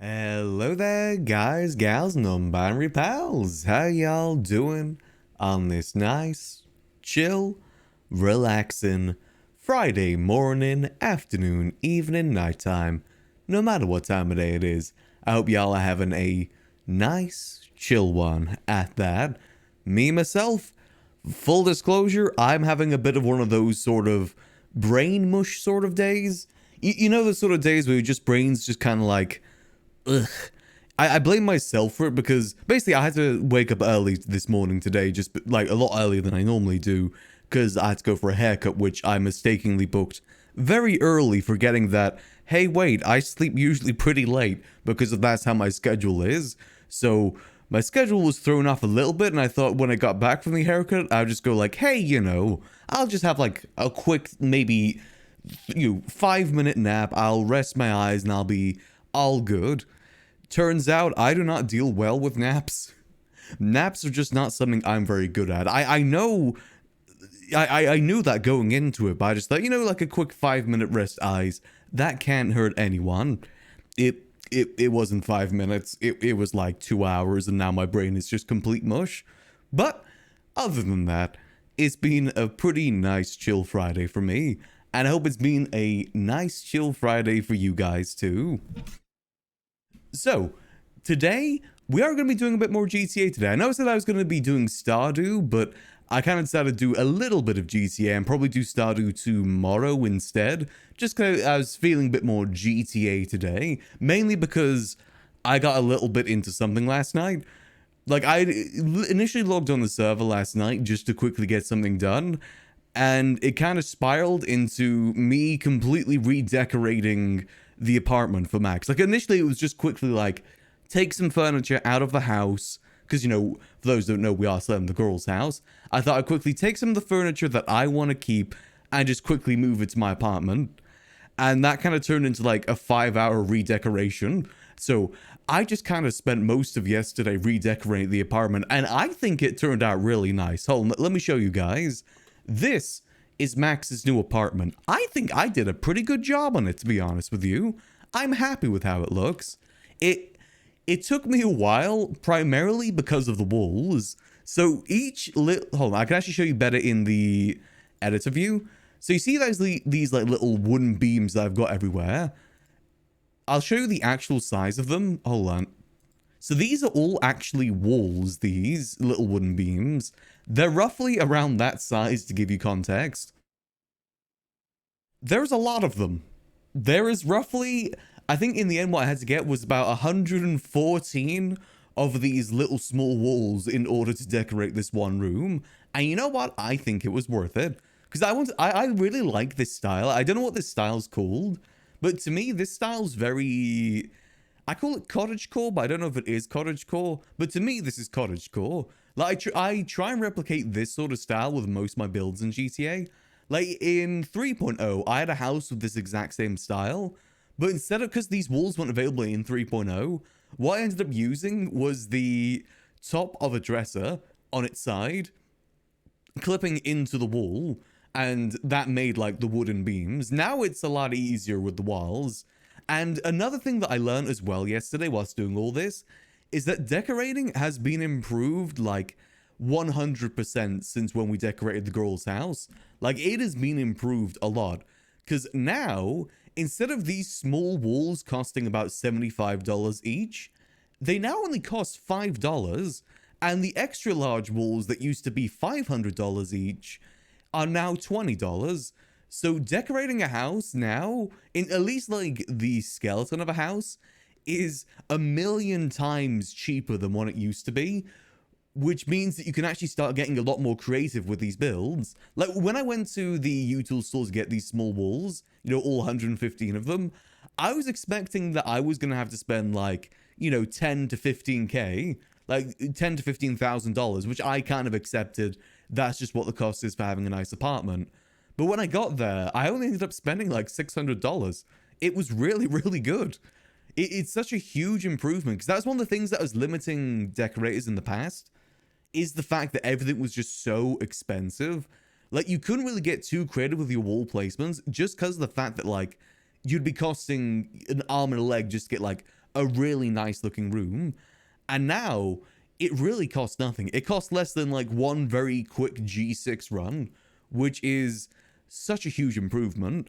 Hello there, guys, gals, non-binary pals. How y'all doing on this nice, chill, relaxing Friday morning, afternoon, evening, nighttime, no matter what time of day it is? I hope y'all are having a nice, chill one at that. Me, myself, full disclosure, I'm having a bit of one of those sort of brain mush sort of days. You know the sort of days where your just brain's just kind of like, ugh. I blame myself for it because basically I had to wake up early this morning today, just like a lot earlier than I normally do, because I had to go for a haircut, which I mistakenly booked very early, forgetting that, hey, wait, I sleep usually pretty late because that's how my schedule is. So my schedule was thrown off a little bit, and I thought when I got back from the haircut, I'd just go like, hey, I'll just have like a quick, maybe, 5-minute nap. I'll rest my eyes and I'll be all good. Turns out I do not deal well with naps. Naps are just not something I'm very good at. I know, I knew that going into it, but I just thought, like a quick 5-minute rest eyes, that can't hurt anyone. It wasn't 5 minutes, it was like 2 hours, and now my brain is just complete mush. But other than that, it's been a pretty nice chill Friday for me, and I hope it's been a nice chill Friday for you guys too. So, today, we are going to be doing a bit more GTA today. I know I said I was going to be doing Stardew, but I kind of decided to do a little bit of GTA and probably do Stardew tomorrow instead. Just because I was feeling a bit more GTA today. Mainly because I got a little bit into something last night. Like, I initially logged on the server last night just to quickly get something done. And it kind of spiraled into me completely redecorating the apartment for Max. Like, initially it was just quickly like, take some furniture out of the house, because, for those who don't know, we are selling the girl's house. I thought I'd quickly take some of the furniture that I want to keep and just quickly move it to my apartment. And that kind of turned into like a 5-hour redecoration. So I just kind of spent most of yesterday redecorating the apartment, and I think it turned out really nice. Hold on, let me show you guys. This is Max's new apartment. I think I did a pretty good job on it, to be honest with you. I'm happy with how it looks. It took me a while, primarily because of the walls. So hold on, I can actually show you better in the editor view. So you see these like little wooden beams that I've got everywhere. I'll show you the actual size of them. Hold on. So these are all actually walls, these little wooden beams. They're roughly around that size to give you context. There's a lot of them. There is roughly, I think in the end what I had to get was about 114 of these little small walls in order to decorate this one room. And you know what? I think it was worth it. Because I really like this style. I don't know what this style's called, but to me, this style's very, I call it cottagecore, but I don't know if it is cottagecore. But to me, this is cottagecore. Like, I try and replicate this sort of style with most of my builds in GTA. Like, in 3.0, I had a house with this exact same style. But instead of, because these walls weren't available in 3.0, what I ended up using was the top of a dresser on its side, clipping into the wall, and that made, like, the wooden beams. Now it's a lot easier with the walls. And another thing that I learned as well yesterday whilst doing all this is that decorating has been improved like 100% since when we decorated the girl's house. Like, it has been improved a lot. Because now, instead of these small walls costing about $75 each, they now only cost $5. And the extra large walls that used to be $500 each are now $20. So decorating a house now, in at least like the skeleton of a house, is 1,000,000 times cheaper than what it used to be, which means that you can actually start getting a lot more creative with these builds. Like, when I went to the utool store to get these small walls, all 115 of them, I was expecting that I was going to have to spend like, 10 to 15k, like $10 to $15,000, which I kind of accepted. That's just what the cost is for having a nice apartment. But when I got there, I only ended up spending like $600. It was really, really good. It's such a huge improvement, because that's one of the things that was limiting decorators in the past, is the fact that everything was just so expensive. Like, you couldn't really get too creative with your wall placements just because of the fact that, like, you'd be costing an arm and a leg just to get, like, a really nice looking room. And now it really costs nothing. It costs less than like one very quick G6 run, which is such a huge improvement.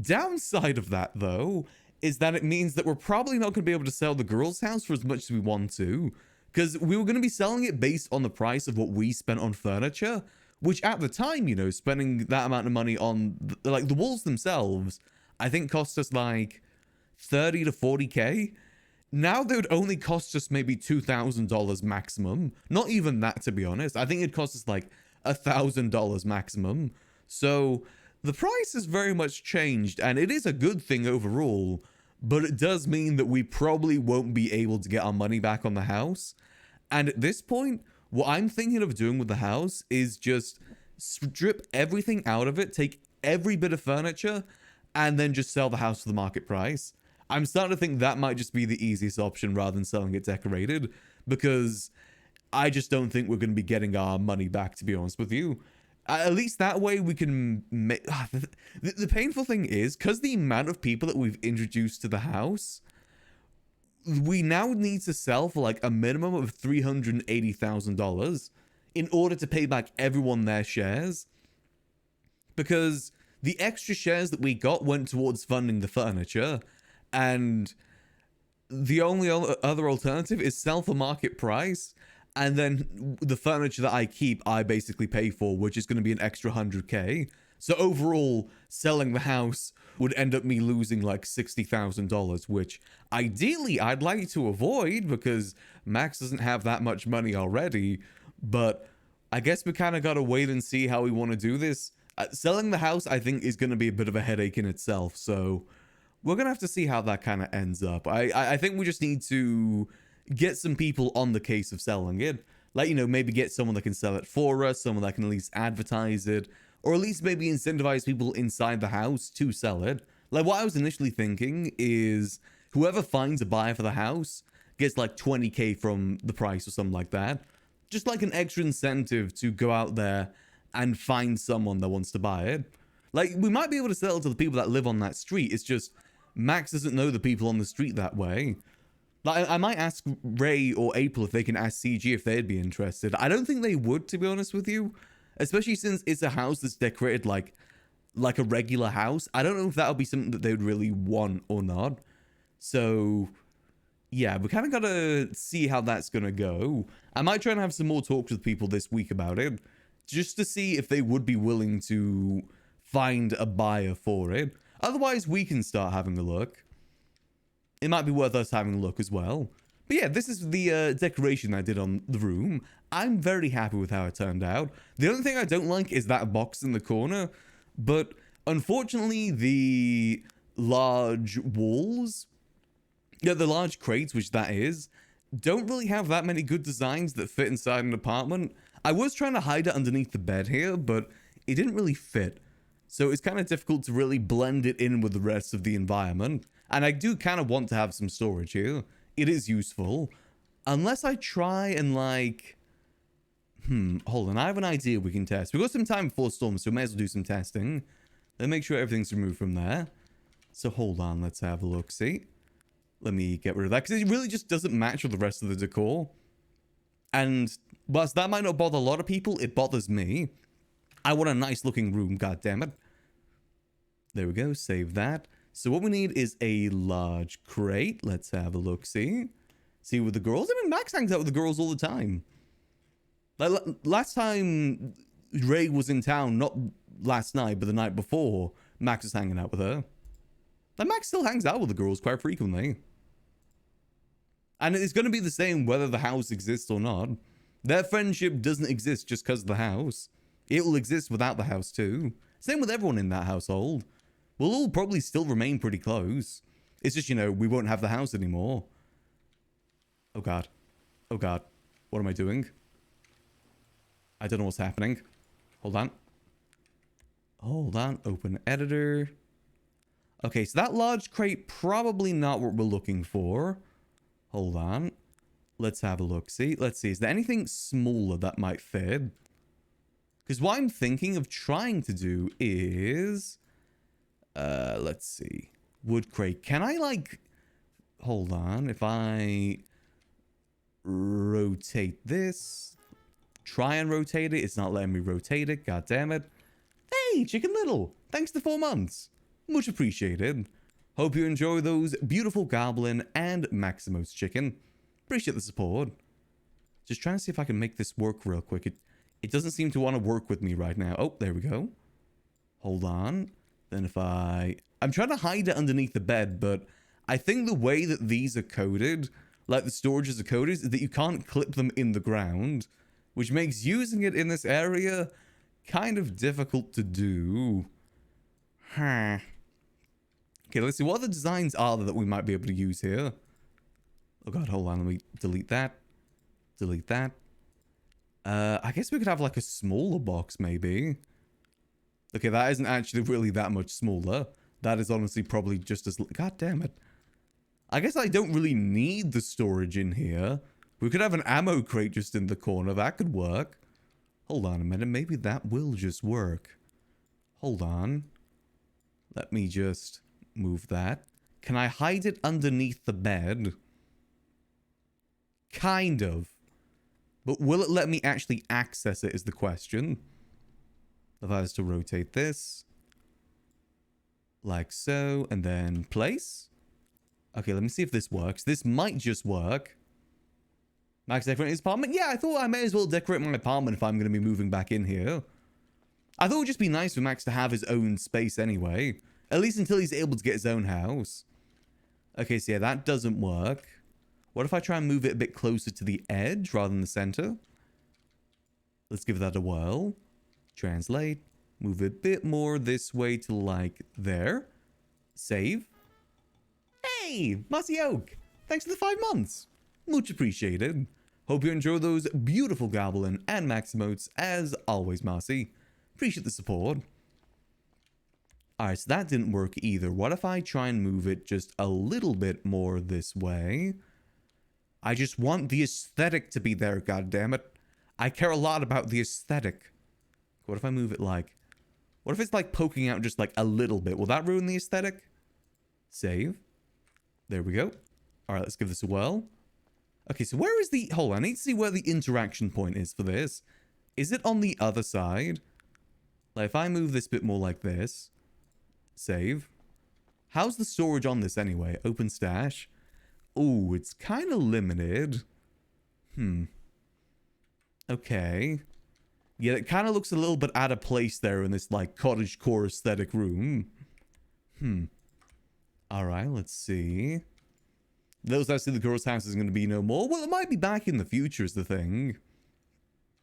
Downside of that, though, is that it means that we're probably not going to be able to sell the girl's house for as much as we want to, because we were going to be selling it based on the price of what we spent on furniture, which at the time, you know, spending that amount of money on like the walls themselves, I think cost us like 30 to 40k. Now they would only cost us maybe $2,000 maximum. Not even that, to be honest. I think it'd cost us like $1,000 maximum. So the price has very much changed, and it is a good thing overall, but it does mean that we probably won't be able to get our money back on the house. And at this point, what I'm thinking of doing with the house is just strip everything out of it, take every bit of furniture, and then just sell the house for the market price. I'm starting to think that might just be the easiest option rather than selling it decorated, because I just don't think we're going to be getting our money back, to be honest with you. At least that way we can make... The painful thing is, because the amount of people that we've introduced to the house, we now need to sell for like a minimum of $380,000 in order to pay back everyone their shares. Because the extra shares that we got went towards funding the furniture, and the only other alternative is sell for market price, and then the furniture that I keep, I basically pay for, which is going to be an extra 100k. So overall, selling the house would end up me losing like $60,000, which ideally I'd like to avoid because Max doesn't have that much money already. But I guess we kind of got to wait and see how we want to do this. Selling the house, I think, is going to be a bit of a headache in itself. So we're going to have to see how that kind of ends up. I think we just need to get some people on the case of selling it. Like, you know, maybe get someone that can sell it for us, someone that can at least advertise it, or at least maybe incentivize people inside the house to sell it. Like, what I was initially thinking is whoever finds a buyer for the house gets like 20k from the price or something like that. Just like an extra incentive to go out there and find someone that wants to buy it. Like, we might be able to sell it to the people that live on that street. It's just Max doesn't know the people on the street that way. Like, I might ask Ray or April if they can ask CG if they'd be interested. I don't think they would, to be honest with you. Especially since it's a house that's decorated like a regular house. I don't know if that'll be something that they would really want or not. So, yeah, we kind of got to see how that's going to go. I might try and have some more talks with people this week about it, just to see if they would be willing to find a buyer for it. Otherwise, we can start having a look. It might be worth us having a look as well. But yeah, this is the decoration I did on the room. I'm very happy with how it turned out. The only thing I don't like is that box in the corner. But unfortunately, the large walls, yeah, the large crates, which that is, don't really have that many good designs that fit inside an apartment. I was trying to hide it underneath the bed here, but it didn't really fit. So it's kind of difficult to really blend it in with the rest of the environment. And I do kind of want to have some storage here. It is useful. Unless I try and like... hold on. I have an idea we can test. We've got some time before storm, so we may as well do some testing. Then make sure everything's removed from there. So hold on. Let's have a look. See? Let me get rid of that, because it really just doesn't match with the rest of the decor. And whilst that might not bother a lot of people, it bothers me. I want a nice looking room, goddammit. There we go, save that. So what we need is a large crate. Let's have a look, see with the girls. I mean, Max hangs out with the girls all the time. Like, last time Ray was in town, not last night, but the night before, Max was hanging out with her. Like, Max still hangs out with the girls quite frequently. And it's going to be the same whether the house exists or not. Their friendship doesn't exist just because of the house. It will exist without the house too. Same with everyone in that household. We'll all probably still remain pretty close. It's just, you know, we won't have the house anymore. Oh god. Oh god. What am I doing? I don't know what's happening. Hold on. Hold on. Open editor. Okay, so that large crate, probably not what we're looking for. Hold on. Let's have a look. See? Let's see. Is there anything smaller that might fit? Because what I'm thinking of trying to do is... let's see. Wood crate. Can I, like... hold on. If I rotate this, try and rotate it, it's not letting me rotate it. God damn it. Hey, Chicken Little. Thanks for 4 months. Much appreciated. Hope you enjoy those beautiful Goblin and Maximos chicken. Appreciate the support. Just trying to see if I can make this work real quick. It doesn't seem to want to work with me right now. Oh, there we go. Hold on. Then if I'm trying to hide it underneath the bed, but I think the way that these are coded, like the storages are coded, is that you can't clip them in the ground, which makes using it in this area kind of difficult to do. Huh. Okay, let's see. What other designs are there that we might be able to use here? Oh god, hold on. Let me delete that. Delete that. I guess we could have like a smaller box, maybe. Okay, that isn't actually really that much smaller. That is honestly probably just as... God damn it. I guess I don't really need the storage in here. We could have an ammo crate just in the corner. That could work. Hold on a minute. Maybe that will just work. Hold on. Let me just move that. Can I hide it underneath the bed? Kind of. But will it let me actually access it is the question. If I was to rotate this. Like so. And then place. Okay, let me see if this works. This might just work. Max decorate his apartment? Yeah, I thought I may as well decorate my apartment if I'm going to be moving back in here. I thought it would just be nice for Max to have his own space anyway. At least until he's able to get his own house. Okay, so yeah, that doesn't work. What if I try and move it a bit closer to the edge rather than the center? Let's give that a whirl. Translate. Move it a bit more this way to like there. Save. Hey, Mossy Oak. Thanks for the 5 months. Much appreciated. Hope you enjoy those beautiful Goblin and Maximotes as always, Mossy. Appreciate the support. Alright, so that didn't work either. What if I try and move it just a little bit more this way? I just want the aesthetic to be there, goddammit. I care a lot about the aesthetic. What if I move it like... What if it's like poking out just like a little bit? Will that ruin the aesthetic? Save. There we go. Alright, let's give this a whirl. Okay, so where is the... Hold on, I need to see where the interaction point is for this. Is it on the other side? Like, if I move this bit more like this... Save. How's the storage on this anyway? Open stash. Oh, it's kind of limited. Okay. Yeah, it kind of looks a little bit out of place there in this, like, cottagecore aesthetic room. Alright, let's see. Those I see the girl's house is going to be no more. Well, it might be back in the future is the thing.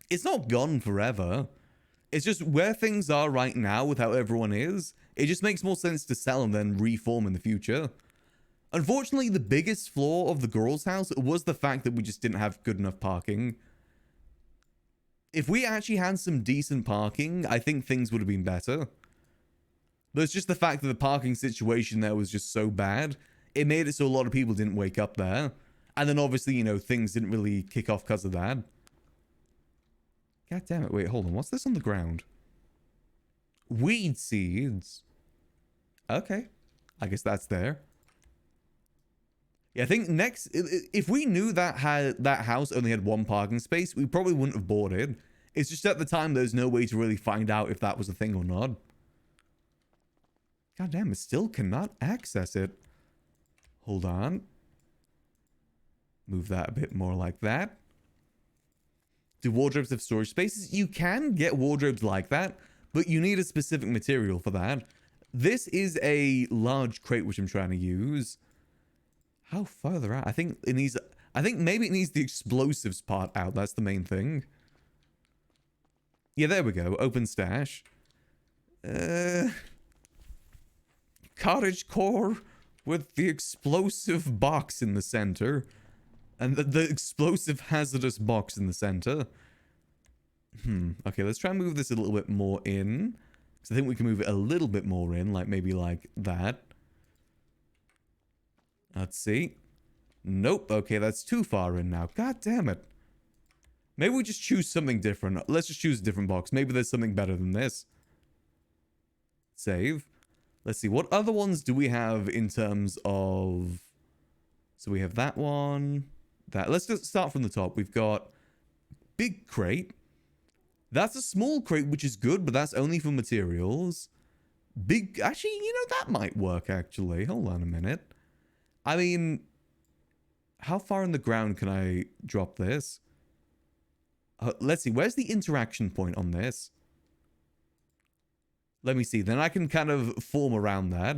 It's not gone forever. It's just where things are right now with how everyone is. It just makes more sense to sell and then reform in the future. Unfortunately, the biggest flaw of the girl's house was the fact that we just didn't have good enough parking. If we actually had some decent parking, I think things would have been better. But it's just the fact that the parking situation there was just so bad. It made it so a lot of people didn't wake up there. And then obviously, you know, things didn't really kick off because of that. God damn it. Wait, hold on. What's this on the ground? Weed seeds. Okay. I guess that's there. Yeah, I think next... If we knew that house only had 1 parking space, we probably wouldn't have bought it. It's just at the time, there's no way to really find out if that was a thing or not. God damn, it still cannot access it. Hold on. Move that a bit more like that. Do wardrobes have storage spaces? You can get wardrobes like that, but you need a specific material for that. This is a large crate which I'm trying to use. How far they're at? I think it needs... I think maybe it needs the explosives part out. That's the main thing. Yeah, there we go. Open stash. Cottage core with the explosive box in the center. And the explosive hazardous box in the center. Okay, let's try and move this a little bit more in. Because I think we can move it a little bit more in. Like, maybe like that. Let's see. Nope. Okay, that's too far in now. God damn it. Maybe we just choose something different. Let's just choose a different box. Maybe there's something better than this. Save. Let's see. What other ones do we have in terms of... So we have that one. That. Let's just start from the top. We've got big crate. That's a small crate, which is good, but that's only for materials. Big... Actually, you know, that might work, actually. Hold on a minute. I mean... How far in the ground can I drop this? Let's see. Where's the interaction point on this? Let me see. Then I can kind of form around that.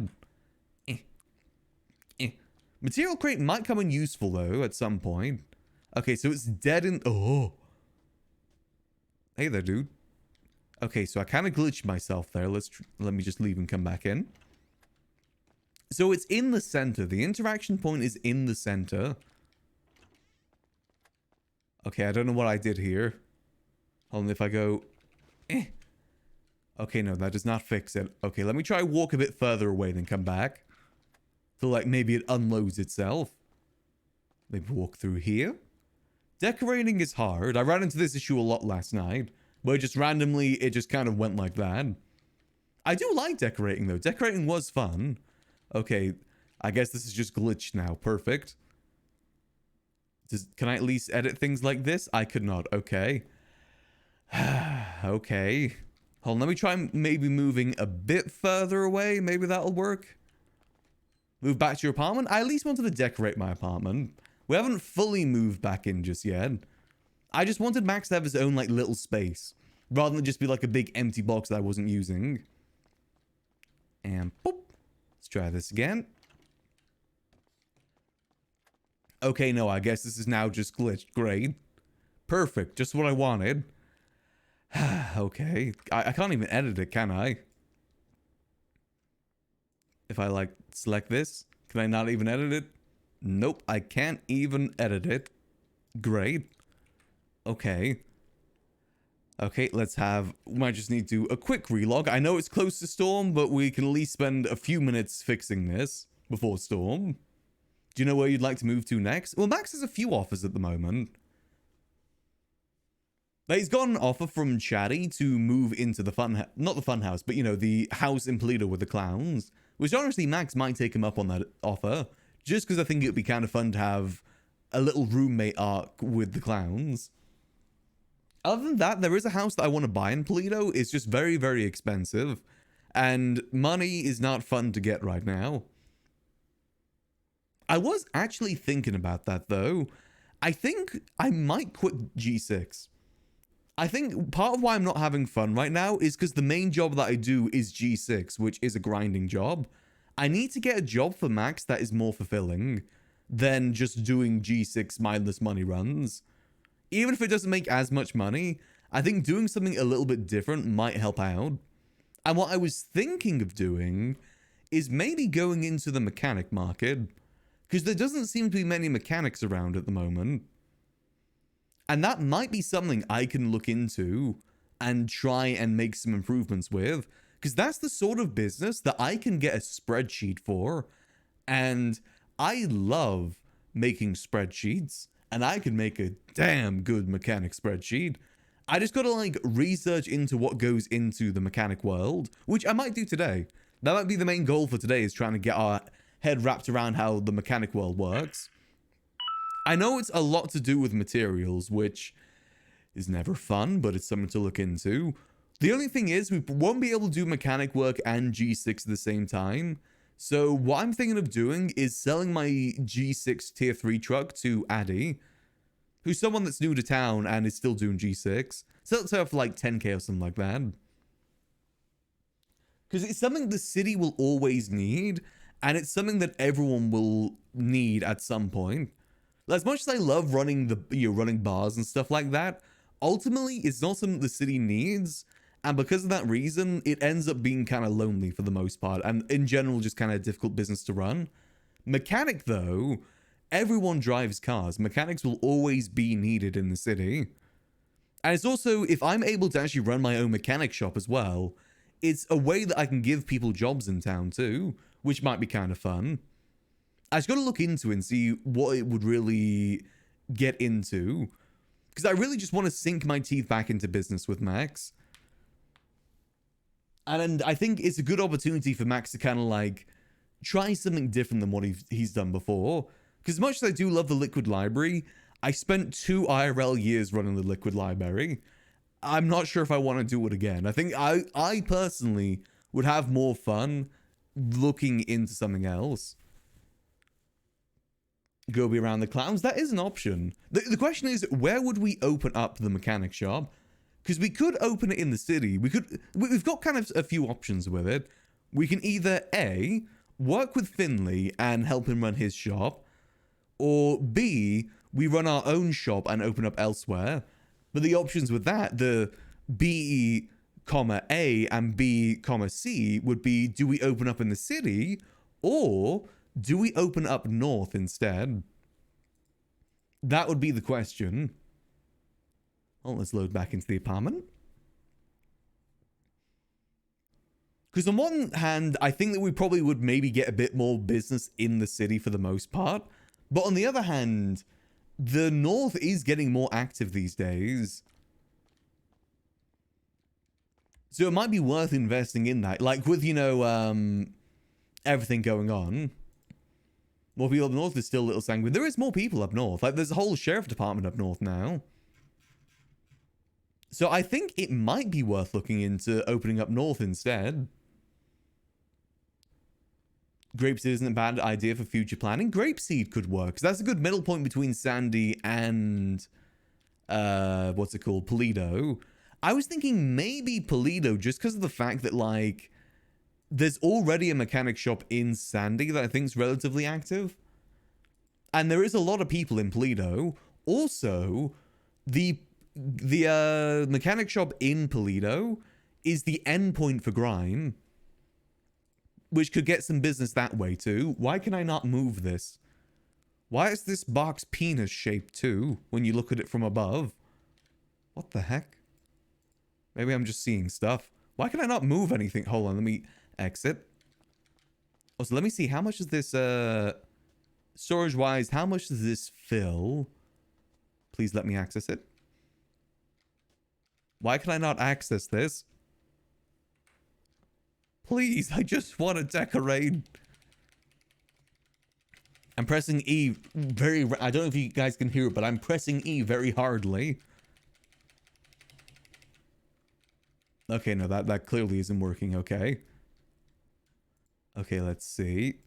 Material crate might come in useful, though, at some point. Okay, so it's dead in... Oh. Hey there, dude. Okay, so I kind of glitched myself there. Let me just leave and come back in. So it's in the center. The interaction point is in the center. Okay, I don't know what I did here. Hold on, if I go... Okay, no, that does not fix it. Okay, let me try walk a bit further away, then come back. Feel like maybe it unloads itself. Maybe walk through here. Decorating is hard. I ran into this issue a lot last night, where just randomly it just kind of went like that. I do like decorating, though. Decorating was fun. Okay, I guess this is just glitched now. Perfect. Can I at least edit things like this? I could not. Okay. Okay. Hold on, let me try maybe moving a bit further away. Maybe that'll work. Move back to your apartment? I at least wanted to decorate my apartment. We haven't fully moved back in just yet. I just wanted Max to have his own, like, little space. Rather than just be, like, a big empty box that I wasn't using. And, boop. Let's try this again. Okay, no, I guess this is now just glitched. Great. Perfect. Just what I wanted. Okay. I can't even edit it, can I? If I, like, select this, can I not even edit it? Nope, I can't even edit it. Great. Okay. Okay, let's have... We might just need to do a quick relog. I know it's close to Storm, but we can at least spend a few minutes fixing this before Storm. Do you know where you'd like to move to next? Well, Max has a few offers at the moment. He's got an offer from Chatty to move into the not the fun house, but, you know, the house in Paleto with the clowns. Which, honestly, Max might take him up on that offer. Just because I think it would be kind of fun to have a little roommate arc with the clowns. Other than that, there is a house that I want to buy in Paleto. It's just very, very expensive. And money is not fun to get right now. I was actually thinking about that, though. I think I might quit G6. I think part of why I'm not having fun right now is because the main job that I do is G6, which is a grinding job. I need to get a job for Max that is more fulfilling than just doing G6 mindless money runs. Even if it doesn't make as much money, I think doing something a little bit different might help out. And what I was thinking of doing is maybe going into the mechanic market, because there doesn't seem to be many mechanics around at the moment. And that might be something I can look into and try and make some improvements with. Because that's the sort of business that I can get a spreadsheet for. And I love making spreadsheets. And I can make a damn good mechanic spreadsheet. I just gotta, like, research into what goes into the mechanic world. Which I might do today. That might be the main goal for today, is trying to get our head wrapped around how the mechanic world works. I know it's a lot to do with materials, which is never fun, but it's something to look into. The only thing is, we won't be able to do mechanic work and G6 at the same time. So what I'm thinking of doing is selling my G6 tier 3 truck to Addie, who's someone that's new to town and is still doing G6. Sell it to her for like 10k or something like that. Because it's something the city will always need, and it's something that everyone will need at some point. As much as I love running running bars and stuff like that, ultimately it's not something the city needs, and because of that reason, it ends up being kind of lonely for the most part, and in general just kind of a difficult business to run. Mechanic though, everyone drives cars. Mechanics will always be needed in the city. And it's also, if I'm able to actually run my own mechanic shop as well, it's a way that I can give people jobs in town too, which might be kind of fun. I just got to look into it and see what it would really get into. Because I really just want to sink my teeth back into business with Max. And I think it's a good opportunity for Max to kind of like try something different than what he's done before. Because much as I do love the Liquid Library, I spent 2 IRL years running the Liquid Library. I'm not sure if I want to do it again. I think I personally would have more fun looking into something else. Go be around the clowns. That is an option. The question is, where would we open up the mechanic shop? Because we could open it in the city. We've got kind of a few options with it. We can either A, work with Finley and help him run his shop, or B, we run our own shop and open up elsewhere. But the options with that, the B, A and B, C would be, do we open up in the city, or do we open up north instead? That would be the question. Oh, let's load back into the apartment. Because on one hand, I think that we probably would maybe get a bit more business in the city for the most part. But on the other hand, the north is getting more active these days. So it might be worth investing in that. Like with, you know, everything going on. More people up north is still a little sanguine. There is more people up north. Like there's a whole sheriff department up north now. So I think it might be worth looking into opening up north instead. Grapeseed isn't a bad idea for future planning. Grapeseed could work, because that's a good middle point between Sandy and what's it called, Paleto. I was thinking maybe Paleto, just because of the fact that, like, there's already a mechanic shop in Sandy that I think is relatively active, and there is a lot of people in Paleto. Also, the mechanic shop in Paleto is the endpoint for Grime, which could get some business that way too. Why can I not move this? Why is this box penis shaped too when you look at it from above? What the heck? Maybe I'm just seeing stuff. Why can I not move anything? Hold on, let me exit. Oh, so let me see. How much is this, storage-wise, how much does this fill? Please let me access it. Why can I not access this? Please, I just want to decorate. I'm pressing E very... I don't know if you guys can hear it, but I'm pressing E very hardly. Okay, no, that clearly isn't working. Okay. Okay, let's see.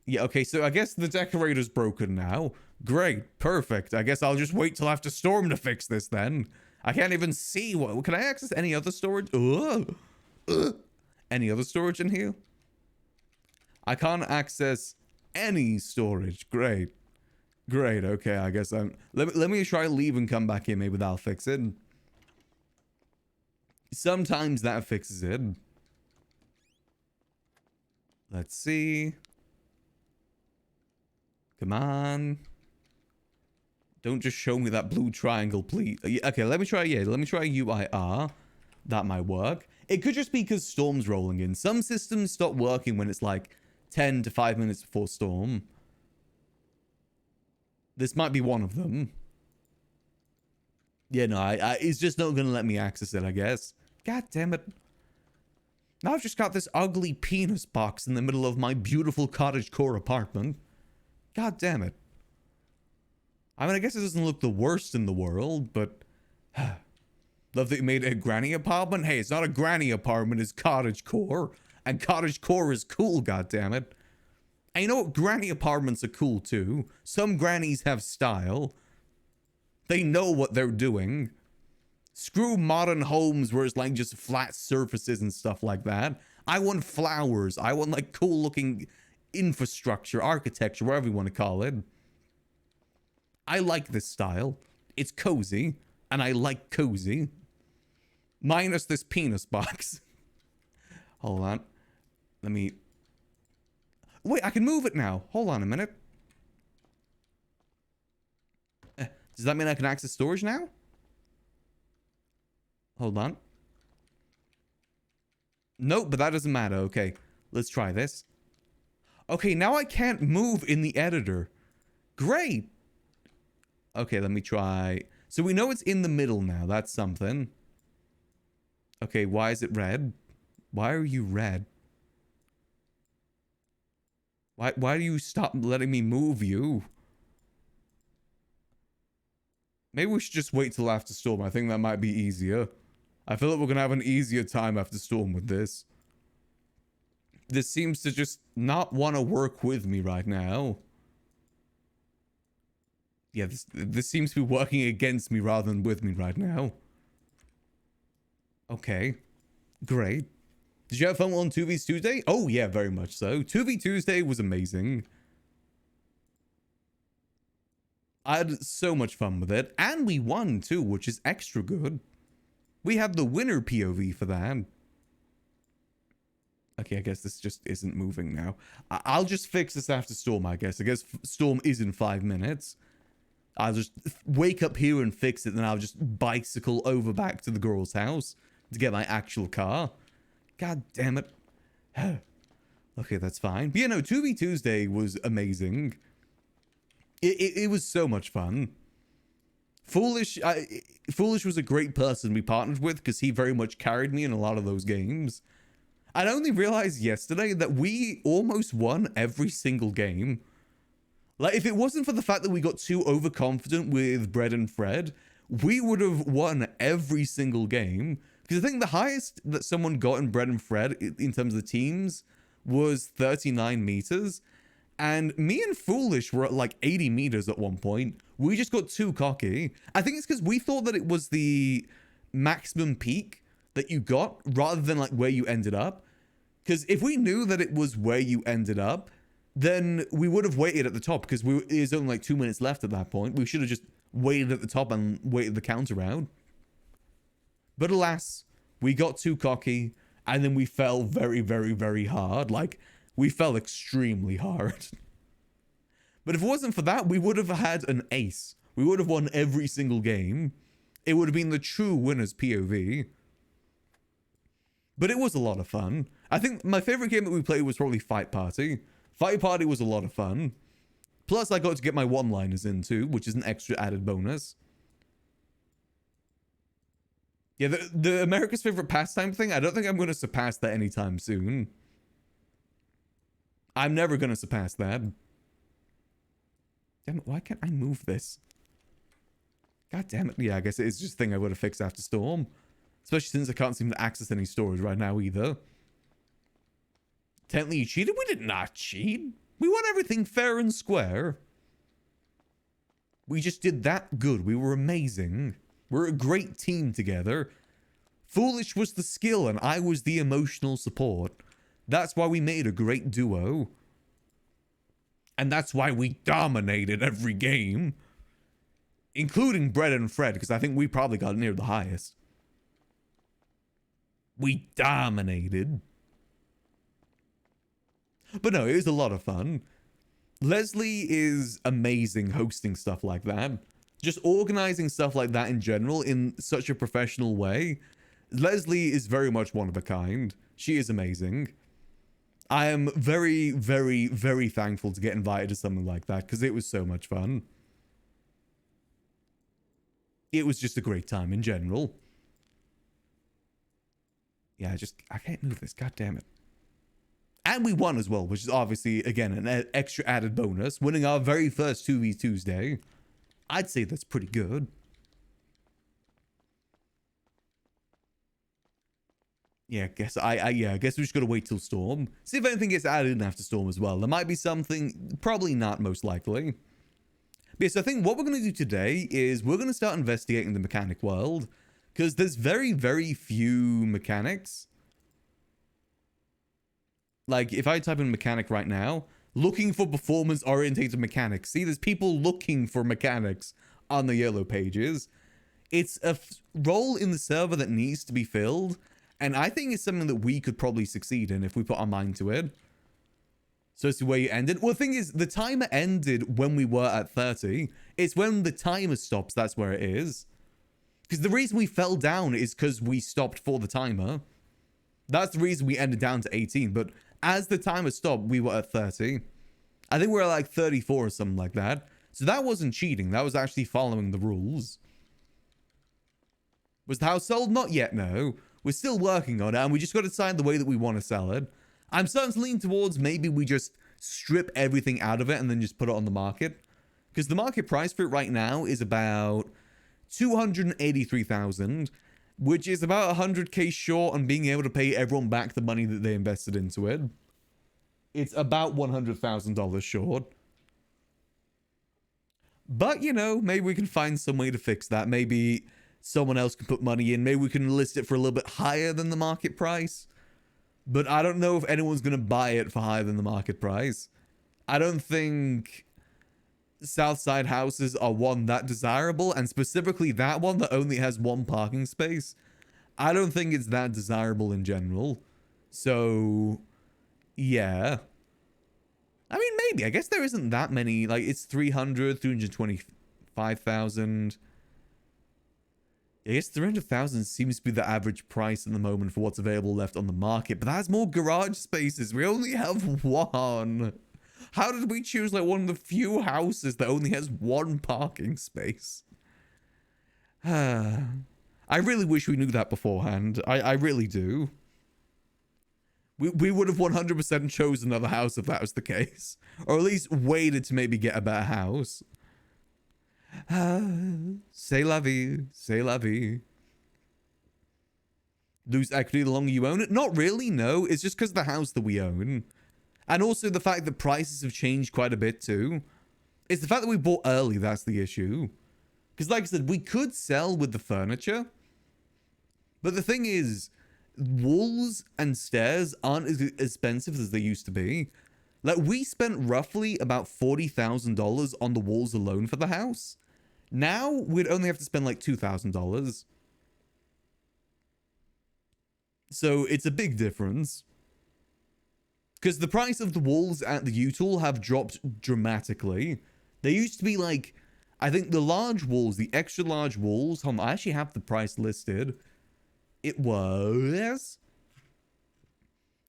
Yeah, okay, so I guess the decorator's broken now. Great, perfect. I guess I'll just wait till after Storm to fix this then. I can't even see what... Can I access any other storage? Any other storage in here? I can't access any storage. Great. Great, okay, I guess I'm... Let me try leave and come back in. Maybe that'll fix it. Sometimes that fixes it. Let's see. Come on. Don't just show me that blue triangle, please. Okay, let me try, let me try UIR. That might work. It could just be because Storm's rolling in. Some systems stop working when it's like 10 to 5 minutes before Storm. This might be one of them. Yeah, no, it's just not going to let me access it, I guess. God damn it. Now I've just got this ugly penis box in the middle of my beautiful cottagecore apartment. God damn it. I mean, I guess it doesn't look the worst in the world, but... Love that you made it a granny apartment. Hey, it's not a granny apartment, it's cottagecore. And cottagecore is cool, goddammit. And you know what? Granny apartments are cool too. Some grannies have style. They know what they're doing. Screw modern homes where it's like just flat surfaces and stuff like that. I want flowers. I want like cool looking infrastructure, architecture, whatever you want to call it. I like this style. It's cozy. And I like cozy. Minus this penis box. Hold on. Let me... Wait, I can move it now. Hold on a minute. Does that mean I can access storage now? Hold on. Nope, but that doesn't matter. Okay, let's try this. Okay, now I can't move in the editor. Great. Okay, let me try... So we know it's in the middle now. That's something. Okay, why is it red? Why are you red? Why do you stop letting me move you? Maybe we should just wait till after Storm. I think that might be easier. I feel like we're going to have an easier time after Storm with this. This seems to just not want to work with me right now. Yeah, this seems to be working against me rather than with me right now. Okay. Great. Did you have fun on 2v Tuesday? Oh, yeah, very much so. 2v Tuesday was amazing. I had so much fun with it. And we won, too, which is extra good. We had the winner POV for that. Okay, I guess this just isn't moving now. I'll just fix this after Storm, I guess. I guess Storm is in 5 minutes. I'll just wake up here and fix it, then I'll just bicycle over back to the girl's house to get my actual car. God damn it. Okay, that's fine. But yeah, no, 2v Tuesday was amazing. It was so much fun. Foolish was a great person we partnered with because he very much carried me in a lot of those games. I only realized yesterday that we almost won every single game. Like, if it wasn't for the fact that we got too overconfident with Bread and Fred, we would have won every single game. Because I think the highest that someone got in Bread and Fred in terms of the teams was 39 meters. And me and Foolish were at like 80 meters at one point. We just got too cocky. I think it's because we thought that it was the maximum peak that you got rather than like where you ended up. Because if we knew that it was where you ended up, then we would have waited at the top because there's only like 2 minutes left at that point. We should have just waited at the top and waited the counter out. But alas, we got too cocky and then we fell very, very, very hard. Like, we fell extremely hard. But if it wasn't for that, we would have had an ace. We would have won every single game. It would have been the true winner's POV. But it was a lot of fun. I think my favorite game that we played was probably Fight Party. Fight Party was a lot of fun. Plus, I got to get my one-liners in too, which is an extra added bonus. Yeah, the America's Favorite Pastime thing, I don't think I'm going to surpass that anytime soon. I'm never going to surpass that. Damn it, why can't I move this? God damn it. Yeah, I guess it is just a thing I would have fixed after Storm. Especially since I can't seem to access any storage right now either. Technically, you cheated? We did not cheat. We won everything fair and square. We just did that good. We were amazing. We're a great team together. Foolish was the skill and I was the emotional support. That's why we made a great duo. And that's why we dominated every game. Including Bread and Fred, because I think we probably got near the highest. We dominated. But no, it was a lot of fun. Leslie is amazing hosting stuff like that. Just organizing stuff like that in general in such a professional way. Leslie is very much one of a kind. She is amazing. I am very, very, very thankful to get invited to something like that because it was so much fun. It was just a great time in general. Yeah, I can't move this. God damn it. And we won as well, which is obviously, again, an extra added bonus. Winning our very first 2v Tuesday. I'd say that's pretty good. Yeah, I guess we just gotta wait till Storm. See if anything gets added in after Storm as well. There might be something, probably not, most likely. But yes, I think what we're gonna do today is we're gonna start investigating the mechanic world. Because there's very, very few mechanics. Like, if I type in mechanic right now, looking for performance-orientated mechanics. See, there's people looking for mechanics on the yellow pages. It's a role in the server that needs to be filled. And I think it's something that we could probably succeed in if we put our mind to it. So it's where you ended. Well, the thing is, the timer ended when we were at 30. It's when the timer stops, that's where it is. Because the reason we fell down is because we stopped for the timer. That's the reason we ended down to 18. But as the timer stopped, we were at 30. I think we were at like 34 or something like that. So that wasn't cheating. That was actually following the rules. Was the house sold? Not yet, no. We're still working on it, and we just got to decide the way that we want to sell it. I'm starting to lean towards maybe we just strip everything out of it and then just put it on the market. Because the market price for it right now is about $283,000, which is about $100K short on being able to pay everyone back the money that they invested into it. It's about $100,000 short. But, you know, maybe we can find some way to fix that. Maybe someone else can put money in. Maybe we can list it for a little bit higher than the market price. But I don't know if anyone's going to buy it for higher than the market price. I don't think Southside houses are one that desirable, and specifically that one that only has one parking space. I don't think it's that desirable in general. So, yeah. I mean, maybe. I guess there isn't that many. Like, it's 325,000. I guess 300,000 seems to be the average price at the moment for what's available left on the market. But that's more garage spaces. We only have one. How did we choose, like, one of the few houses that only has one parking space? I really wish we knew that beforehand. I really do. We would have 100% chosen another house if that was the case. Or at least waited to maybe get a better house. C'est la vie. C'est la vie. Lose equity the longer you own it? Not really, no. It's just because of the house that we own. And also the fact that prices have changed quite a bit too. It's the fact that we bought early that's the issue. Because like I said, we could sell with the furniture. But the thing is, walls and stairs aren't as expensive as they used to be. Like, we spent roughly about $40,000 on the walls alone for the house. Now, we'd only have to spend like $2,000. So, it's a big difference. Because the price of the walls at the U-Tool have dropped dramatically. They used to be like, I think the large walls, the extra large walls, hold on, I actually have the price listed. It was,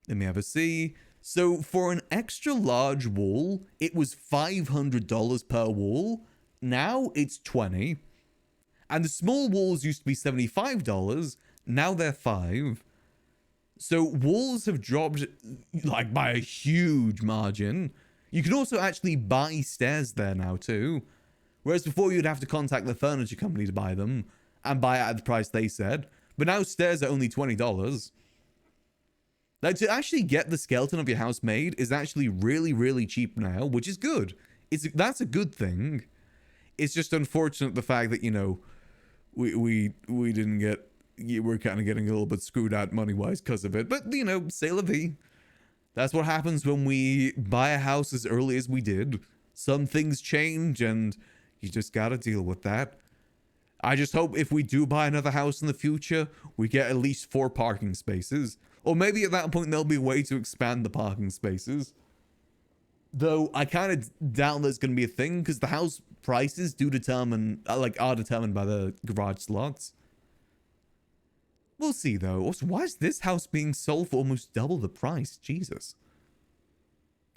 let me have a see. So for an extra large wall, it was $500 per wall. Now it's $20. And the small walls used to be $75. Now they're $5. So walls have dropped like by a huge margin. You can also actually buy stairs there now too. Whereas before you'd have to contact the furniture company to buy them and buy it at the price they said. But now stairs are only $20. Like, to actually get the skeleton of your house made is actually really, really cheap now, which is good. That's a good thing. It's just unfortunate the fact that, you know, we didn't get, we're kind of getting a little bit screwed out money-wise because of it. But, you know, c'est la vie. That's what happens when we buy a house as early as we did. Some things change and you just gotta deal with that. I just hope if we do buy another house in the future, we get at least 4 parking spaces. Or maybe at that point, there'll be a way to expand the parking spaces. Though, I kind of doubt there's going to be a thing, because the house prices do determine, are determined by the garage slots. We'll see, though. Also, why is this house being sold for almost double the price? Jesus.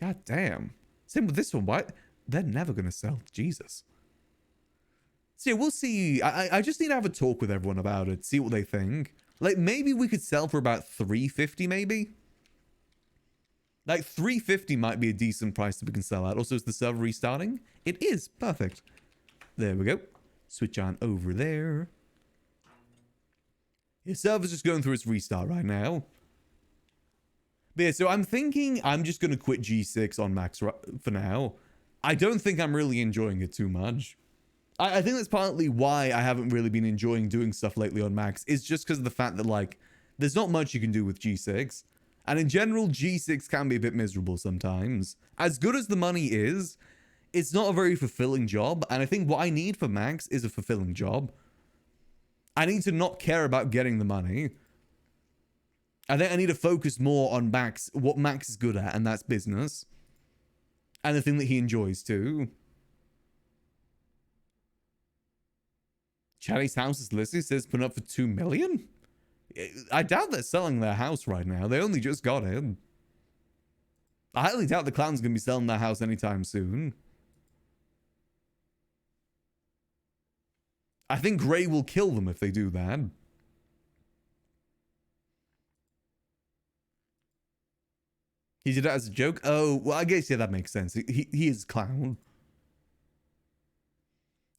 God damn. Same with this one. Why? They're never going to sell. Jesus. So yeah, we'll see. I just need to have a talk with everyone about it, see what they think. Like, maybe we could sell for about $350, maybe? Like, $350 might be a decent price that we can sell at. Also, is the server restarting? It is. Perfect. There we go. Switch on over there. Your server's just going through its restart right now. But yeah, so I'm thinking I'm just going to quit G6 on Max for now. I don't think I'm really enjoying it too much. I think that's partly why I haven't really been enjoying doing stuff lately on Max. It's just because of the fact that, like, there's not much you can do with G6. And in general, G6 can be a bit miserable sometimes. As good as the money is, it's not a very fulfilling job. And I think what I need for Max is a fulfilling job. I need to not care about getting the money. I think I need to focus more on Max, what Max is good at, and that's business. And the thing that he enjoys too. Chatty's house is listed, says put up for $2 million? I doubt they're selling their house right now. They only just got in. I highly doubt the clown's gonna be selling their house anytime soon. I think Gray will kill them if they do that. He did that as a joke? Oh, well, I guess, yeah, that makes sense. He is clown.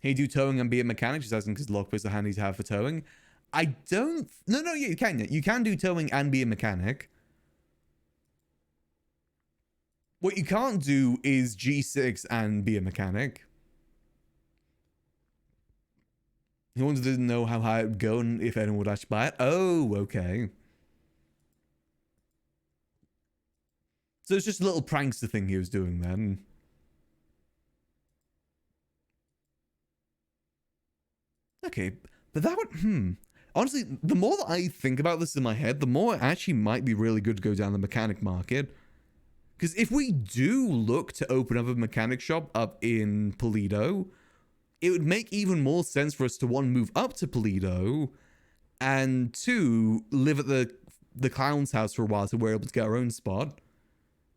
Can you do towing and be a mechanic? Just asking because lockpicks are handy to have for towing. I don't... No, yeah, you can. You can do towing and be a mechanic. What you can't do is G6 and be a mechanic. He wanted to know how high it would go and if anyone would actually buy it. Oh, okay. So it's just a little prankster thing he was doing then. Okay, but that would... Honestly, the more that I think about this in my head, the more it actually might be really good to go down the mechanic market. Because if we do look to open up a mechanic shop up in Paleto, it would make even more sense for us to, one, move up to Paleto, and two, live at the clown's house for a while so we're able to get our own spot.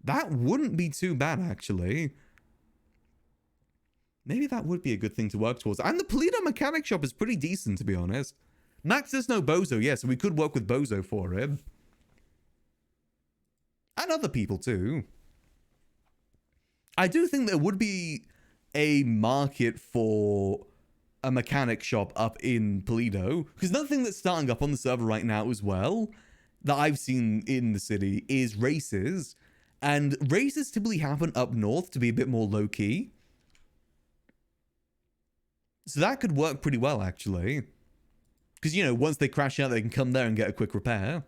That wouldn't be too bad, actually. Maybe that would be a good thing to work towards. And the Paleto mechanic shop is pretty decent, to be honest. Max does know Bozo, yes, so we could work with Bozo for him. And other people, too. I do think there would be a market for a mechanic shop up in Paleto. Because another thing that's starting up on the server right now as well, that I've seen in the city, is races. And races typically happen up north to be a bit more low-key. So that could work pretty well, actually. Because, you know, once they crash out, they can come there and get a quick repair.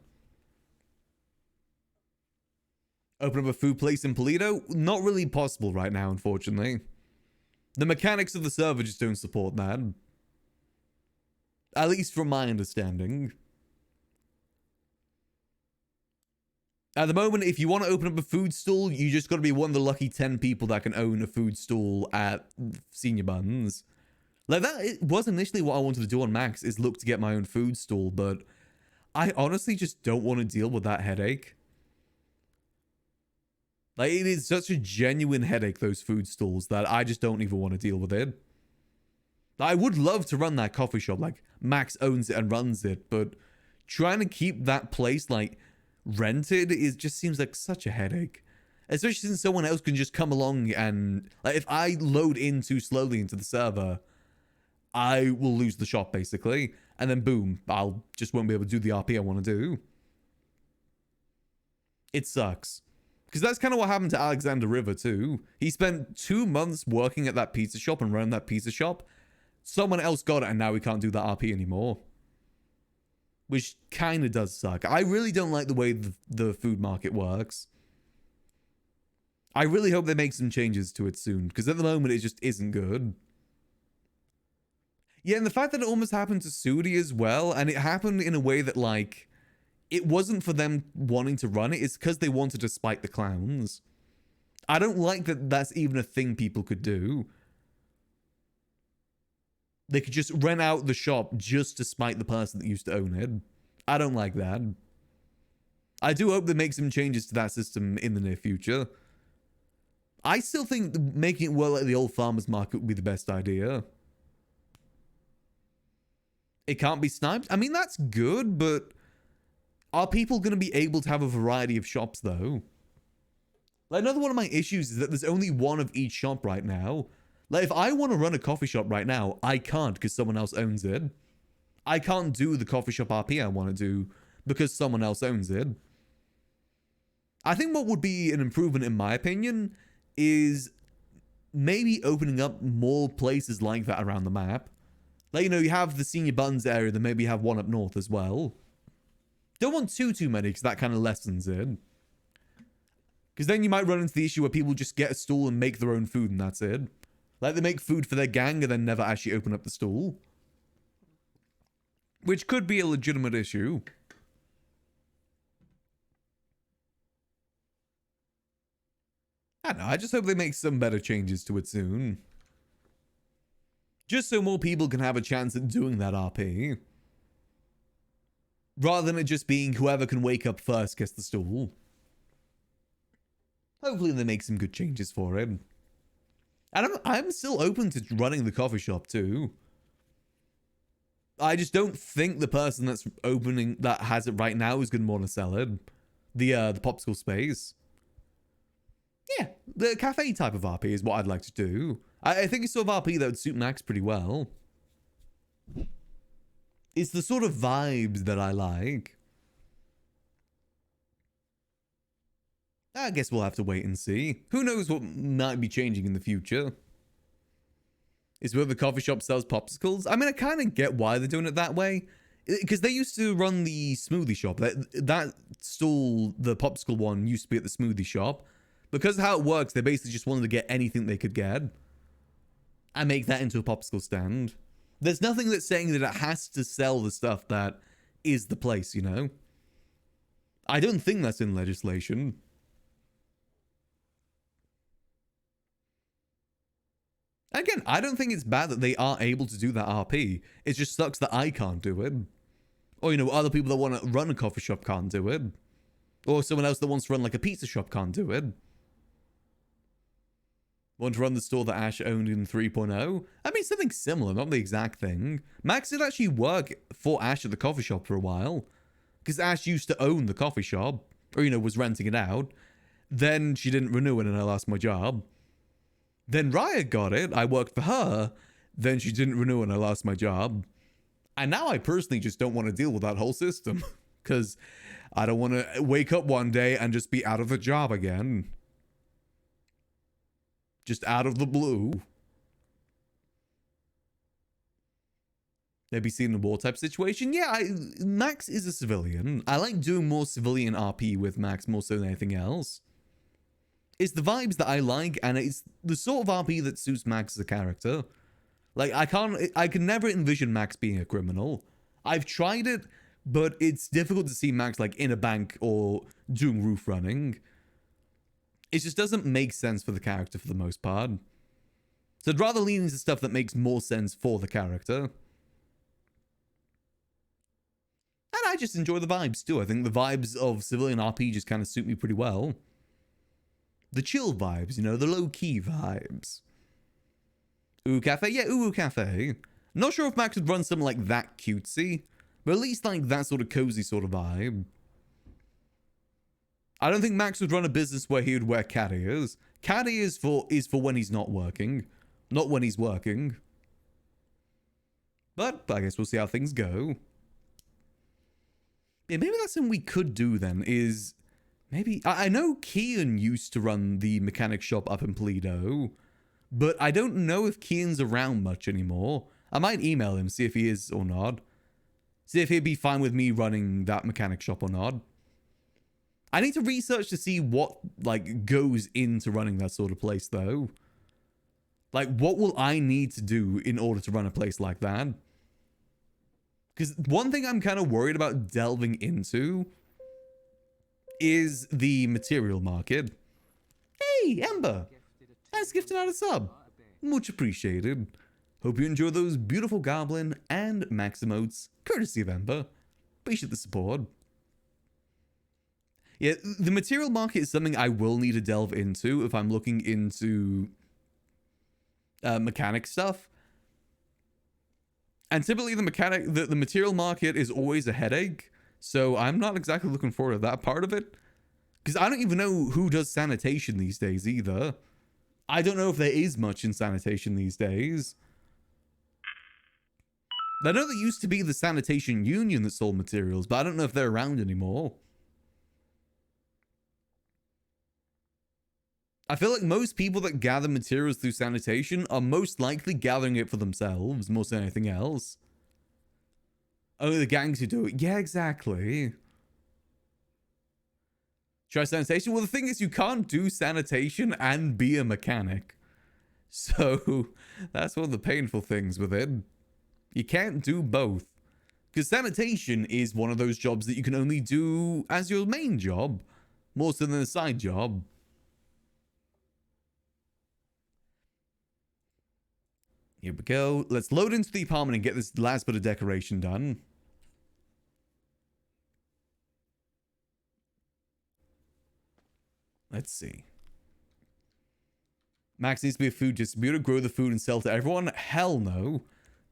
Open up a food place in Paleto? Not really possible right now, unfortunately. The mechanics of the server just don't support that. At least from my understanding. At the moment, if you want to open up a food stall, you just got to be one of the lucky 10 people that can own a food stall at Senior Buns. Like, that it was initially what I wanted to do on Max, is look to get my own food stall, but I honestly just don't want to deal with that headache. Like, it is such a genuine headache, those food stalls, that I just don't even want to deal with it. I would love to run that coffee shop, like, Max owns it and runs it, but trying to keep that place, like, rented just seems like such a headache. Especially since someone else can just come along and, like, if I load in too slowly into the server, I will lose the shop, basically. And then, boom, I'll just won't be able to do the RP I want to do. It sucks. Because that's kind of what happened to Alexander River, too. He spent 2 months working at that pizza shop and running that pizza shop. Someone else got it, and now we can't do that RP anymore. Which kind of does suck. I really don't like the way the food market works. I really hope they make some changes to it soon. Because at the moment, it just isn't good. Yeah, and the fact that it almost happened to Sudi as well, and it happened in a way that, like, it wasn't for them wanting to run it, it's because they wanted to spite the clowns. I don't like that that's even a thing people could do. They could just rent out the shop just to spite the person that used to own it. I don't like that. I do hope they make some changes to that system in the near future. I still think making it work like the old farmer's market would be the best idea. It can't be sniped? I mean, that's good, but are people going to be able to have a variety of shops, though? Like, another one of my issues is that there's only one of each shop right now. Like, if I want to run a coffee shop right now, I can't because someone else owns it. I can't do the coffee shop RP I want to do because someone else owns it. I think what would be an improvement, in my opinion, is maybe opening up more places like that around the map. Like, you know, you have the Senior Buns area, then maybe you have one up north as well. Don't want too many, because that kind of lessens it. Because then you might run into the issue where people just get a stall and make their own food, and that's it. Like, they make food for their gang and then never actually open up the stall. Which could be a legitimate issue. I don't know, I just hope they make some better changes to it soon. Just so more people can have a chance at doing that RP. Rather than it just being whoever can wake up first gets the stall. Hopefully they make some good changes for it. And I'm still open to running the coffee shop too. I just don't think the person that's opening, that has it right now, is going to want to sell it. The popsicle space. Yeah, the cafe type of RP is what I'd like to do. I think it's sort of RP that would suit Max pretty well. It's the sort of vibes that I like. I guess we'll have to wait and see. Who knows what might be changing in the future. It's where the coffee shop sells popsicles. I mean, I kind of get why they're doing it that way. Because they used to run the smoothie shop. That stall, the popsicle one, used to be at the smoothie shop. Because of how it works, they basically just wanted to get anything they could get and make that into a popsicle stand. There's nothing that's saying that it has to sell the stuff that is the place, you know? I don't think that's in legislation. Again, I don't think it's bad that they are able to do that RP. It just sucks that I can't do it. Or, you know, other people that want to run a coffee shop can't do it. Or someone else that wants to run like a pizza shop can't do it. Want to run the store that Ash owned in 3.0? I mean, something similar, not the exact thing. Max did actually work for Ash at the coffee shop for a while. Because Ash used to own the coffee shop. Or, you know, was renting it out. Then she didn't renew it and I lost my job. Then Raya got it. I worked for her. Then she didn't renew and I lost my job. And now I personally just don't want to deal with that whole system. Because I don't want to wake up one day and just be out of a job again. Just out of the blue. Maybe seen in a war type situation. Yeah, Max is a civilian. I like doing more civilian RP with Max more so than anything else. It's the vibes that I like, and it's the sort of RP that suits Max as a character. Like, I can never envision Max being a criminal. I've tried it, but it's difficult to see Max, like, in a bank or doing roof running. It just doesn't make sense for the character for the most part. So I'd rather lean into stuff that makes more sense for the character. And I just enjoy the vibes, too. I think the vibes of civilian RP just kind of suit me pretty well. The chill vibes, you know, the low-key vibes. Ooh Cafe? Yeah, Ooh Cafe. Not sure if Max would run something like that cutesy, but at least like that sort of cozy sort of vibe. I don't think Max would run a business where he would wear cat ears. Cat ears is for when he's not working, not when he's working. But I guess we'll see how things go. Yeah, maybe that's something we could do then, is... Maybe, I know Kian used to run the mechanic shop up in Paleto, but I don't know if Kian's around much anymore. I might email him, see if he is or not. See if he'd be fine with me running that mechanic shop or not. I need to research to see what, like, goes into running that sort of place, though. Like, what will I need to do in order to run a place like that? Because one thing I'm kind of worried about delving into is the material market. Hey, Ember! Nice gifting out a sub. Much appreciated. Hope you enjoy those beautiful Goblin and Max emotes, courtesy of Ember. Appreciate the support. Yeah, the material market is something I will need to delve into if I'm looking into mechanic stuff. And typically the material market is always a headache. So I'm not exactly looking forward to that part of it. Because I don't even know who does sanitation these days either. I don't know if there is much in sanitation these days. I know there used to be the sanitation union that sold materials, but I don't know if they're around anymore. I feel like most people that gather materials through sanitation are most likely gathering it for themselves, more than anything else. Only the gangs who do it. Yeah, exactly. Try sanitation? Well, the thing is, you can't do sanitation and be a mechanic. So, that's one of the painful things with it. You can't do both. Because sanitation is one of those jobs that you can only do as your main job, more so than a side job. Here we go. Let's load into the apartment and get this last bit of decoration done. Let's see. Max needs to be a food distributor, grow the food and sell to everyone. Hell no.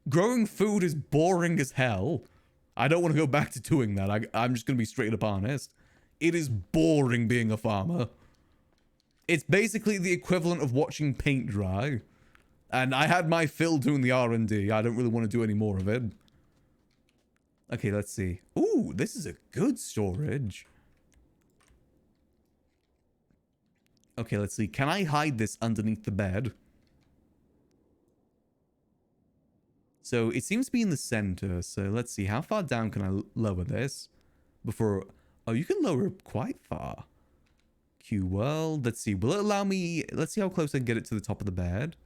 Growing food is boring as hell. I don't want to go back to doing that. I'm just going to be straight up honest. It is boring being a farmer. It's basically the equivalent of watching paint dry. And I had my fill doing the R&D. I don't really want to do any more of it. Okay, let's see. Ooh, this is a good storage. Okay, let's see. Can I hide this underneath the bed? So it seems to be in the center. So let's see. How far down can I lower this? Before... Oh, you can lower it quite far. Q world. Let's see. Will it allow me... Let's see how close I can get it to the top of the bed.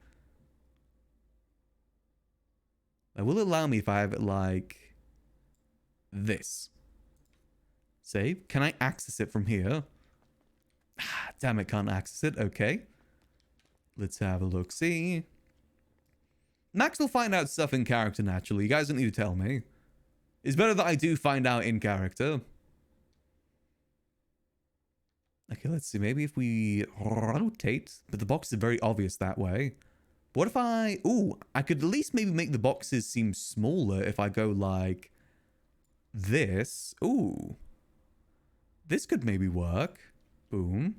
Will it allow me if I have it like... this? Save. Can I access it from here? Ah, damn it, can't access it. Okay. Let's have a look. See. Max will find out stuff in character naturally. You guys don't need to tell me. It's better that I do find out in character. Okay, let's see. Maybe if we rotate. But the box is very obvious that way. What if I... Ooh, I could at least maybe make the boxes seem smaller if I go like... this. Ooh. This could maybe work. Boom.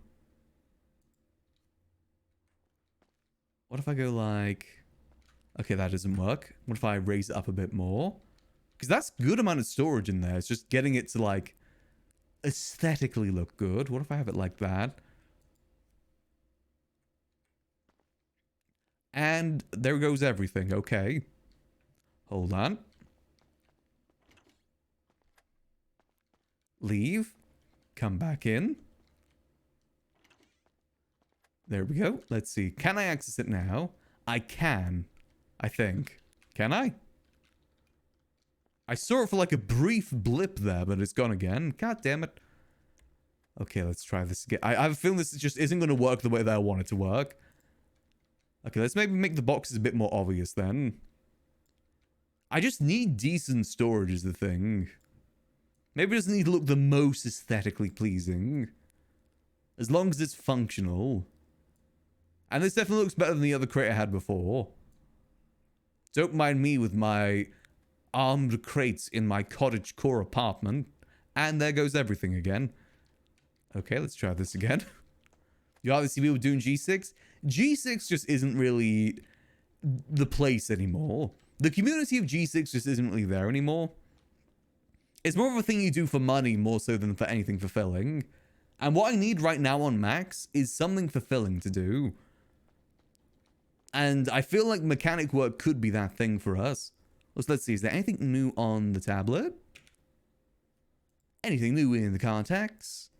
What if I go like... Okay, that doesn't work. What if I raise it up a bit more? Because that's a good amount of storage in there. It's just getting it to like... aesthetically look good. What if I have it like that? And there goes everything. Okay. Hold on. Leave. Come back in. There we go. Let's see. Can I access it now? I can. I think. Can I? I saw it for like a brief blip there, but it's gone again. God damn it. Okay, let's try this again. I have a feeling this just isn't going to work the way that I want it to work. Okay, let's maybe make the boxes a bit more obvious then. I just need decent storage is the thing. Maybe it doesn't need to look the most aesthetically pleasing. As long as it's functional. And this definitely looks better than the other crate I had before. Don't mind me with my armed crates in my cottage core apartment. And there goes everything again. Okay, let's try this again. You either see people doing G6. G6 just isn't really the place anymore. The community of G6 just isn't really there anymore. It's more of a thing you do for money more so than for anything fulfilling. And what I need right now on Max is something fulfilling to do. And I feel like mechanic work could be that thing for us. Let's see, is there anything new on the tablet? Anything new in the contacts?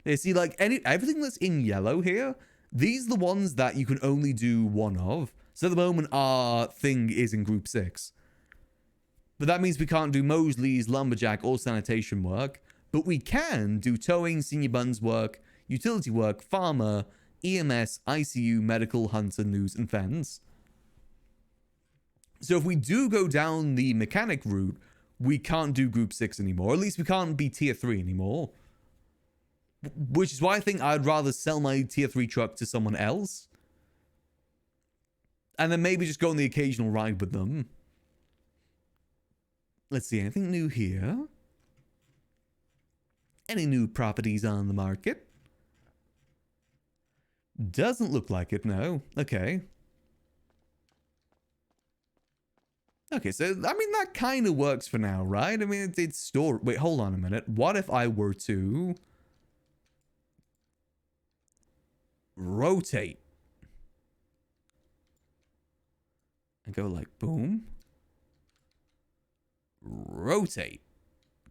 You see, like, everything that's in yellow here, these are the ones that you can only do one of. So at the moment, our thing is in group 6. But that means we can't do Mosley's, Lumberjack, or sanitation work. But we can do towing, senior buns work, utility work, farmer, EMS, ICU, medical, hunter, news, and fence. So if we do go down the mechanic route, we can't do group 6 anymore. Or at least we can't be tier 3 anymore. Which is why I think I'd rather sell my tier 3 truck to someone else. And then maybe just go on the occasional ride with them. Let's see, anything new here? Any new properties on the market? Doesn't look like it, no. Okay. Okay, so, I mean, that kind of works for now, right? I mean, it's stored. Wait, hold on a minute. What if I were to... rotate? And go like, boom. Rotate.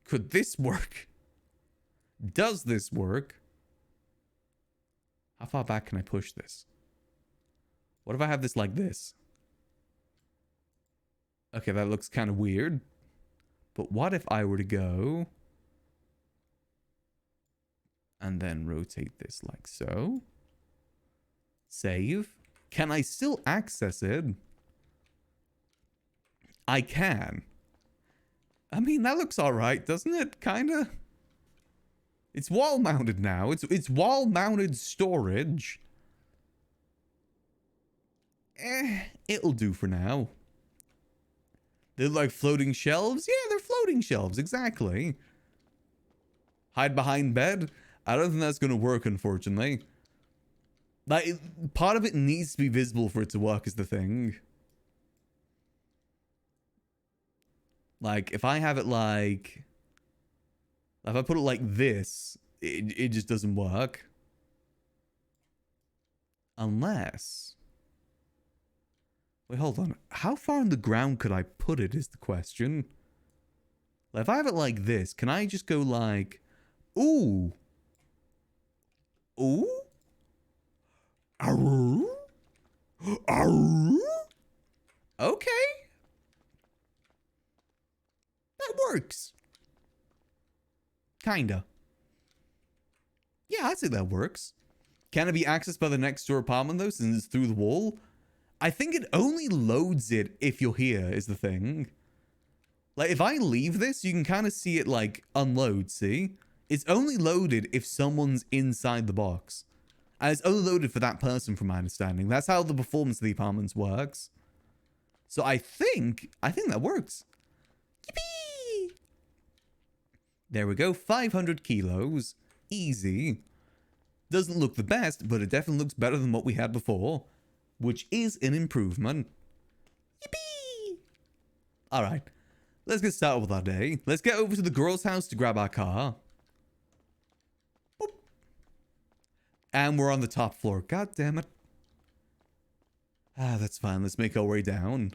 Could this work? Does this work? How far back can I push this? What if I have this like this? Okay, that looks kind of weird. But what if I were to go... and then rotate this like so? Save. Can I still access it? I can. I mean, that looks alright, doesn't it? Kinda. It's wall-mounted now. It's wall-mounted storage. It'll do for now. They're like floating shelves? Yeah, they're floating shelves, exactly. Hide behind bed? I don't think that's going to work, unfortunately. Like, part of it needs to be visible for it to work is the thing. Like, if I have it like... If I put it like this, it just doesn't work. Unless... Wait, hold on. How far in the ground could I put it is the question. Like, if I have it like this, can I just go like... Ooh. Ooh? Aroo? Aroo? Okay. That works. Kinda. Yeah, I'd say that works. Can it be accessed by the next door apartment though, since it's through the wall? I think it only loads it if you're here, is the thing. Like, if I leave this, you can kind of see it, like, unload, see? It's only loaded if someone's inside the box. And it's only loaded for that person, from my understanding. That's how the performance of the apartments works. So I think that works. Yippee! There we go, 500 kilos. Easy. Doesn't look the best, but it definitely looks better than what we had before. Which is an improvement. Yippee! Alright, let's get started with our day. Let's get over to the girl's house to grab our car. Boop. And we're on the top floor. God damn it. Ah, that's fine. Let's make our way down.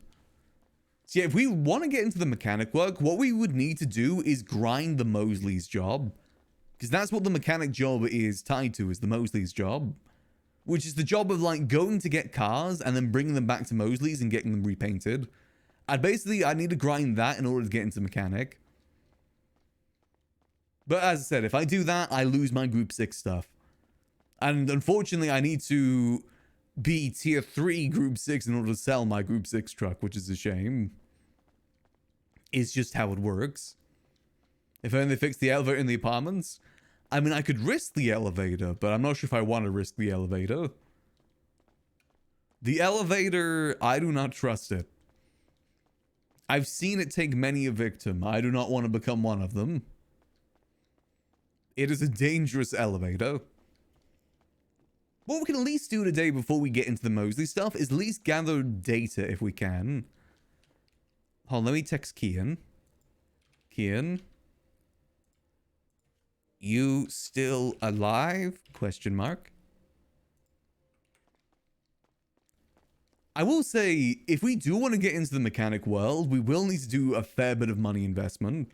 So yeah, if we want to get into the mechanic work, what we would need to do is grind the Mosley's job. Because that's what the mechanic job is tied to, is the Mosley's job. Which is the job of, like, going to get cars and then bringing them back to Mosley's and getting them repainted. I need to grind that in order to get into mechanic. But as I said, if I do that, I lose my Group 6 stuff. And unfortunately, I need to be Tier 3 Group 6 in order to sell my Group 6 truck, which is a shame. It's just how it works. If only they fix the elevator in the apartments... I mean, I could risk the elevator, but I'm not sure if I want to risk the elevator. The elevator, I do not trust it. I've seen it take many a victim. I do not want to become one of them. It is a dangerous elevator. What we can at least do today before we get into the Mosley stuff is at least gather data if we can. Hold on, let me text Kian. Kian? You still alive? Question mark. I will say, if we do want to get into the mechanic world, we will need to do a fair bit of money investment.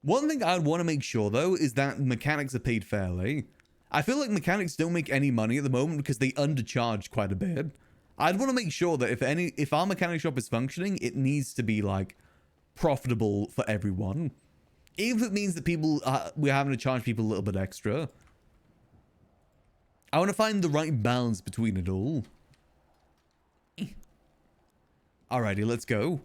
One thing I'd want to make sure, though, is that mechanics are paid fairly. I feel like mechanics don't make any money at the moment because they undercharge quite a bit. I'd want to make sure that if our mechanic shop is functioning, it needs to be, like, profitable for everyone. Even if it means that we're having to charge people a little bit extra. I want to find the right balance between it all. Alrighty, let's go.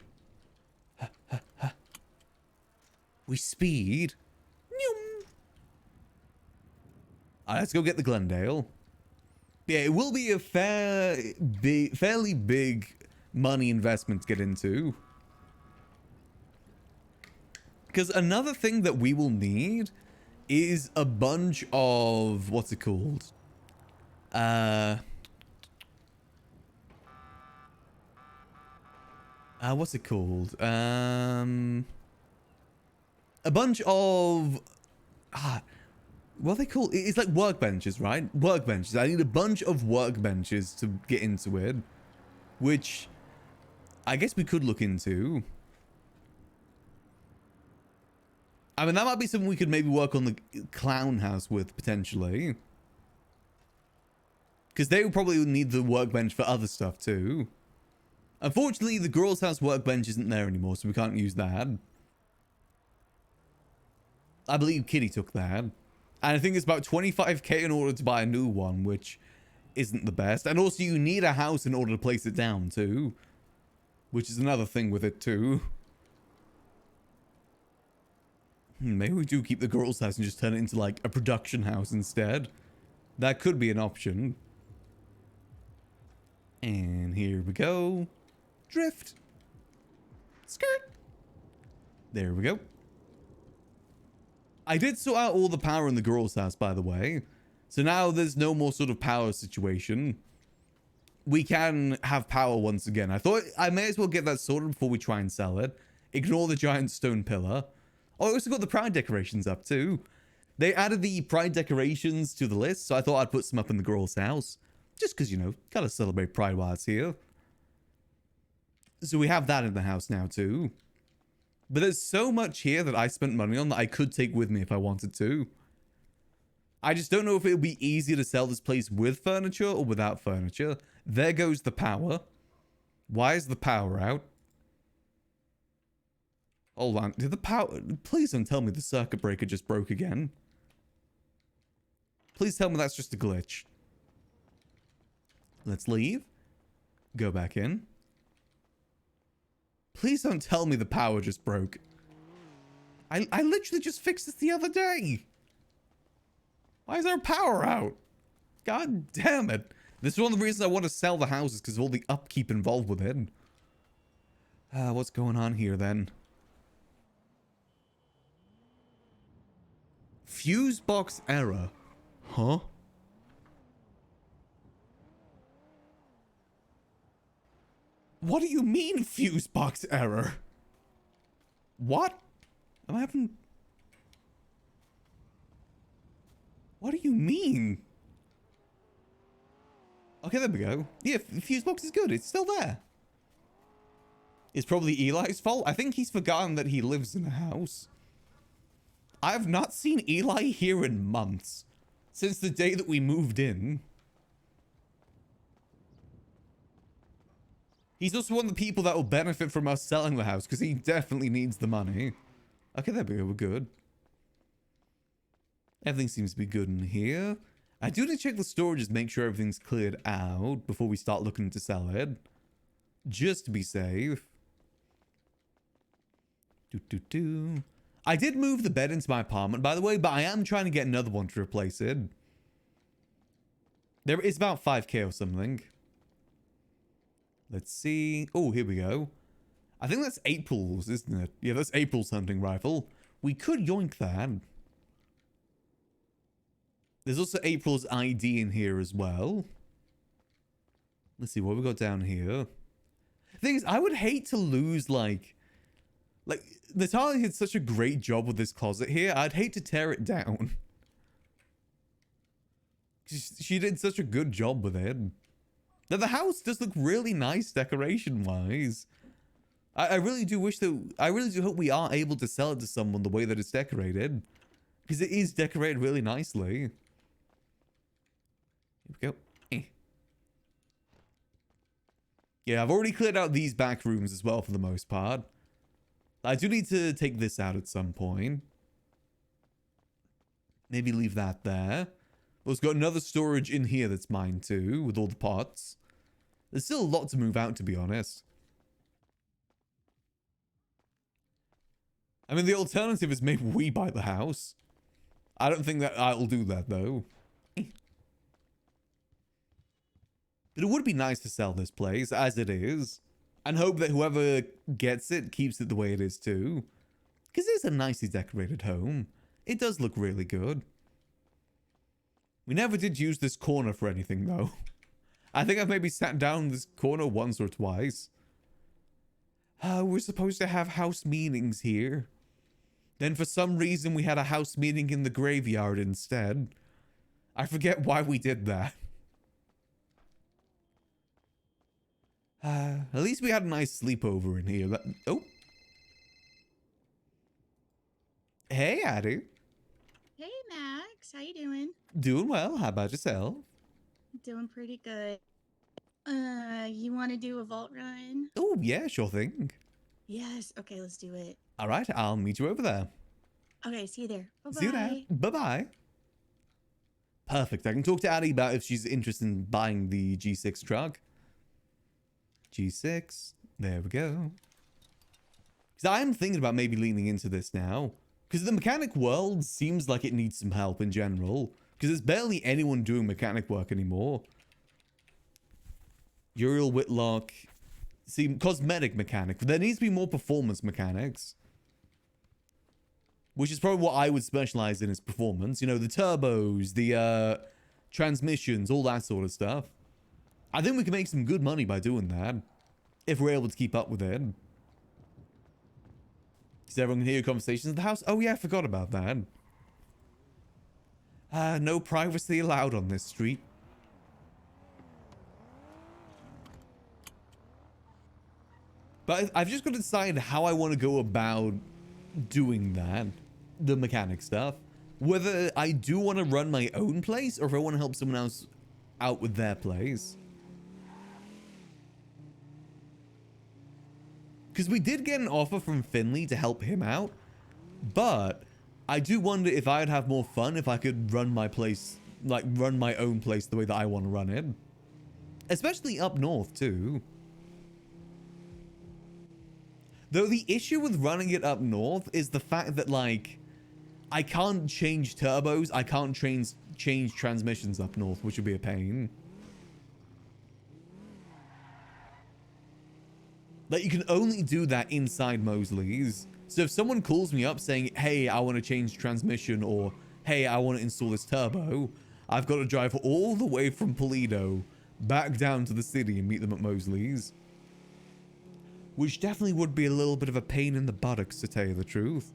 We speed. Alright, let's go get the Glendale. Yeah, it will be a fairly big money investment to get into. Because another thing that we will need is a bunch of... What's it called? What's it called? A bunch of... what are they called? It's like workbenches, right? Workbenches. I need a bunch of workbenches to get into it. Which I guess we could look into. I mean, that might be something we could maybe work on the clown house with, potentially. Because they would probably need the workbench for other stuff, too. Unfortunately, the girl's house workbench isn't there anymore, so we can't use that. I believe Kitty took that. And I think it's about 25k in order to buy a new one, which isn't the best. And also, you need a house in order to place it down, too. Which is another thing with it, too. Maybe we do keep the girl's house and just turn it into, like, a production house instead. That could be an option. And here we go. Drift. Skirt. There we go. I did sort out all the power in the girl's house, by the way. So now there's no more sort of power situation. We can have power once again. I thought I may as well get that sorted before we try and sell it. Ignore the giant stone pillar. Oh, I also got the pride decorations up too. They added the pride decorations to the list, so I thought I'd put some up in the girl's house. Just because, you know, gotta celebrate pride while it's here. So we have that in the house now too. But there's so much here that I spent money on that I could take with me if I wanted to. I just don't know if it would be easier to sell this place with furniture or without furniture. There goes the power. Why is the power out? Hold on. Did the power... Please don't tell me the circuit breaker just broke again. Please tell me that's just a glitch. Let's leave. Go back in. Please don't tell me the power just broke. I literally just fixed this the other day. Why is our power out? God damn it. This is one of the reasons I want to sell the houses, because of all the upkeep involved with it. What's going on here then? Fuse box error. Huh? What do you mean, fuse box error? What? Am I having... What do you mean? Okay, there we go. Yeah, fuse box is good. It's still there. It's probably Eli's fault. I think he's forgotten that he lives in a house. I have not seen Eli here in months. Since the day that we moved in. He's also one of the people that will benefit from us selling the house, because he definitely needs the money. Okay, there we go. We're good. Everything seems to be good in here. I do need to check the storages, make sure everything's cleared out before we start looking to sell it. Just to be safe. I did move the bed into my apartment, by the way, but I am trying to get another one to replace it. There is about 5k or something. Let's see. Oh, here we go. I think that's April's, isn't it? Yeah, that's April's hunting rifle. We could yoink that. There's also April's ID in here as well. Let's see what we got down here. The thing is, I would hate to lose, like, Natalia did such a great job with this closet here. I'd hate to tear it down. She did such a good job with it. Now, the house does look really nice decoration-wise. I really do wish that... I really do hope we are able to sell it to someone the way that it's decorated. Because it is decorated really nicely. Here we go. Yeah, I've already cleared out these back rooms as well for the most part. I do need to take this out at some point. Maybe leave that there. Well, it's got another storage in here that's mine too, with all the pots. There's still a lot to move out, to be honest. I mean, the alternative is maybe we buy the house. I don't think that I'll do that, though. But it would be nice to sell this place, as it is. And hope that whoever gets it keeps it the way it is, too. Because it's a nicely decorated home. It does look really good. We never did use this corner for anything, though. I think I've maybe sat down in this corner once or twice. We're supposed to have house meetings here. Then for some reason we had a house meeting in the graveyard instead. I forget why we did that. At least we had a nice sleepover in here. Oh. Hey, Addie. Hey, Max. How you doing? Doing well. How about yourself? Doing pretty good. You want to do a vault run? Oh, yeah, sure thing. Yes. Okay, let's do it. All right, I'll meet you over there. Okay, see you there. Bye-bye. See you there. Bye-bye. Perfect. I can talk to Addie about if she's interested in buying the G6 truck. G6. There we go. Because I'm thinking about maybe leaning into this now. Because the mechanic world seems like it needs some help in general. Because there's barely anyone doing mechanic work anymore. Uriel Whitlock. See, cosmetic mechanic. There needs to be more performance mechanics. Which is probably what I would specialize in, is performance. You know, the turbos, the transmissions, all that sort of stuff. I think we can make some good money by doing that. If we're able to keep up with it. Because everyone can hear your conversations in the house. Oh yeah, I forgot about that. No privacy allowed on this street. But I've just got to decide how I want to go about doing that. The mechanic stuff. Whether I do want to run my own place or if I want to help someone else out with their place. Because we did get an offer from Finley to help him out. But I do wonder if I'd have more fun if I could run my place, like run my own place the way that I want to run it. Especially up north too. Though the issue with running it up north is the fact that, like, I can't change turbos, I can't change transmissions up north, which would be a pain. Like, you can only do that inside Mosley's. So if someone calls me up saying, hey, I want to change transmission, or hey, I want to install this turbo, I've got to drive all the way from Paleto back down to the city and meet them at Mosley's. Which definitely would be a little bit of a pain in the buttocks, to tell you the truth.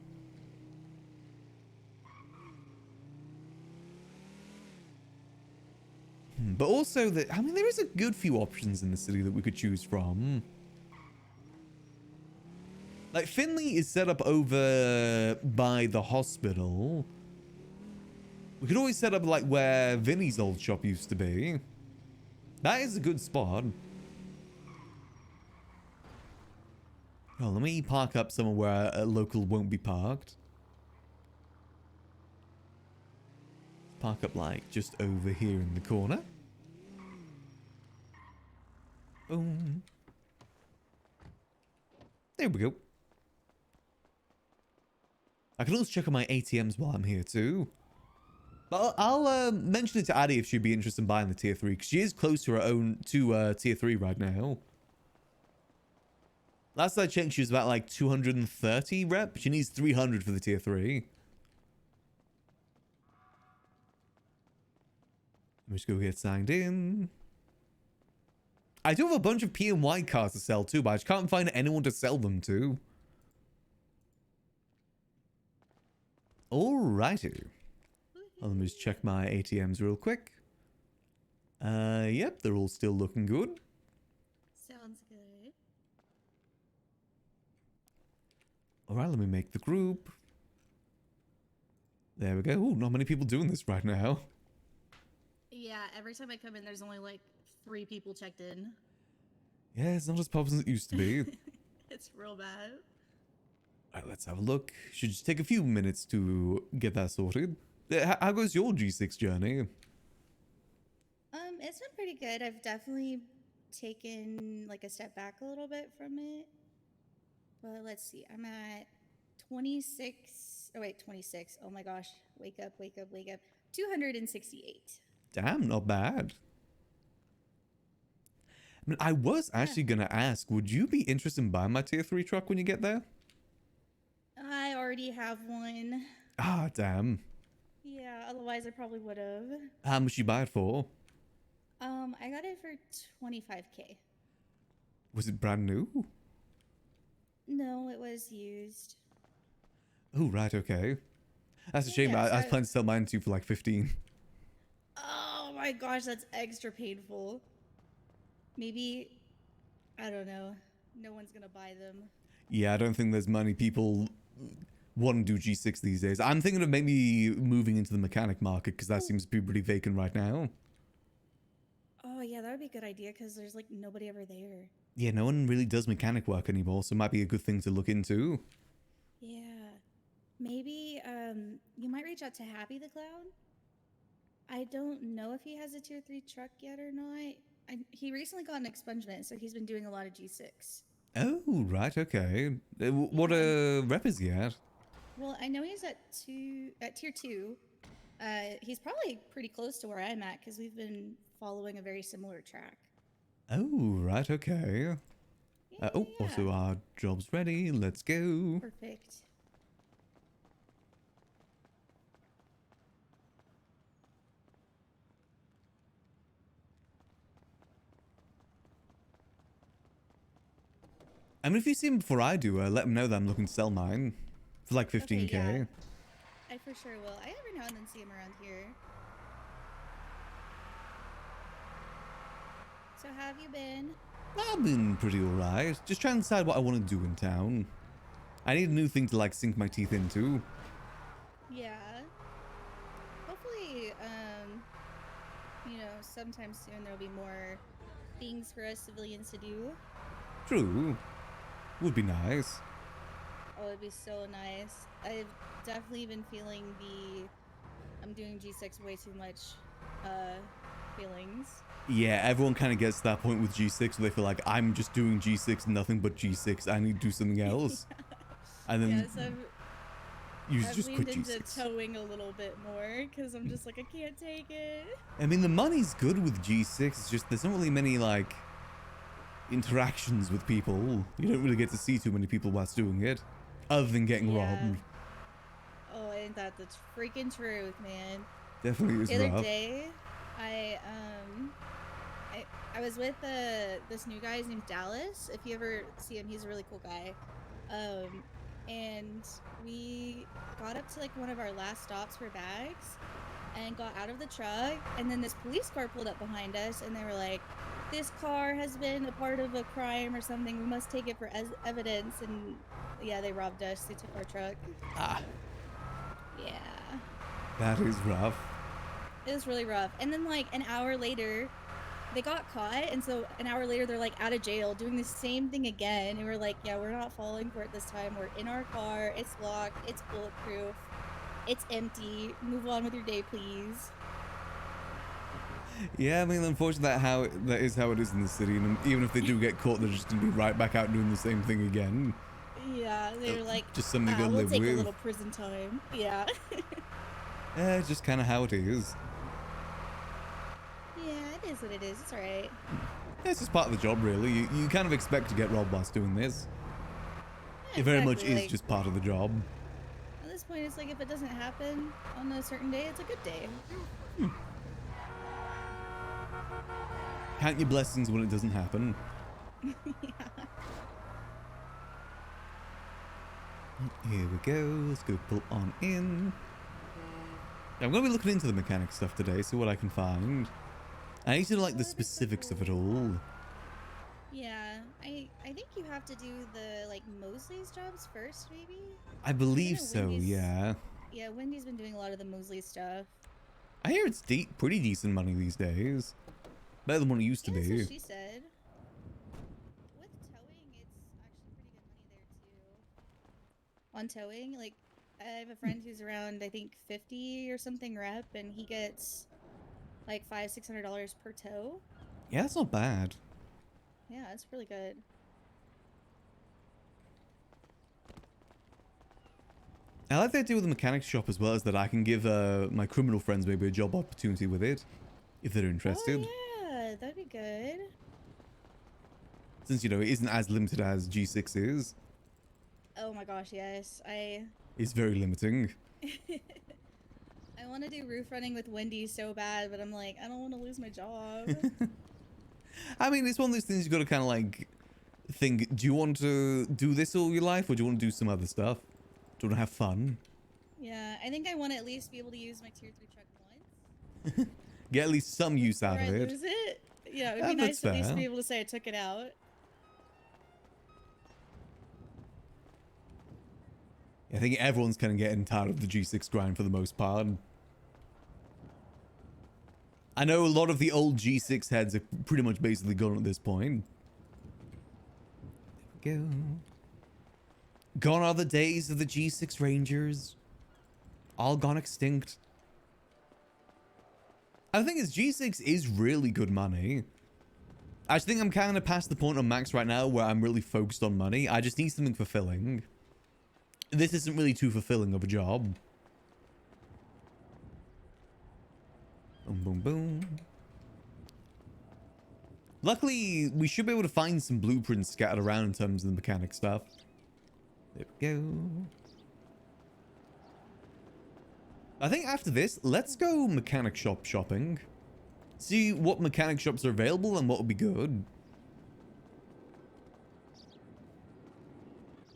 But also, I mean, there is a good few options in the city that we could choose from. Like, Finley is set up over by the hospital. We could always set up, like, where Vinny's old shop used to be. That is a good spot. Oh, let me park up somewhere where a local won't be parked. Park up, like, just over here in the corner. Boom. There we go. I can also check on my ATMs while I'm here, too. But I'll mention it to Addie if she'd be interested in buying the tier 3, because she is close to her own, tier 3 right now. Last I checked, she was about like 230 rep. She needs 300 for the tier 3. Let me just go get signed in. I do have a bunch of P and Y cars to sell too, but I just can't find anyone to sell them to. Alrighty. Well, let me just check my ATMs real quick. Yep, they're all still looking good. Sounds good. Alright, let me make the group. There we go. Ooh, not many people doing this right now. Yeah, every time I come in, there's only like 3 people checked in. Yeah, it's not as popular as it used to be. It's real bad. Alright, let's have a look. Should just take a few minutes to get that sorted. How goes your G6 journey? It's been pretty good. I've definitely taken like a step back a little bit from it. But let's see. I'm at 26. Oh wait, 26. Oh my gosh. Wake up, wake up, wake up. 268. Damn, not bad. I mean, I was actually going to ask, would you be interested in buying my tier 3 truck when you get there? I already have one. Ah, damn. Yeah, otherwise I probably would have. How much you buy it for? I got it for 25K. Was it brand new? No, it was used. Oh, right, okay. That's a shame. I was planning to sell mine to you for like 15. Oh my gosh, that's extra painful. Maybe, I don't know. No one's gonna buy them. Yeah, I don't think there's many people want to do G6 these days. I'm thinking of maybe moving into the mechanic market because that seems to be pretty vacant right now. Oh yeah, that would be a good idea because there's like nobody ever there. Yeah, no one really does mechanic work anymore, so it might be a good thing to look into. Yeah. Maybe you might reach out to Happy the Clown. I don't know if he has a tier 3 truck yet or not. He recently got an expungement, so he's been doing a lot of G6. Oh, right, okay. What rep is he at? Well, I know he's at tier 2. He's probably pretty close to where I'm at because we've been following a very similar track. Oh, right, okay. Yeah, Also our job's ready. Let's go. Perfect. I mean, if you see him before I do, let him know that I'm looking to sell mine. For like Okay, 15k. yeah. I for sure will. I every now and then see him around here. So how have you been? I've been pretty alright. Just trying to decide what I want to do in town. I need a new thing to like sink my teeth into. Yeah. Hopefully, you know, sometime soon there'll be more things for us civilians to do. True. Would be nice. Oh, it'd be so nice. I've definitely been feeling I'm doing G6 way too much, feelings. Yeah, everyone kind of gets to that point with G6 where they feel like, I'm just doing G6, nothing but G6. I need to do something else. And then Yeah, so you I've just leaned quit into G6. towing a little bit more because I'm just like, I can't take it. I mean, the money's good with G6. It's just there's not really many, like, interactions with people. You don't really get to see too many people whilst doing it. Other than getting robbed. Oh, ain't that the freaking truth, man. Definitely is The other rough. day, I I was with this new guy. His name's Dallas. If you ever see him, he's a really cool guy. And we got up to like one of our last stops for bags, and got out of the truck. And then this police car pulled up behind us, and they were like, "This car has been a part of a crime or something. We must take it for evidence." And yeah, they robbed us. They took our truck. Ah, Yeah. that is rough. It was really rough. And then like an hour later, they got caught, and so an hour later they're like out of jail doing the same thing again. And we're like, yeah, we're not falling for it this time. We're in our car, it's locked, it's bulletproof, it's empty. Move on with your day, please. Yeah, I mean, unfortunately, that is how it is in the city. And even if they do get caught, they're just gonna be right back out doing the same thing again. Yeah, they're like, just something to we'll live take with. a little prison time. Yeah. Yeah, it's just kind of how it is. Yeah, it is what it is. It's alright. Yeah, it's just part of the job, really. You kind of expect to get robbed whilst doing this. Yeah, It very much exactly, is like, just part of the job. at this point, it's like if it doesn't happen on a certain day, it's a good day. Count your blessings when it doesn't happen. Yeah. Here we go. Let's go pull on in. I'm going to be looking into the mechanic stuff today, see what I can find. I need to know, like, the specifics of it all. Yeah, I think you have to do the like Mosley's jobs first, maybe. I believe so, yeah. Yeah, Wendy's been doing a lot of the Mosley stuff. I hear it's pretty decent money these days. Better than what it used to That's be. what she said. With towing, it's actually pretty good money there too. On towing, like I have a friend who's around I think 50 or something rep, and he gets like $500-600 per tow. Yeah, that's not bad. Yeah, it's really good. I like the idea with the mechanics shop as well, is that I can give my criminal friends maybe a job opportunity with it, if they're interested. Oh yeah, that'd be good. Since, you know, it isn't as limited as G6 is. Oh my gosh, yes. It's very limiting. I want to do roof running with Wendy so bad, but I'm like, I don't want to lose my job. I mean, it's one of those things you got to kind of like think, do you want to do this all your life or do you want to do some other stuff? Do you want to have fun? Yeah, I think I want to at least be able to use my tier 3 truck once. Get at least some use out Before of I it. lose it. Yeah, it would be That's nice to at least fair. be able to say I took it out. I think everyone's kind of getting tired of the G6 grind for the most part. I know a lot of the old G6 heads are pretty much basically gone at this point. There we go. Gone are the days of the G6 Rangers. All gone extinct. I think G6 is really good money. I think I'm kind of past the point on Max right now where I'm really focused on money. I just need something fulfilling. This isn't really too fulfilling of a job. Boom, boom, boom. Luckily, we should be able to find some blueprints scattered around in terms of the mechanic stuff. There we go. I think after this, let's go mechanic shop shopping. See what mechanic shops are available and what would be good.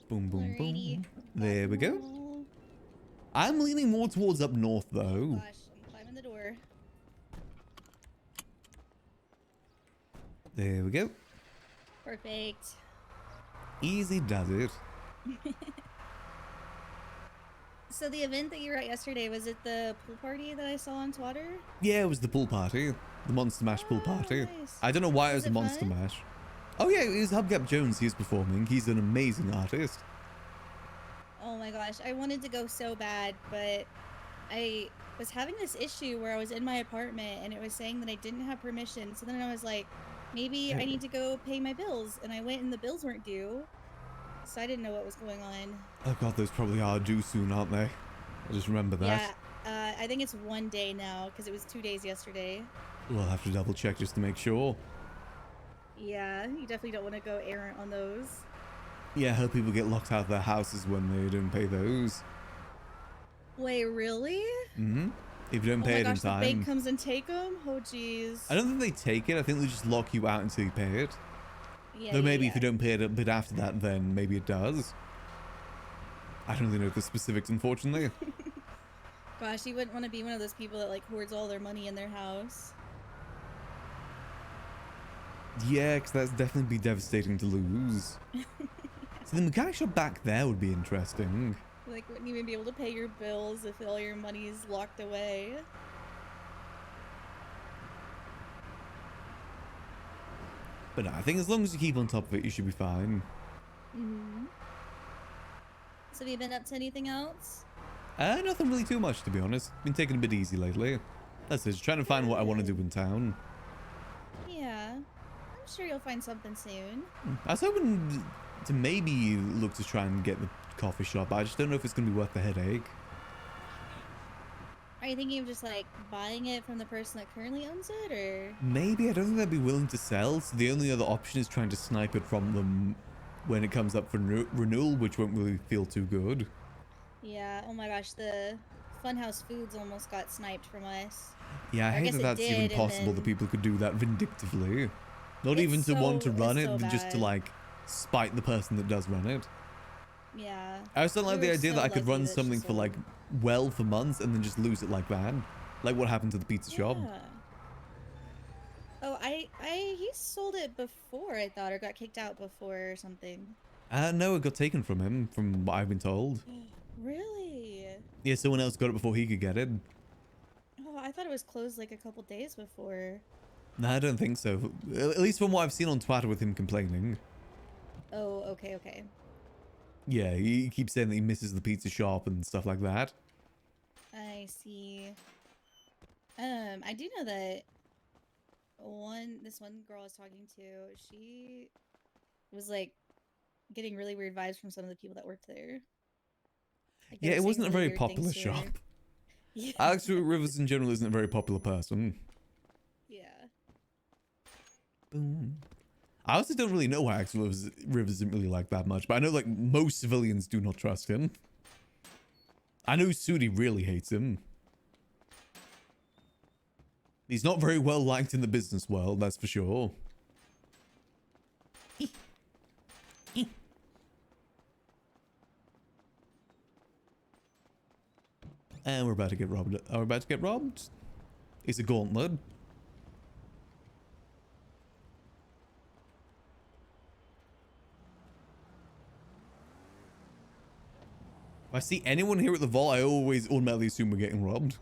Boom, boom, Alrighty. boom. There we go. I'm leaning more towards up north, Oh though. gosh, I'm climbing the door. There we go. Perfect. Easy does it. So the event that you were at yesterday, was it the pool party that I saw on Twitter? Yeah, it was the pool party. The Monster Mash pool Oh, party. nice. I don't know why it Was was the it Monster fun? Mash. Oh yeah, it was Hubcap Jones he's performing. He's an amazing artist. Oh my gosh, I wanted to go so bad, but I was having this issue where I was in my apartment and it was saying that I didn't have permission. So then I was like, maybe I need to go pay my bills. And I went and the bills weren't due. So I didn't know what was going on. Oh god, those probably are due soon, aren't they? I just remember that. Yeah, I think it's 1 day now because it was 2 days yesterday. We'll have to double check just to make sure. Yeah, you definitely don't want to go errant on those. Yeah, I hope people get locked out of their houses when they don't pay those. Wait, really? Mm-hmm. If you don't Oh pay my it in gosh, the bank time. comes and take them? Oh, jeez. I don't think they take it. I think they just lock you out until you pay it. Yeah, Though maybe yeah. if you don't pay it a bit after that, then maybe it does. I don't really know the specifics, unfortunately. Gosh, you wouldn't want to be one of those people that like hoards all their money in their house. Yeah, because that's definitely be devastating to lose. So the mechanic shop back there would be interesting. Like, wouldn't even be able to pay your bills if all your money's locked away. But no, I think as long as you keep on top of it, you should be fine. Mm-hmm. So have you been up to anything else? Nothing really too much, to be honest. Been taking a bit easy lately. That's it, just trying to find what I want to do in town. Yeah. I'm sure you'll find something soon. I was hoping to maybe look to try and get the coffee shop. I just don't know if it's going to be worth the headache. Are you thinking of just like buying it from the person that currently owns it, or? Maybe. I don't think they'd be willing to sell. So the only other option is trying to snipe it from them when it comes up for renewal, which won't really feel too good. Yeah, oh my gosh, the Funhouse Foods almost got sniped from us. Yeah, I Or I hate guess that it that's even did, and possible that then people could do that vindictively. Not even to want to run it's it, so but just to bad. like spite the person that does run it. Yeah. I also don't We like the were idea so that I could lucky run that she something for like sold. well for months and then just lose it like that. Like what happened to the pizza shop. Yeah. Oh, he sold it before, I thought, or got kicked out before or something. No, it got taken from him, from what I've been told. Really? Yeah, someone else got it before he could get it. Oh, I thought it was closed like a couple days before. No, I don't think so. At least from what I've seen on Twitter with him complaining. Oh, okay, okay. Yeah, he keeps saying that he misses the pizza shop and stuff like that. I see. I do know that this one girl I was talking to, she was like getting really weird vibes from some of the people that worked there. Like they Yeah, were it saying wasn't a really very weird things popular to shop. her. Yeah. Alex Rivers in general isn't a very popular person. Yeah. Boom. I also don't really know why Axel Rivers isn't really like that much, but I know like most civilians do not trust him. I know Sudi really hates him. He's not very well liked in the business world, that's for sure. And we're about to get robbed. Are we about to get robbed? It's a gauntlet. If I see anyone here at the vault, I always automatically assume we're getting robbed.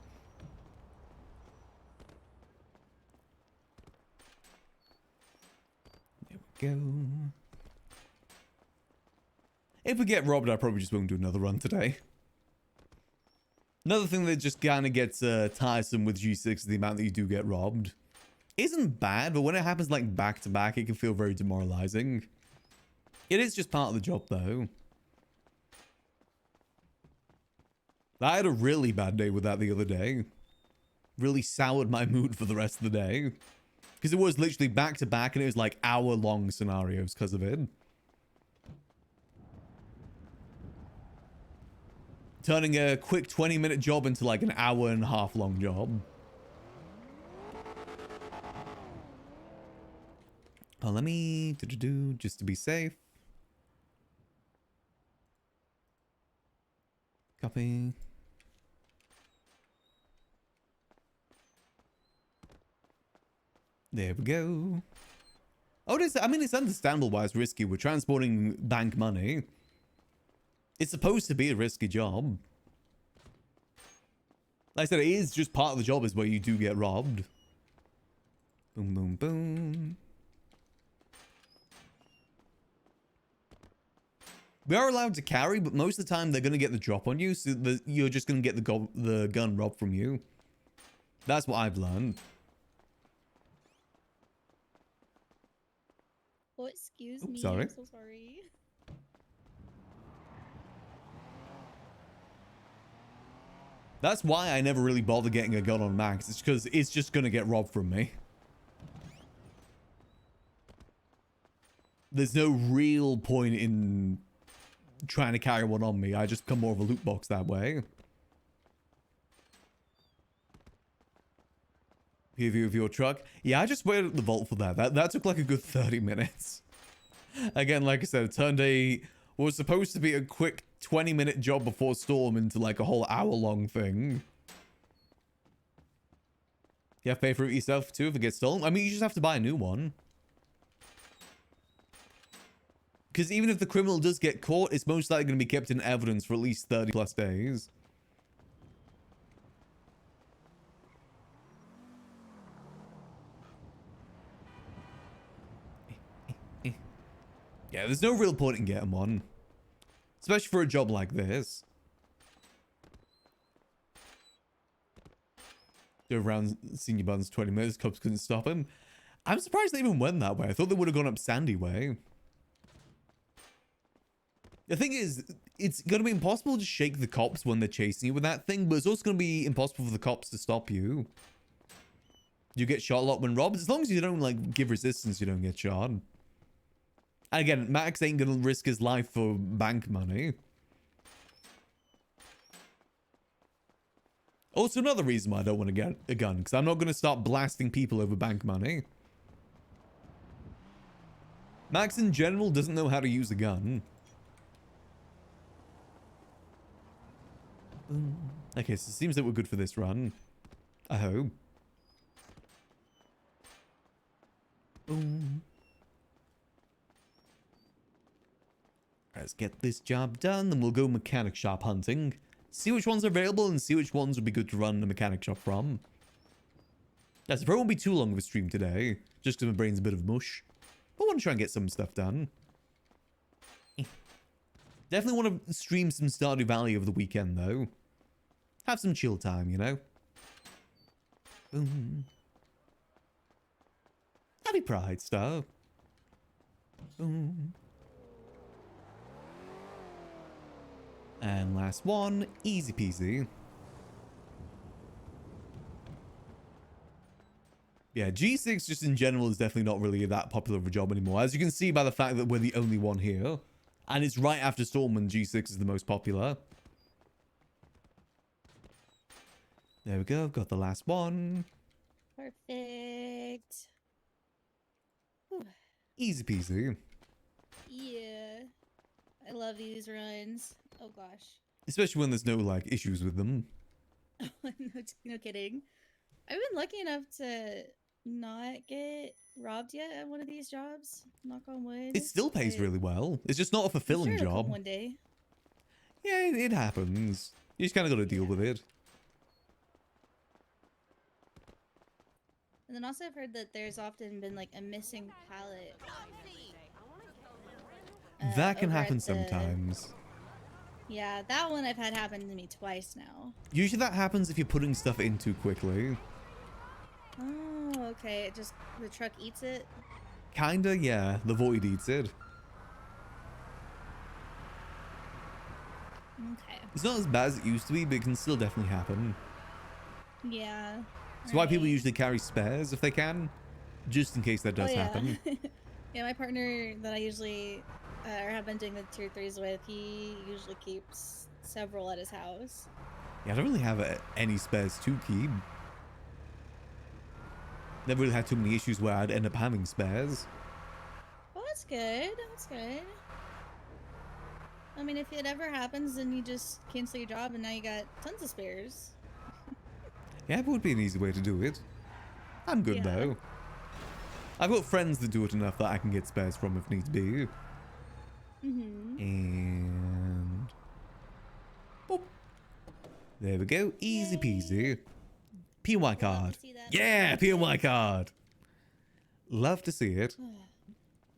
There we go. If we get robbed, I probably just won't do another run today. Another thing that just kind of gets tiresome with G6 is the amount that you do get robbed. Isn't bad, but when it happens like back to back, it can feel very demoralizing. It is just part of the job though. I had a really bad day with that the other day. Really soured my mood for the rest of the day. Because it was literally back to back and it was like hour-long scenarios because of it. Turning a quick 20-minute job into like an hour-and-a-half long job. Oh, let me do just to be safe. Copy. There we go. Oh, I mean, it's understandable why it's risky. We're transporting bank money. It's supposed to be a risky job. Like I said, it is just part of the job is where you do get robbed. Boom, boom, boom. We are allowed to carry, but most of the time they're going to get the drop on you, so you're just going to get the gun robbed from you. That's what I've learned. Oh, excuse me. Sorry. I'm so sorry. That's why I never really bother getting a gun on Max. It's because it's just going to get robbed from me. There's no real point in trying to carry one on me. I just become more of a loot box that way. View of your truck. Yeah, I just waited at the vault for that. That took like a good 30 minutes. Again, like I said, turned a what was supposed to be a quick 20-minute job before storm into like a whole hour-long thing. You have to pay for it yourself too if it gets stolen. I mean, you just have to buy a new one. Because even if the criminal does get caught, it's most likely going to be kept in evidence for at least 30 plus days. Yeah, there's no real point in getting one. Especially for a job like this. Drove around Senior Buns 20 minutes, cops couldn't stop him. I'm surprised they even went that way. I thought they would have gone up Sandy Way. The thing is, it's going to be impossible to shake the cops when they're chasing you with that thing, but it's also going to be impossible for the cops to stop you. You get shot a lot when robbed. As long as you don't, like, give resistance, you don't get shot. And again, Max ain't going to risk his life for bank money. Also, another reason why I don't want to get a gun, because I'm not going to start blasting people over bank money. Max, in general, doesn't know how to use a gun. Okay, so it seems that we're good for this run. I hope. Boom. Let's get this job done, then we'll go mechanic shop hunting. See which ones are available and see which ones would be good to run the mechanic shop from. Yes, it probably won't be too long of a stream today, just because my brain's a bit of mush. But I want to try and get some stuff done. Definitely want to stream some Stardew Valley over the weekend, though. Have some chill time, you know? Boom. Happy Pride, Star. Boom. And last one, easy peasy. Yeah, G6 just in general is definitely not really that popular of a job anymore. As you can see by the fact that we're the only one here. And it's right after Storm when G6 is the most popular. There we go, got the last one. Perfect. Whew. Easy peasy. Yeah. I love these runs. Oh gosh. Especially when there's no, like, issues with them. No kidding. I've been lucky enough to not get robbed yet at one of these jobs. Knock on wood. It still pays really well. It's just not a I'm fulfilling sure it'll come job. one day. Yeah, it happens. You just kind of got to deal with it. And then also I've heard that there's often been like a missing pallet. That can over at happen the- sometimes. Yeah, that one I've had happen to me twice now. Usually that happens if you're putting stuff in too quickly. Oh, okay. It just, the truck eats it? Kinda, yeah. The void eats it. Okay. It's not as bad as it used to be, but it can still definitely happen. Yeah. That's why people usually carry spares if they can. Just in case that does happen. Yeah, my partner that I usually or have been doing the tier 3s with, he usually keeps several at his house. Yeah, I don't really have any spares to keep. Never really had too many issues where I'd end up having spares. Well, that's good. That's good. I mean, if it ever happens, then you just cancel your job and now you got tons of spares. Yeah, it would be an easy way to do it. I'm good Yeah. though. I've got friends that do it enough that I can get spares from if needs be. And boop. There we go. Easy peasy. PY card. Yeah, PY card. Love to see it.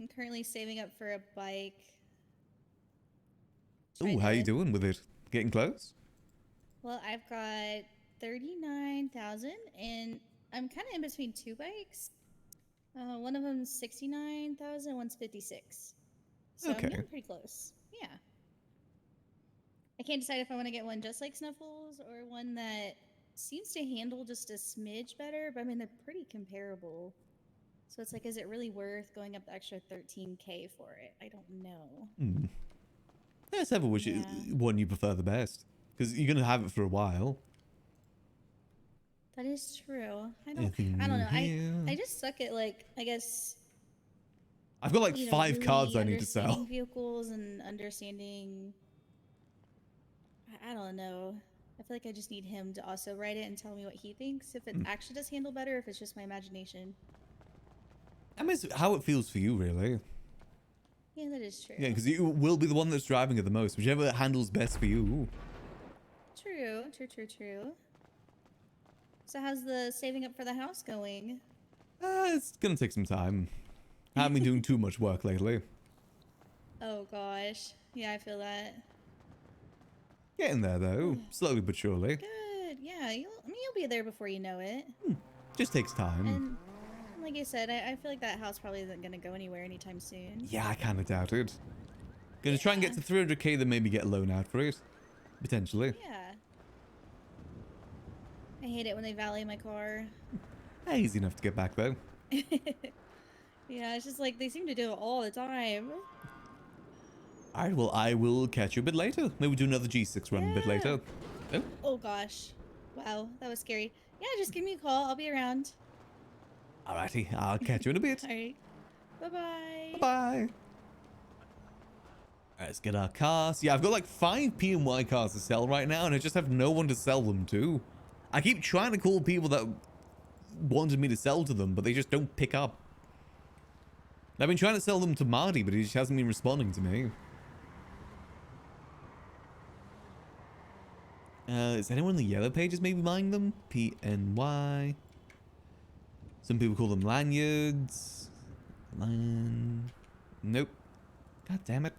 I'm currently saving up for a bike. Ooh, how you doing with it? Getting close? Well, I've got 39,000 and I'm kind of in between two bikes. One of them's 69,000, one's 56. So Okay. I'm getting pretty close. Yeah. I can't decide if I want to get one just like Snuffles or one that seems to handle just a smidge better, but I mean, they're pretty comparable. So it's like, is it really worth going up the extra 13K for it? I don't know. Let's have a which one you prefer the best. Because you're going to have it for a while. That is true. I don't know. I just suck at, like, I guess... I've got like 5 really cards I need to sell. Understanding vehicles and understanding... I don't know. I feel like I just need him to also write it and tell me what he thinks. If it actually does handle better, if it's just my imagination. I mean, it's how it feels for you, really. Yeah, that is true. Yeah, because you will be the one that's driving it the most. Whichever handles best for you. True. So how's the saving up for the house going? It's going to take some time. I haven't been doing too much work lately. Oh, gosh. Yeah, I feel that. Getting there, though. Slowly but surely. Good. Yeah, you'll be there before you know it. Just takes time. And like I said, I feel like that house probably isn't going to go anywhere anytime soon. Yeah, I kind of doubt it. Gonna try and get to 300k, then maybe get a loan out for it. Potentially. Yeah. I hate it when they valet my car. Easy enough to get back, though. Yeah, it's just like they seem to do it all the time. Alright, well, I will catch you a bit later. Maybe we'll do another G6 run a bit later. Oh. Oh, gosh. Wow, that was scary. Yeah, just give me a call. I'll be around. Alrighty, I'll catch you in a bit. Alright. Bye-bye. Bye. Let's get our cars. Yeah, I've got like 5 P&Y cars to sell right now, and I just have no one to sell them to. I keep trying to call people that wanted me to sell to them, but they just don't pick up. I've been trying to sell them to Marty, but he just hasn't been responding to me. Is anyone in the yellow pages maybe buying them? PNY. Some people call them lanyards. Nope. God damn it.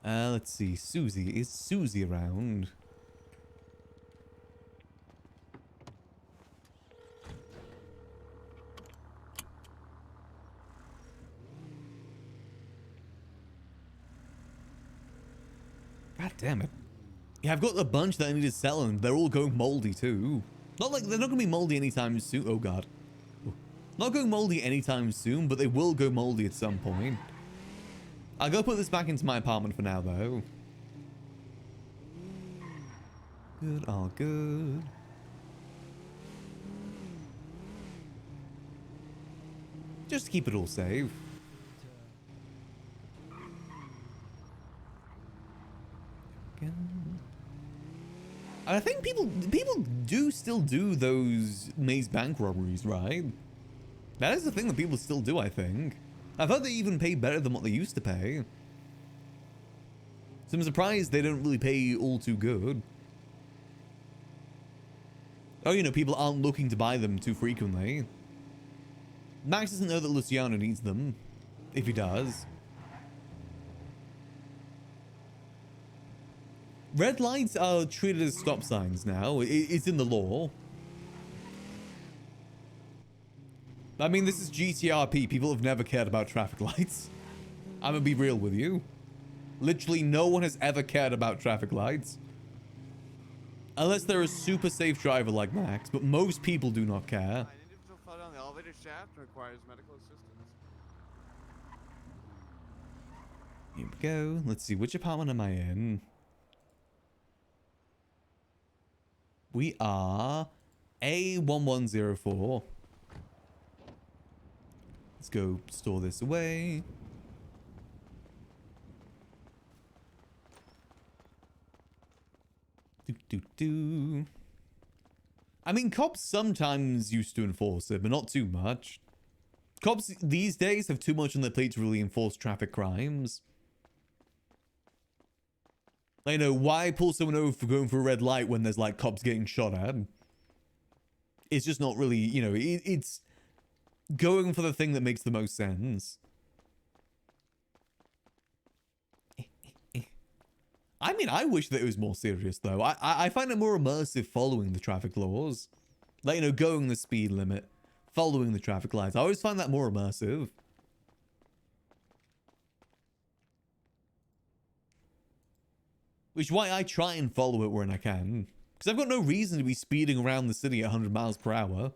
Let's see. Susie. Is Susie around? God damn it. Yeah, I've got a bunch that I need to sell, and they're all going moldy too. Not like they're not going to be moldy anytime soon. Oh god. Not going moldy anytime soon, but they will go moldy at some point. I'll go put this back into my apartment for now, though. Good, all good. Just to keep it all safe. And I think people do still do those maze bank robberies, right? That is the thing that people still do, I think. I've heard they even pay better than what they used to pay. So I'm surprised they don't really pay all too good. Oh, you know, people aren't looking to buy them too frequently. Max doesn't know that Luciano needs them. If he does. Red lights are treated as stop signs now. It's in the law. I mean, this is GTRP. People have never cared about traffic lights. I'm gonna be real with you. Literally no one has ever cared about traffic lights. Unless they're a super safe driver like Max, but most people do not care. An individual fell down the elevator shaft and requires medical assistance. Here we go. Let's see, which apartment am I in? We are A1104. Let's go store this away. I mean, cops sometimes used to enforce it, but not too much. Cops these days have too much on their plate to really enforce traffic crimes. Like, you know, why pull someone over for going for a red light when there's like cops getting shot at? It's just not really, you know, it's going for the thing that makes the most sense. I mean, I wish that it was more serious, though. I find it more immersive following the traffic laws. Like, you know, going the speed limit, following the traffic lights. I always find that more immersive. Which is why I try and follow it when I can. Because I've got no reason to be speeding around the city at 100 miles per hour.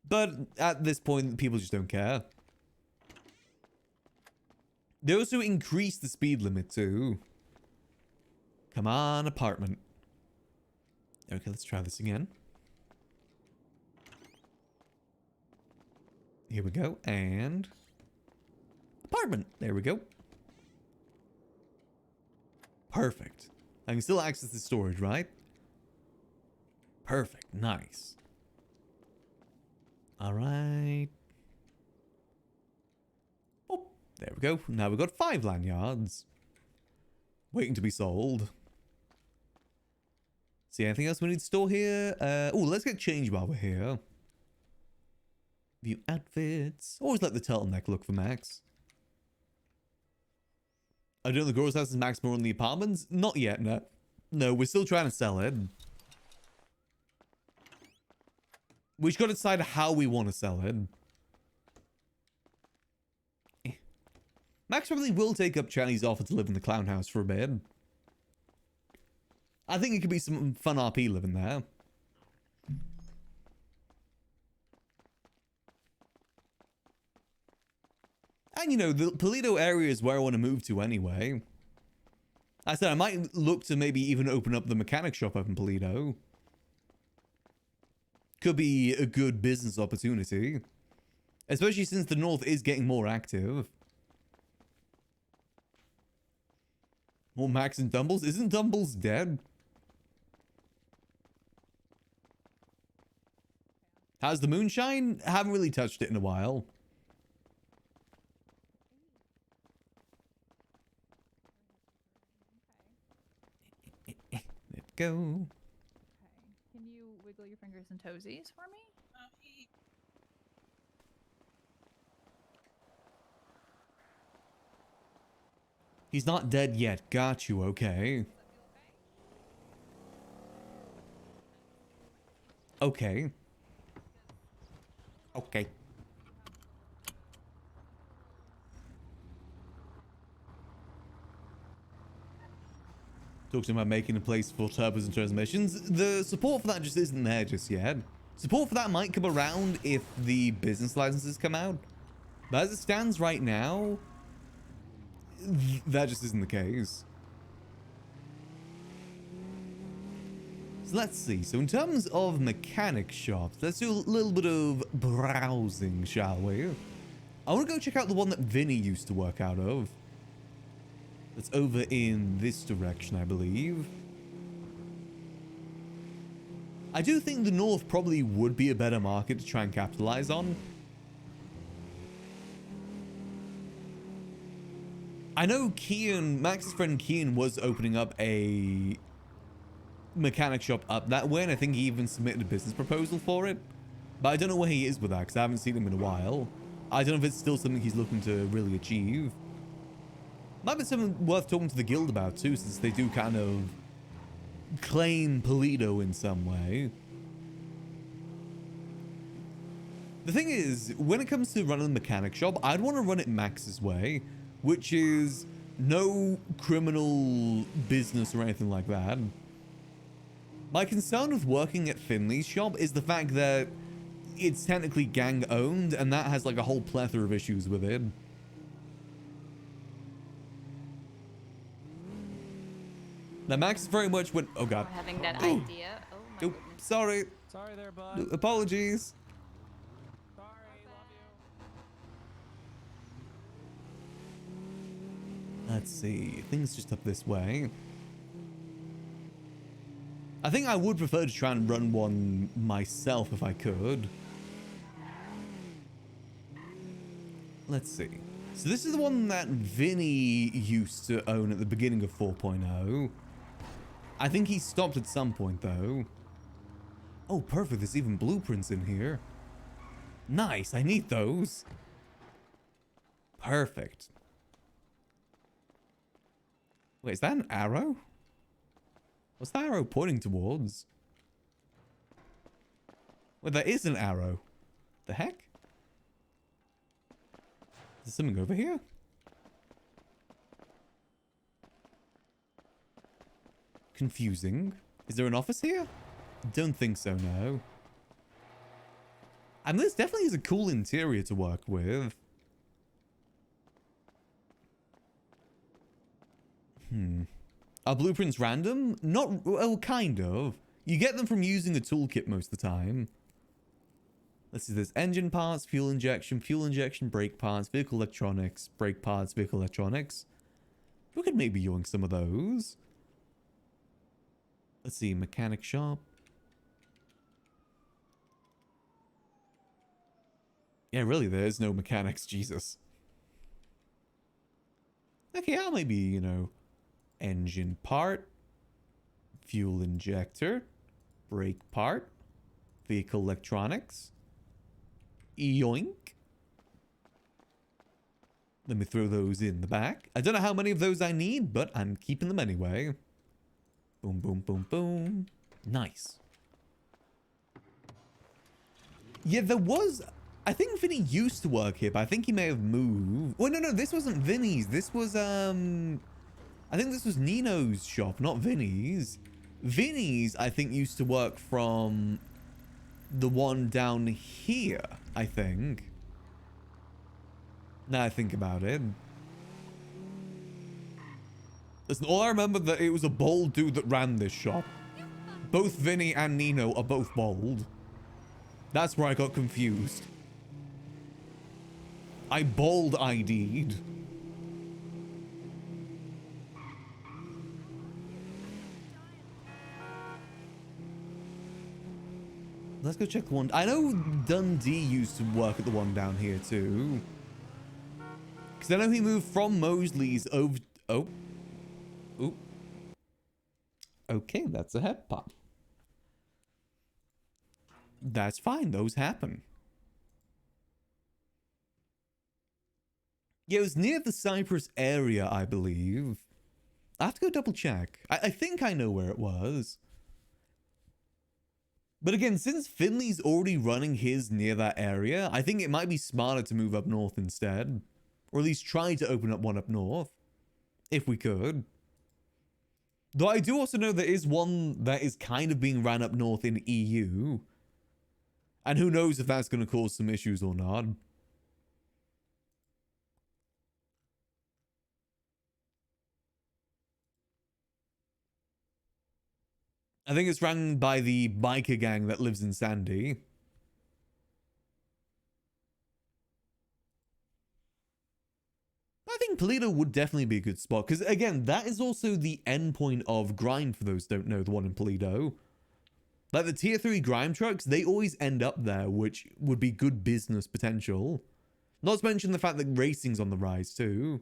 But at this point, people just don't care. They also increased the speed limit too. Come on, apartment. Okay, let's try this again. Here we go, and apartment. There we go. Perfect. I can still access the storage, right? Perfect. Nice. All right. Oh, there we go. Now we've got 5 lanyards. Waiting to be sold. See anything else we need to store here? Oh, let's get change while we're here. View outfits. Always let the turtleneck look for Max. I don't know the girl's house is Max more in the apartments? Not yet, no. No, we're still trying to sell it. We just got to decide how we want to sell it. Max probably will take up Charlie's offer to live in the clown house for a bit. I think it could be some fun RP living there. And you know, the Paleto area is where I want to move to anyway. I said I might look to maybe even open up the mechanic shop up in Paleto. Could be a good business opportunity. Especially since the north is getting more active. More Max and Dumbles? Isn't Dumbles dead? How's the moonshine? Haven't really touched it in a while. There we go. Okay. Can you wiggle your fingers and toesies for me? He's not dead yet. Got you, okay. Okay. Okay. Talking about making a place for turbos and transmissions. The support for that just isn't there just yet. Support for that might come around if the business licenses come out. But as it stands right now, that just isn't the case. So let's see. So in terms of mechanic shops, let's do a little bit of browsing, shall we? I want to go check out the one that Vinny used to work out of. That's over in this direction, I believe. I do think the north probably would be a better market to try and capitalize on. I know Kian, Max's friend Kian, was opening up a mechanic shop up that way, and I think he even submitted a business proposal for it. But I don't know where he is with that, because I haven't seen him in a while. I don't know if it's still something he's looking to really achieve. Might be something worth talking to the guild about too, since they do kind of claim Paleto in some way. The thing is, when it comes to running a mechanic shop, I'd want to run it Max's way, which is no criminal business or anything like that. My concern with working at Finley's shop is the fact that it's technically gang owned, and that has like a whole plethora of issues with it. Now Max is very much when, oh god. Having that idea. Oh my Oop, goodness. sorry. Sorry there, bud. Apologies. Sorry, love you. Let's see. Things just up this way. I think I would prefer to try and run one myself if I could. Let's see. So this is the one that Vinny used to own at the beginning of 4.0. I think he stopped at some point though. Oh, perfect. There's even blueprints in here. Nice. I need those. Perfect. Wait, is that an arrow? What's the arrow pointing towards? Well, there is an arrow. The heck? Is there something over here? Confusing. Is there an office here? Don't think so, no. And this definitely is a cool interior to work with. Are blueprints random? Not, well, kind of. You get them from using the toolkit most of the time. Let's see, there's engine parts, fuel injection, brake parts, vehicle electronics, brake parts, vehicle electronics. We could maybe yoink some of those. Let's see, mechanic shop. Yeah, really, there's no mechanics, Jesus. Okay, I'll maybe, you know, engine part, fuel injector, brake part, vehicle electronics. Yoink. Let me throw those in the back. I don't know how many of those I need, but I'm keeping them anyway. Boom, boom, boom, boom. Nice. Yeah, there was... I think Vinny used to work here, but I think he may have moved. Oh, no, this wasn't Vinny's. This was, I think this was Nino's shop, not Vinny's. Vinny's, I think, used to work from the one down here, I think. Now I think about it. Listen, all I remember that it was a bald dude that ran this shop. Both Vinny and Nino are both bald. That's where I got confused. I bald ID'd. Let's go check the one. I know Dundee used to work at the one down here too. Because I know he moved from Mosley's over... Oh. Ooh. Okay, that's a head pop. That's fine. Those happen. Yeah, it was near the Cyprus area, I believe. I have to go double check. I think I know where it was. But again, since Finley's already running his near that area, I think it might be smarter to move up north instead. Or at least try to open up one up north. If we could. Though I do also know there is one that is kind of being ran up north in EU. And who knows if that's going to cause some issues or not. I think it's run by the biker gang that lives in Sandy. I think Paleto would definitely be a good spot. Because, again, that is also the endpoint of grind, for those who don't know, the one in Paleto. Like, the tier 3 grind trucks, they always end up there, which would be good business potential. Not to mention the fact that racing's on the rise, too.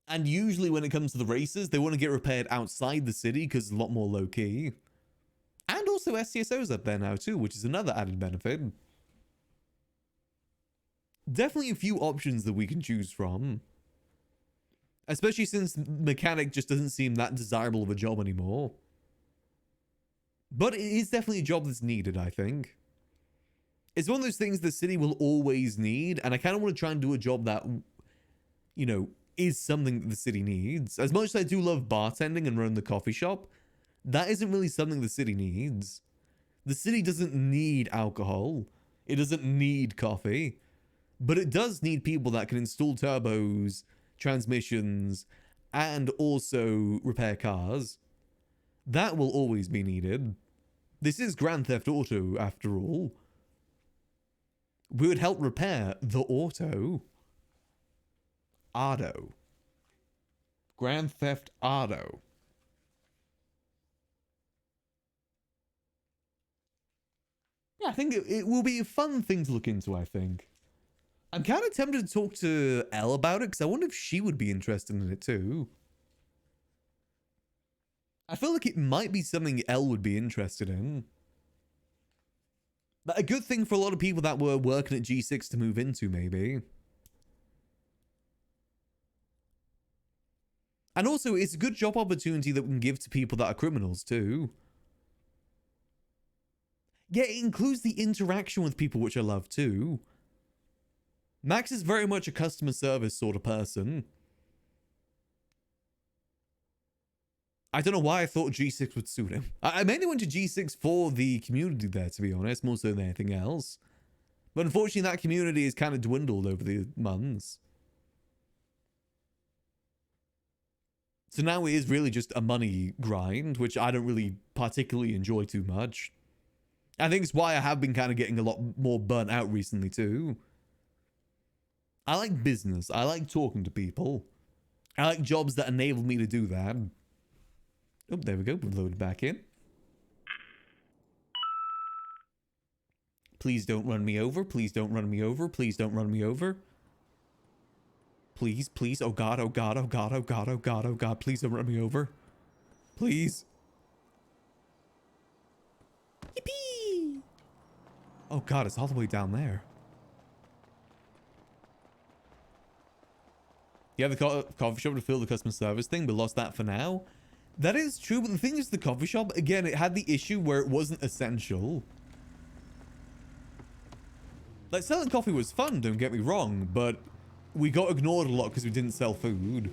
And usually when it comes to the races, they want to get repaired outside the city because it's a lot more low-key. And also SCSO's up there now too, which is another added benefit. Definitely a few options that we can choose from. Especially since mechanic just doesn't seem that desirable of a job anymore. But it is definitely a job that's needed, I think. It's one of those things the city will always need, and I kind of want to try and do a job that, you know, is something that the city needs. As much as I do love bartending and run the coffee shop, that isn't really something the city needs. The city doesn't need alcohol. It doesn't need coffee. But it does need people that can install turbos, transmissions, and also repair cars. That will always be needed. This is Grand Theft Auto, after all. We would help repair the auto. Auto. Grand Theft Auto. Yeah, I think it will be a fun thing to look into, I think. I'm kind of tempted to talk to Elle about it, because I wonder if she would be interested in it too. I feel like it might be something Elle would be interested in. But a good thing for a lot of people that were working at G6 to move into, maybe. And also, it's a good job opportunity that we can give to people that are criminals too. Yeah, it includes the interaction with people, which I love too. Max is very much a customer service sort of person. I don't know why I thought G6 would suit him. I mainly went to G6 for the community there, to be honest, more so than anything else. But unfortunately, that community has kind of dwindled over the months. So now it is really just a money grind, which I don't really particularly enjoy too much. I think it's why I have been kind of getting a lot more burnt out recently too. I like business. I like talking to people. I like jobs that enable me to do that. Oh, there we go. We've loaded back in. Please don't run me over. Please don't run me over. Please don't run me over. Please, please. Oh God, oh God, oh God, oh God, oh God, oh God. Please don't run me over. Please. Yippee! Oh God, it's all the way down there. You have the coffee shop to fill the customer service thing, but lost that for now. That is true, but the thing is, the coffee shop, again, it had the issue where it wasn't essential. Like, selling coffee was fun, don't get me wrong, but we got ignored a lot because we didn't sell food.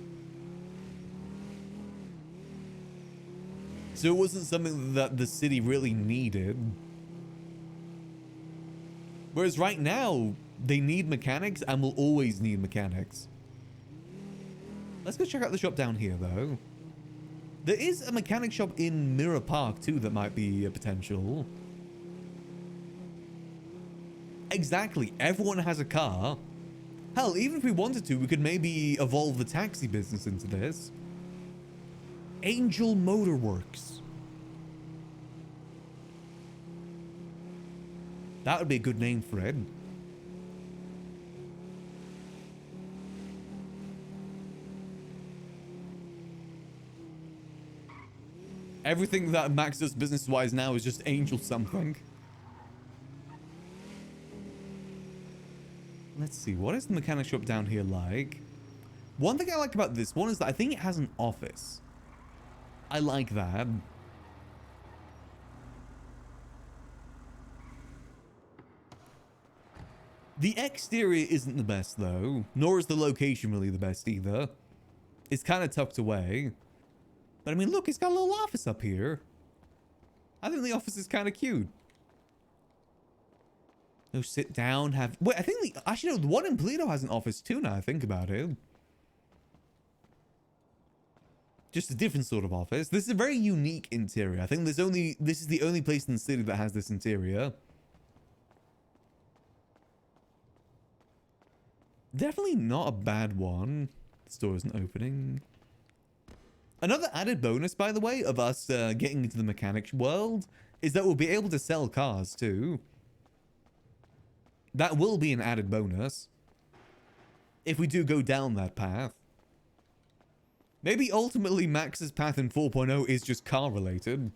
So it wasn't something that the city really needed. Whereas right now, they need mechanics and will always need mechanics. Let's go check out the shop down here, though. There is a mechanic shop in Mirror Park, too, that might be a potential. Exactly. Everyone has a car. Hell, even if we wanted to, we could maybe evolve the taxi business into this. Angel Motor Works. That would be a good name for it. Everything that Max does business-wise now is just Angel something. Let's see, what is the mechanic shop down here like? One thing I like about this one is that I think it has an office. I like that. The exterior isn't the best though, nor is the location really the best either. It's kind of tucked away. But I mean, look, it's got a little office up here. I think the office is kind of cute. No, sit down, have... Wait, I think the... Actually, no, the one in Paleto has an office too now I think about it. Just a different sort of office. This is a very unique interior. I think this is the only place in the city that has this interior. Definitely not a bad one. The store isn't opening. Another added bonus, by the way, of us getting into the mechanic world is that we'll be able to sell cars too. That will be an added bonus if we do go down that path. Maybe ultimately Max's path in 4.0 is just car related.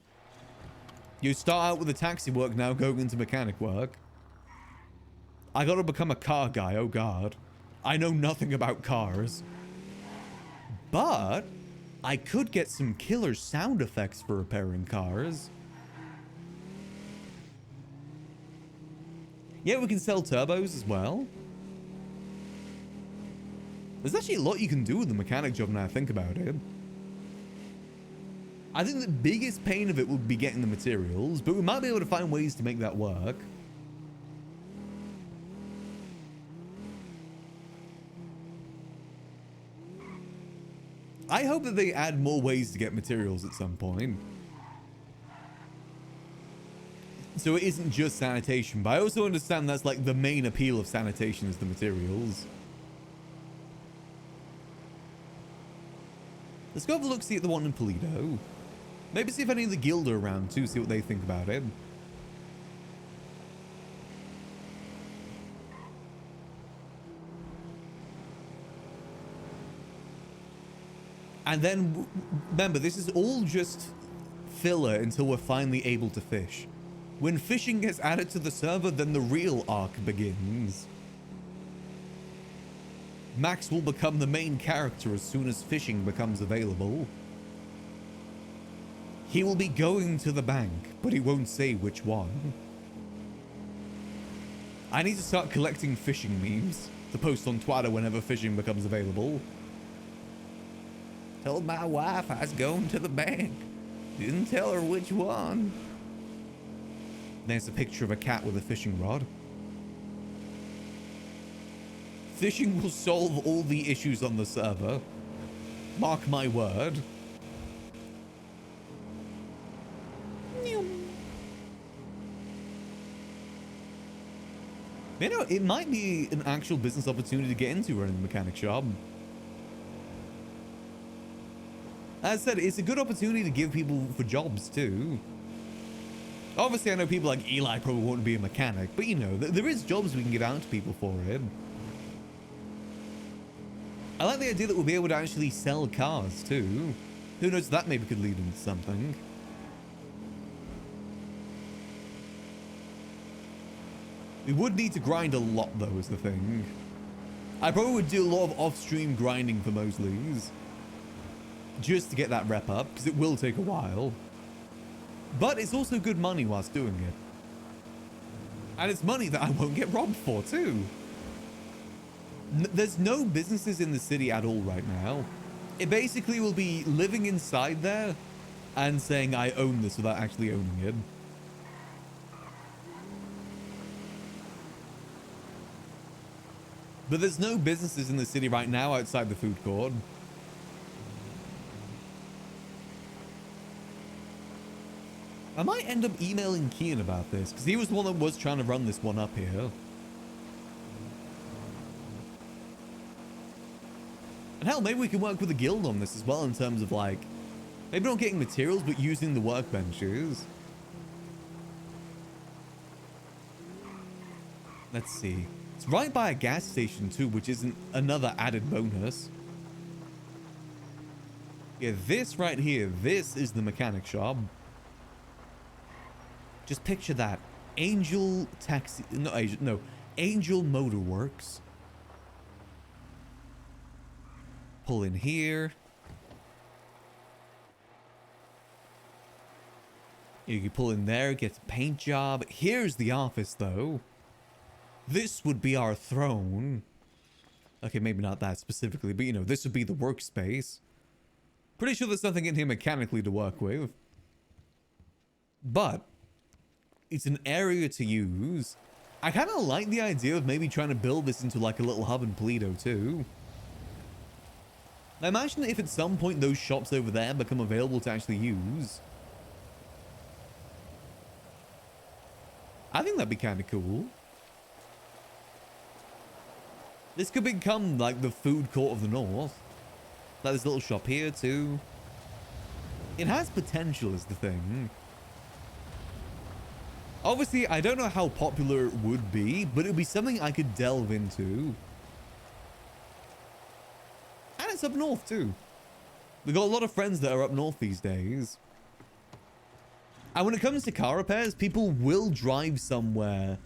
You start out with the taxi work, now going into mechanic work. I gotta become a car guy, oh God. I know nothing about cars. But I could get some killer sound effects for repairing cars. Yeah, we can sell turbos as well. There's actually a lot you can do with the mechanic job now I think about it. I think the biggest pain of it would be getting the materials, but we might be able to find ways to make that work. I hope that they add more ways to get materials at some point. So it isn't just sanitation, but I also understand that's like the main appeal of sanitation is the materials. Let's go have a look, see at the one in Paleto. Maybe see if any of the guild are around too, see what they think about it. And then, remember, this is all just filler until we're finally able to fish. When fishing gets added to the server, then the real arc begins. Max will become the main character as soon as fishing becomes available. He will be going to the bank, but he won't say which one. I need to start collecting fishing memes to post on Twitter whenever fishing becomes available. Told my wife I was going to the bank. Didn't tell her which one. There's a picture of a cat with a fishing rod. Fishing will solve all the issues on the server. Mark my word. You know, it might be an actual business opportunity to get into running a mechanic shop. As I said, it's a good opportunity to give people for jobs too. Obviously, I know people like Eli probably won't be a mechanic, but you know, there is jobs we can get out to people for it. I like the idea that we'll be able to actually sell cars too. Who knows, that maybe could lead into something. We would need to grind a lot though, is the thing. I probably would do a lot of off-stream grinding for Mosley's. Just to get that rep up, because it will take a while. But it's also good money whilst doing it. And it's money that I won't get robbed for too. There's no businesses in the city at all right now. It basically will be living inside there and saying I own this without actually owning it. But there's no businesses in the city right now outside the food court. I might end up emailing Kian about this, because he was the one that was trying to run this one up here. And hell, maybe we can work with the guild on this as well in terms of like, maybe not getting materials, but using the workbenches. Let's see. It's right by a gas station too, which isn't another added bonus. Yeah, this right here, this is the mechanic shop. Just picture that. Angel Taxi... No, Angel Motor Works. Pull in here. You can pull in there, get a paint job. Here's the office, though. This would be our throne. Okay, maybe not that specifically, but you know, this would be the workspace. Pretty sure there's nothing in here mechanically to work with. But it's an area to use. I kind of like the idea of maybe trying to build this into like a little hub in Paleto too. Now imagine if at some point those shops over there become available to actually use. I think that'd be kind of cool. This could become like the food court of the north. Like this little shop here too. It has potential is the thing. Obviously, I don't know how popular it would be, but it would be something I could delve into. And it's up north too. We've got a lot of friends that are up north these days. And when it comes to car repairs, people will drive somewhere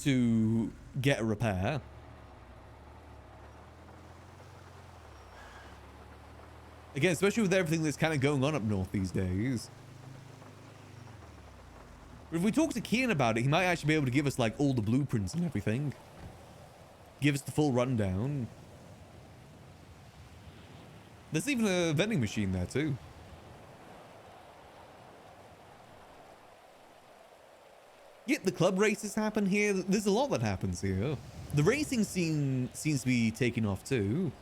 to get a repair. Again, especially with everything that's kind of going on up north these days. But if we talk to Kian about it, he might actually be able to give us like all the blueprints and everything. Give us the full rundown. There's even a vending machine there too. Yet the club races happen here. There's a lot that happens here. The racing scene seems to be taking off too.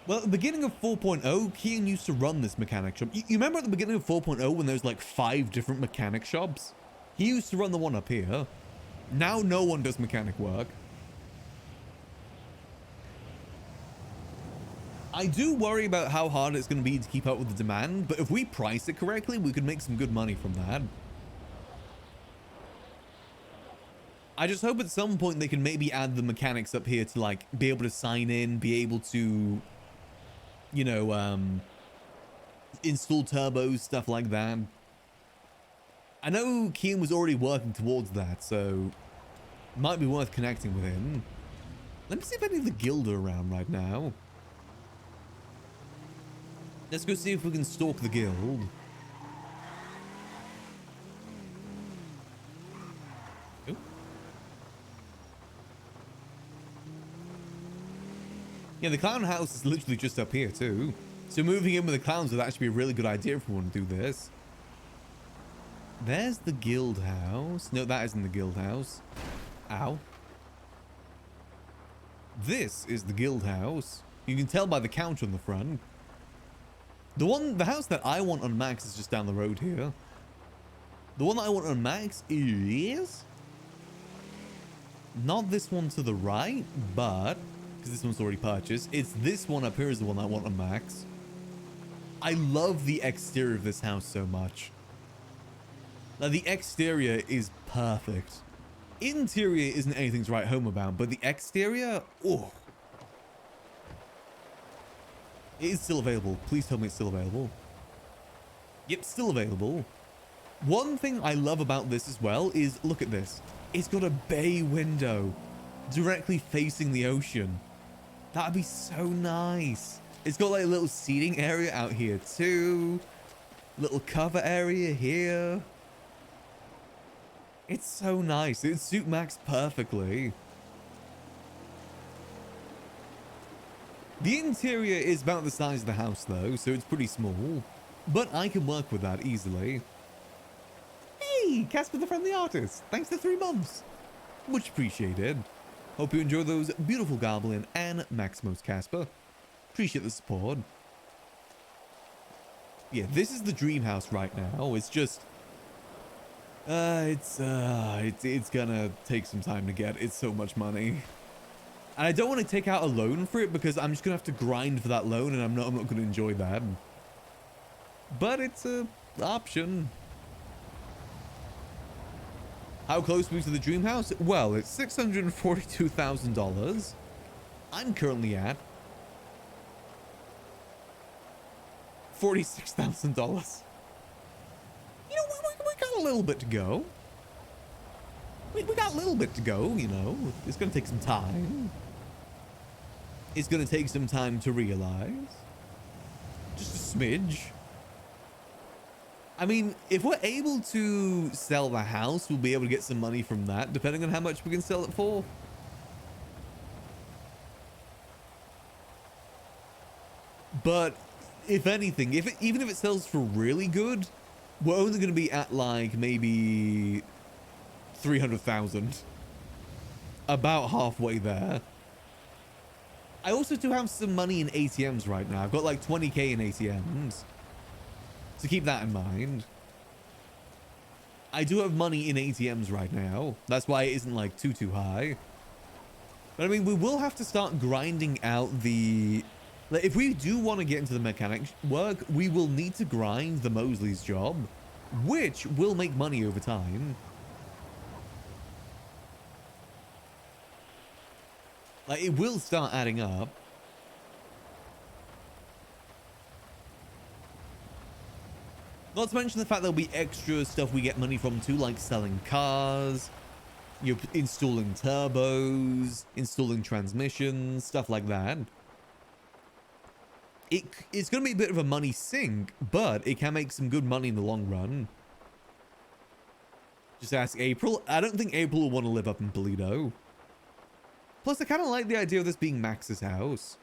Well, at the beginning of 4.0, Kian used to run this mechanic shop. You remember at the beginning of 4.0 when there was like 5 different mechanic shops? He used to run the one up here. Now no one does mechanic work. I do worry about how hard it's going to be to keep up with the demand, but if we price it correctly, we could make some good money from that. I just hope at some point they can maybe add the mechanics up here to like be able to sign in, be able to, you know, install turbos, stuff like that. I know Kian was already working towards that, so might be worth connecting with him. Let me see if any of the guild are around right now. Let's go see if we can stalk the guild. Oh. Yeah, the clown house is literally just up here too. So moving in with the clowns would actually be a really good idea if we want to do this. There's the guild house. No, that isn't the guild house. Ow. This is the guild house. You can tell by the couch on the front. The house that I want on Max is just down the road here. The one that I want on Max is not this one to the right, but because this one's already purchased, it's this one up here is the one I want on Max. I love the exterior of this house so much. Like, the exterior is perfect. Interior isn't anything to write home about, but the exterior, oh. It is still available. Please tell me it's still available. Yep, still available. One thing I love about this as well is, look at this. It's got a bay window directly facing the ocean. That'd be so nice. It's got like a little seating area out here too. Little cover area here. It's so nice. It'd suit Max perfectly. The interior is about the size of the house though, so it's pretty small. But I can work with that easily. Hey, Casper the Friendly Artist. Thanks for 3 months. Much appreciated. Hope you enjoy those beautiful Goblin and Maximos, Casper. Appreciate the support. Yeah, this is the dream house right now. It's just... it's gonna take some time to get. It's so much money. And I don't want to take out a loan for it because I'm just gonna have to grind for that loan and I'm not gonna enjoy that. But it's a option. How close are we to the dream house? Well, it's $642,000. I'm currently at $46,000. You know, we got a little bit to go. We got a little bit to go, you know. It's going to take some time. It's going to take some time to realize. Just a smidge. I mean, if we're able to sell the house, we'll be able to get some money from that, depending on how much we can sell it for. But if anything, even if it sells for really good, we're only going to be at like maybe 300,000. About halfway there. I also do have some money in ATMs right now. I've got like 20k in ATMs. So keep that in mind. I do have money in ATMs right now. That's why it isn't like too high. But I mean, we will have to start grinding out the... Like, if we do want to get into the mechanic work, we will need to grind the Mosley's job, which will make money over time. Like, it will start adding up. Not to mention the fact there'll be extra stuff we get money from too, like selling cars, you're installing turbos, installing transmissions, stuff like that. It's going to be a bit of a money sink, but it can make some good money in the long run. Just ask April. I don't think April will want to live up in Paleto. Plus, I kind of like the idea of this being Max's house.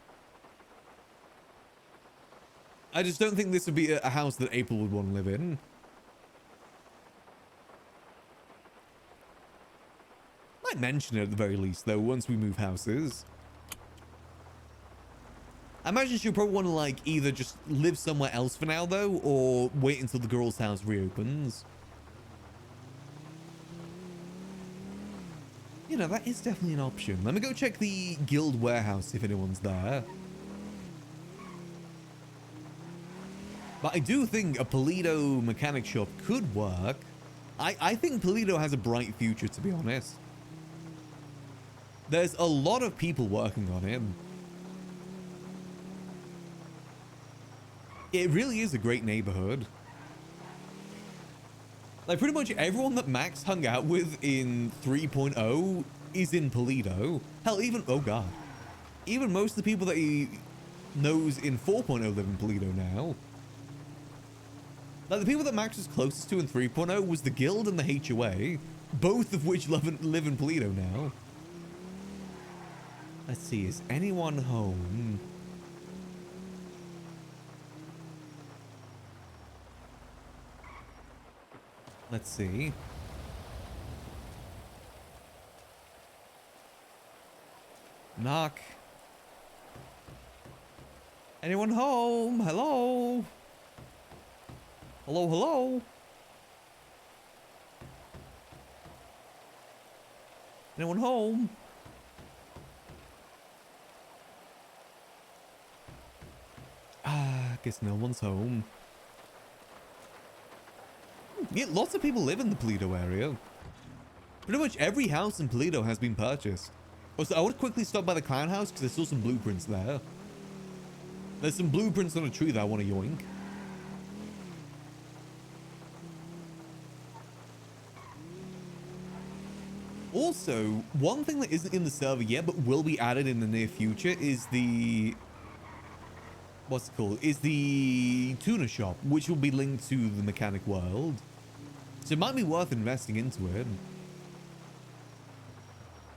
I just don't think this would be a house that April would want to live in. Might mention it at the very least, though, once we move houses. I imagine she'll probably want to, like, either just live somewhere else for now, though, or wait until the girl's house reopens. You know, that is definitely an option. Let me go check the guild warehouse if anyone's there. But I do think a Paleto mechanic shop could work. I think Paleto has a bright future, to be honest. There's a lot of people working on it. It really is a great neighborhood. Like, pretty much everyone that Max hung out with in 3.0 is in Paleto. Hell, even, oh god. Even most of the people that he knows in 4.0 live in Paleto now. Like, the people that Max was closest to in 3.0 was the Guild and the HOA, both of which live in Paleto now. Let's see, is anyone home? Let's see. Knock. Anyone home? Hello? Hello, hello? Anyone home? Guess no one's home. Yeah, lots of people live in the Paleto area. Pretty much every house in Paleto has been purchased. Also, I would quickly stop by the clown house because I saw some blueprints there. There's some blueprints on a tree that I want to yoink. Also, one thing that isn't in the server yet but will be added in the near future is the... what's it called? Is the tuna shop, which will be linked to the mechanic world. So it might be worth investing into it.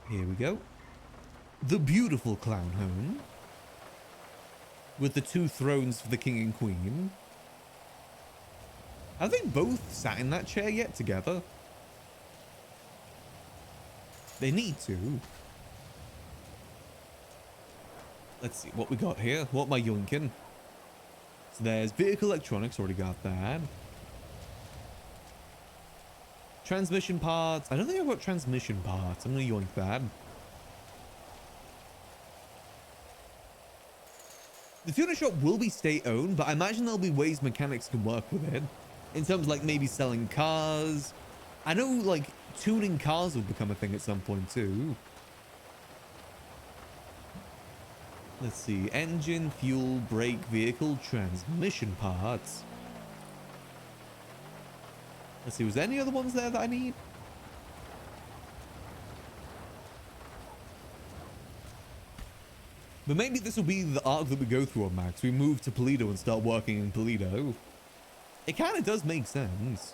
Here we go. The beautiful clown home. With the 2 thrones for the king and queen. Have they both sat in that chair yet together? They need to. Let's see what we got here. What am I yoinking? So there's vehicle electronics, already got that. Transmission parts. I don't think I've got transmission parts. I'm gonna yoink that. The tuner shop will be state-owned, but I imagine there'll be ways mechanics can work with it. In terms of, like, maybe selling cars. I know, like, tuning cars will become a thing at some point, too. Let's see. Engine, fuel, brake, vehicle, transmission parts. Let's see. Was there any other ones there that I need? But maybe this will be the arc that we go through on Max. We move to Paleto and start working in Paleto. It kind of does make sense.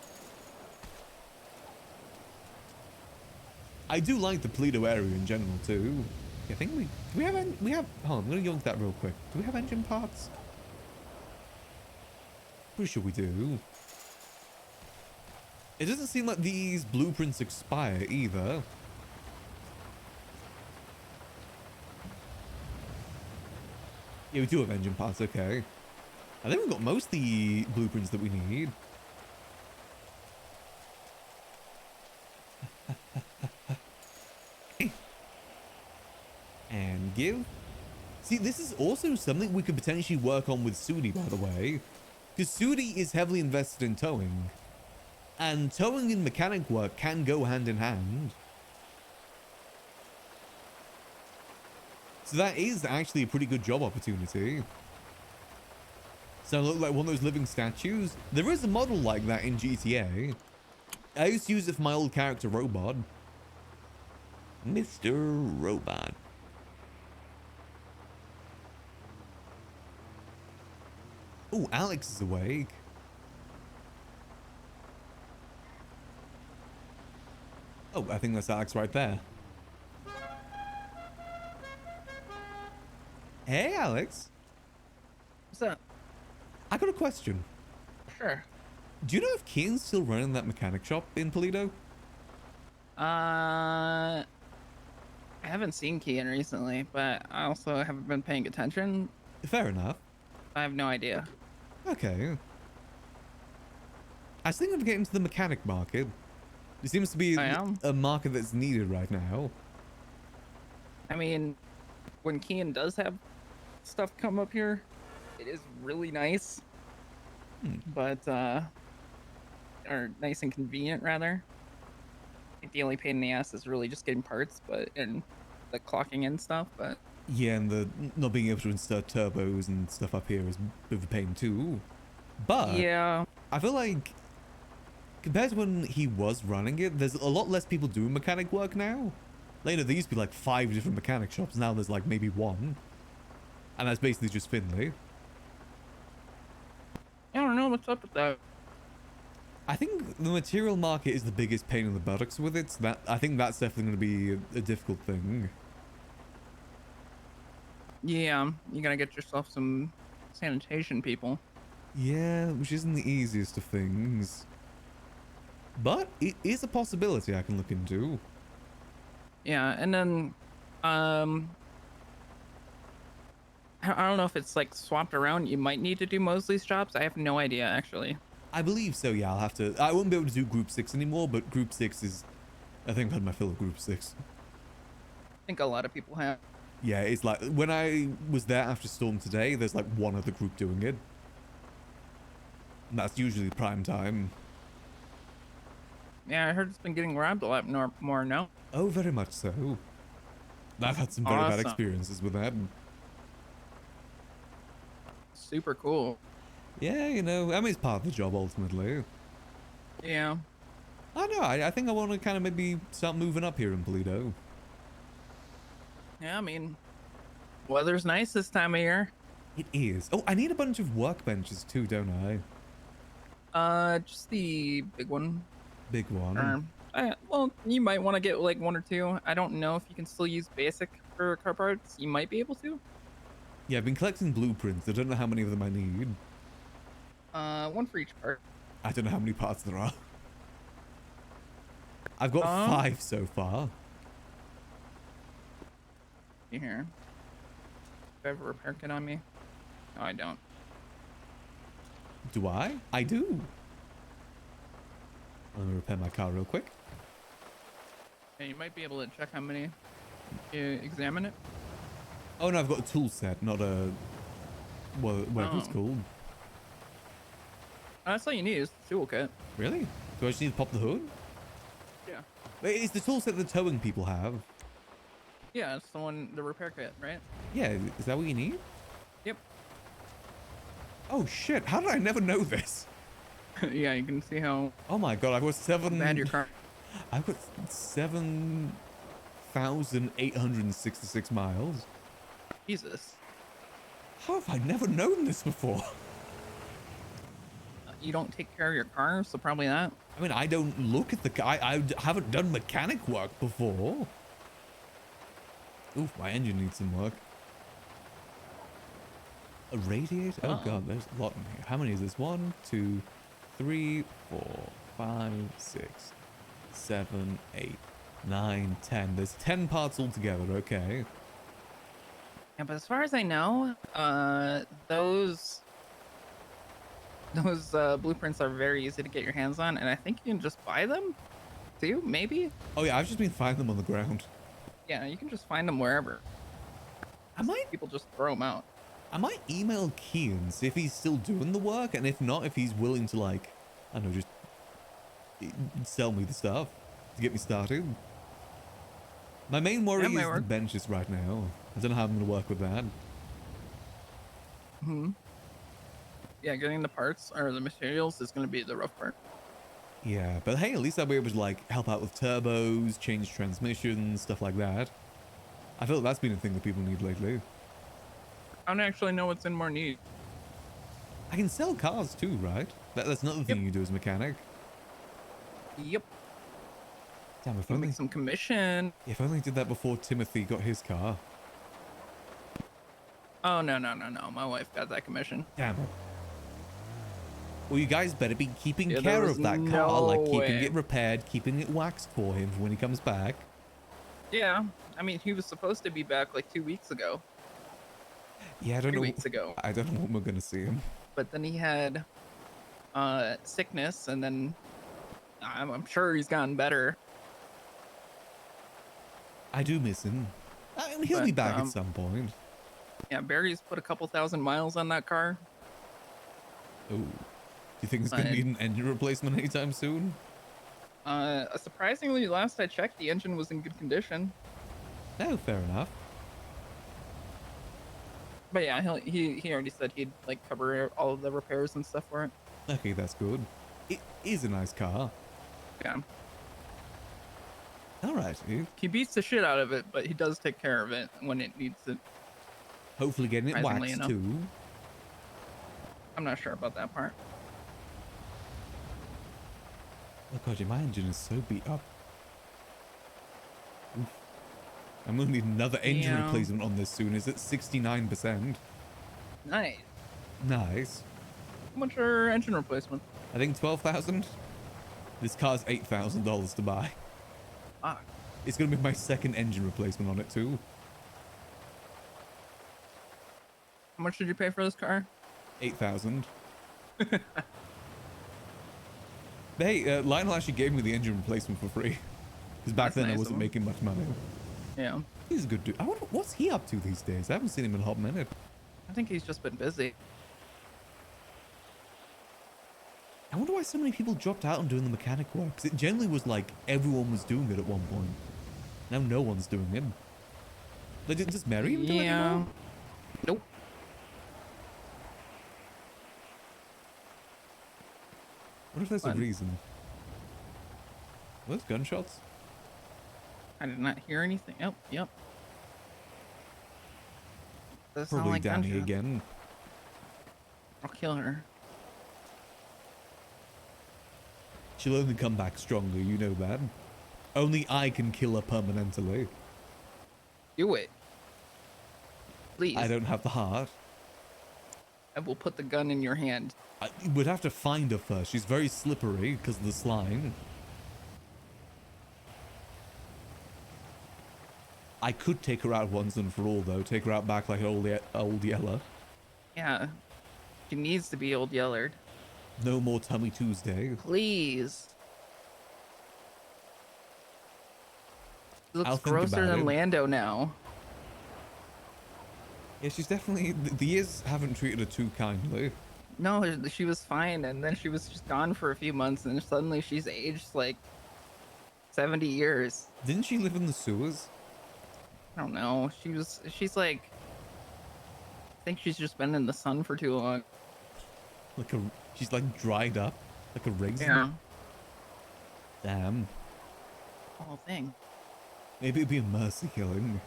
I do like the Paleto area in general too. I think we have hold on, I'm gonna yoink that real quick. Do we have engine parts? Pretty sure we do. It doesn't seem like these blueprints expire either. Yeah, we do have engine parts, okay. I think we've got most of the blueprints that we need. And give. See, this is also something we could potentially work on with Sudi, by the way. Because Sudi is heavily invested in towing. And towing and mechanic work can go hand in hand. So that is actually a pretty good job opportunity. So I look like one of those living statues. There is a model like that in GTA. I used to use it for my old character, Robot. Mr. Robot. Oh, Alex is awake. Oh, I think that's Alex right there. Hey, Alex. What's up? I got a question. Sure. Do you know if Kian's still running that mechanic shop in Paleto? I haven't seen Kian recently, but I also haven't been paying attention. Fair enough. I have no idea. Okay. I was thinking of getting into the mechanic market. It seems to be a market that's needed right now. I mean, when Kian does have stuff come up here, it is really nice. but or nice and convenient rather. Like, the only pain in the ass is really just getting parts, but and the clocking in stuff. But Yeah, and the not being able to insert turbos and stuff up here is a bit of a pain too. But yeah, I feel like compared to when he was running it, there's a lot less people doing mechanic work now. Later, there used to be like 5 different mechanic shops. Now there's like maybe 1. And that's basically just Finley. I don't know what's up with that. I think the material market is the biggest pain in the buttocks with it. So that I think that's definitely going to be a difficult thing. Yeah, you gotta get yourself some sanitation people. Yeah, which isn't the easiest of things. But it is a possibility I can look into. Yeah, and then I don't know if it's like swapped around. You might need to do Mosley's jobs. I have no idea actually. I believe so, yeah. I'll have to. I won't be able to do Group 6 anymore, but Group 6 is. I think I've had my fill of Group 6. I think a lot of people have. Yeah, it's like when I was there after Storm today, there's like one other group doing it. And that's usually prime time. Yeah, I heard it's been getting robbed a lot more now. Oh, very much so. I've had some very bad Awesome. experiences with that. Super cool. Yeah, you know, I mean, it's part of the job ultimately. Yeah. I know, I think I want to kind of maybe start moving up here in Paleto. Yeah, I mean, weather's nice this time of year. It is. Oh, I need a bunch of workbenches too, don't I? Just the big one. Big one. Well, you might want to get like 1 or 2. I don't know if you can still use basic for car parts. You might be able to. Yeah, I've been collecting blueprints. I don't know how many of them I need. 1 for each part. I don't know how many parts there are. I've got 5 so far. Here. Do I have a repair kit on me? No, I don't. Do I? I do. I'm gonna repair my car real quick. Yeah, you might be able to check how many. Examine it. Oh no, I've got a tool set, not a whatever it's called. That's all you need is the toolkit. Really? Do I just need to pop the hood? Yeah. Wait, it's the tool set the towing people have. Yeah, it's the repair kit, right? Yeah, is that what you need? Yep. Oh shit! How did I never know this? Yeah, you can see how Oh my god, I've got 7. bad your car. I've got 7,866 miles. Jesus. How have I never known this before? You don't take care of your car, so probably that. I mean, I don't look at the car. I haven't done mechanic work before. Oof, my engine needs some work. A radiator? Oh god, there's a lot in here. How many is this? 1, 2, 3, 4, 5, 6, 7, 8, 9, 10. There's 10 parts altogether, okay. Yeah, but as far as I know, those blueprints are very easy to get your hands on, and I think you can just buy them too, maybe? Oh yeah, I've just been finding them on the ground. Yeah, you can just find them wherever. People just throw them out. I might email Kean, see if he's still doing the work, and if not, if he's willing to, like, I don't know, just sell me the stuff to get me started. My main worry is the benches right now. I don't know how I'm going to work with that. Yeah, getting the parts or the materials is going to be the rough part. Yeah, but hey, at least I'll be able to, like, help out with turbos, change transmissions, stuff like that. I feel like that's been a thing that people need lately. I don't actually know what's in more need. I can sell cars too, right? That's another thing you do as a mechanic. Yep. Damn, if We'll only make some commission. If only I did that before Timothy got his car. Oh, no. My wife got that commission. Damn it. Well, you guys better be keeping Yeah, care there of was that car, no like keeping way. it repaired, keeping it waxed for him when he comes back. Yeah, I mean, he was supposed to be back like 2 weeks ago. Yeah, I don't 3 know. weeks ago. I don't know when we're gonna see him. But then he had sickness, and then I'm sure he's gotten better. I do miss him. I mean, he'll be But, back at some point. Yeah, Barry's put a couple thousand miles on that car. Oh. you think it's going to need an engine replacement anytime soon? Surprisingly, last I checked, the engine was in good condition. No, fair enough. But yeah, he already said he'd like cover all of the repairs and stuff for it. Okay, that's good. It is a nice car. Yeah. All right, dude. He beats the shit out of it, but he does take care of it when it needs it. Hopefully getting it Surprisingly waxed enough. too. I'm not sure about that part. Oh god, yeah, my engine is so beat up. Oof. I'm gonna need another engine Yeah. replacement on this soon. It's at 69%. Nice. Nice. How much are engine replacements? I think 12,000. This car's $8,000 to buy. Fuck. It's gonna be my second engine replacement on it too. How much did you pay for this car? 8,000. Hey, Lionel actually gave me the engine replacement for free. Because back That's then I nice of wasn't him. making much money. Yeah. He's a good dude. I wonder what's he up to these days. I haven't seen him in a hot minute. I think he's just been busy. I wonder why so many people dropped out on doing the mechanic work. Because it generally was like everyone was doing it at one point. Now no one's doing it. They didn't just marry him do it Yeah. anymore? Nope. What if there's a Fun. reason? Are those gunshots? I did not hear anything. Oh, yep. Does sound Probably like Danny gunshots. again. I'll kill her. She'll only come back stronger, you know that. Only I can kill her permanently. Do it. Please. I don't have the heart. I will put the gun in your hand. I would have to find her first. She's very slippery because of the slime. I could take her out once and for all, though. Take her out back like old Yeller. Yeah. She needs to be old Yellard. No more Tummy Tuesday. Please. She looks I'll think grosser about than it. Lando now. Yeah, she's definitely... The years haven't treated her too kindly. No, she was fine, and then she was just gone for a few months, and suddenly she's aged like 70 years. Didn't she live in the sewers? I don't know. She's like, I think she's just been in the sun for too long. She's like dried up. Like a raisin. Yeah. Damn. The whole thing. Maybe it'd be a mercy killing.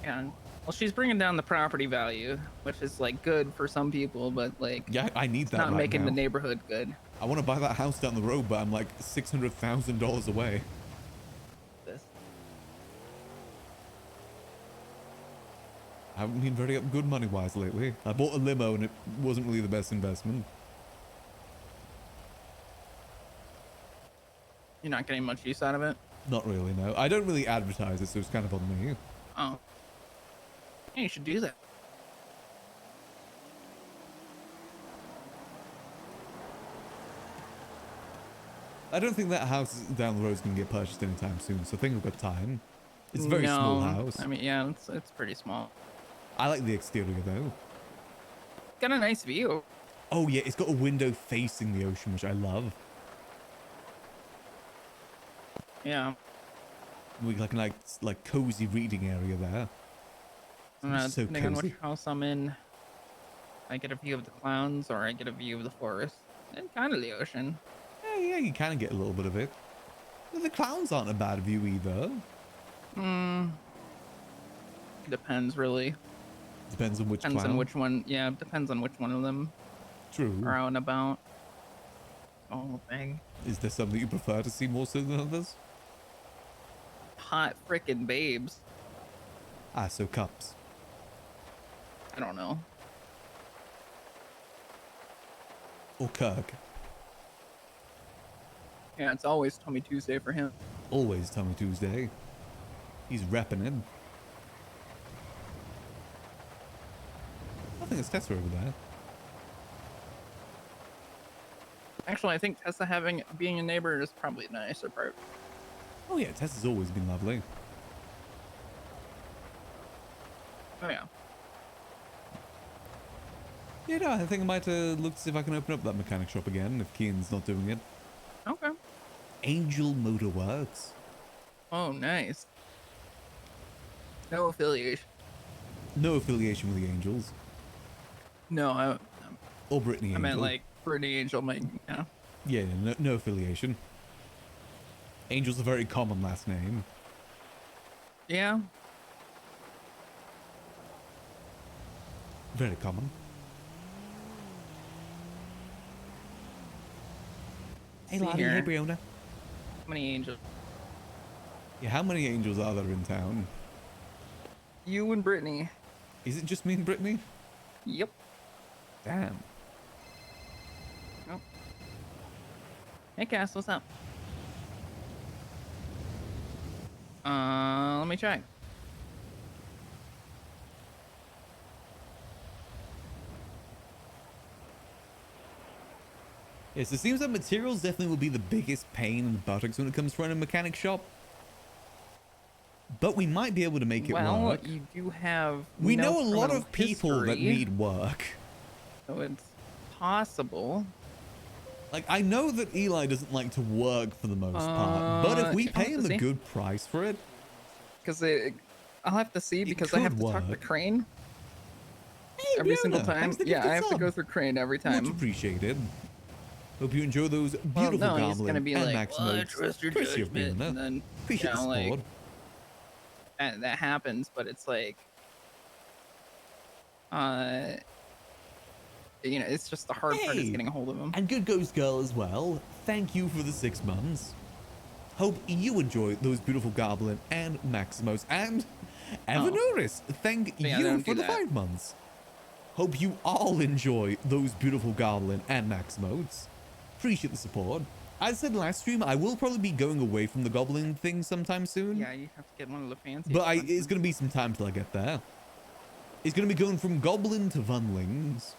Yeah. Well, she's bringing down the property value, which is like good for some people, but like, Yeah, I need it's that not right making now. the neighborhood good. I want to buy that house down the road, but I'm like $600,000 away. This. I haven't been very good money-wise lately. I bought a limo and it wasn't really the best investment. You're not getting much use out of it. Not really, no. I don't really advertise it, so it's kind of on me. Oh. Yeah, you should do that. I don't think that house down the road is going to get purchased anytime soon, so I think we've got time. It's a very small house. I mean, yeah, it's pretty small. I like the exterior, though. Got a nice view. Oh, yeah, it's got a window facing the ocean, which I love. Yeah. We like a nice, like, cozy reading area there. It's so Depending on which cozy. house I'm in, I get a view of the clouds or I get a view of the forest and kind of the ocean. Yeah, you kind of get a little bit of it. The clowns aren't a bad view either. Depends really. Depends on which Depends clown. on which one. Yeah, depends on which one of them True. are out and about. Oh, thing. Is there some that you prefer to see more so than others? Hot frickin' babes. Ah, so cups. I don't know. Or Kirk. Yeah, it's always Tummy Tuesday for him. Always Tummy Tuesday. He's repping it. I think it's Tessa over there. Actually, I think Tessa being a neighbor is probably the nicer part. Oh yeah, Tessa's always been lovely. Oh yeah. Yeah, no, I think I might look to see if I can open up that mechanic shop again if Keane's not doing it. Okay. Angel Motor Works. Oh, nice. No affiliation. No affiliation with the Angels. No, Or Brittany I Angel. meant like Brittany Angel. Yeah. Yeah, no affiliation. Angel's a very common last name. Yeah. Very common. Hey, See Lottie. here. Hey, Brianna. How many angels? Yeah, how many Angels are there in town? You and Brittany. Is it just me and Brittany? Yep. Damn. Oh. Hey, Cass, what's up? Let me check. Yes, it seems that materials definitely will be the biggest pain in the buttocks when it comes to running a mechanic shop. But we might be able to make it work. You do have. We no know a lot criminal of people that history, need work. so it's possible. Like, I know that Eli doesn't like to work for the most part, but if we I'll pay have him to a see. good price for it, Because I'll have to see because I have to could talk to work. Crane hey, every Brianna, single time. thanks for the Yeah, gift I have to sub. go through Crane every Much time. appreciated. Hope you enjoy those Well, beautiful no, he's Goblin gonna be and like, Max well, I modes. trust your Appreciate judgment, Brianna. and then Appreciate the like, support. that happens, but it's like, it's just the hard part is Hey, getting a hold of him. and Good Ghost Girl as well. Thank you for the 6 months. Hope you enjoy those beautiful Goblin and Maximos. And Evanoris, thank Yeah, you don't for do the that. 5 months. Hope you all enjoy those beautiful Goblin and Maximos. Appreciate the support. As I said last stream, I will probably be going away from the Goblin thing sometime soon. Yeah, you have to get one of the fancy. But it's going to be some time till I get there. It's going to be going from Goblin to Vunlings.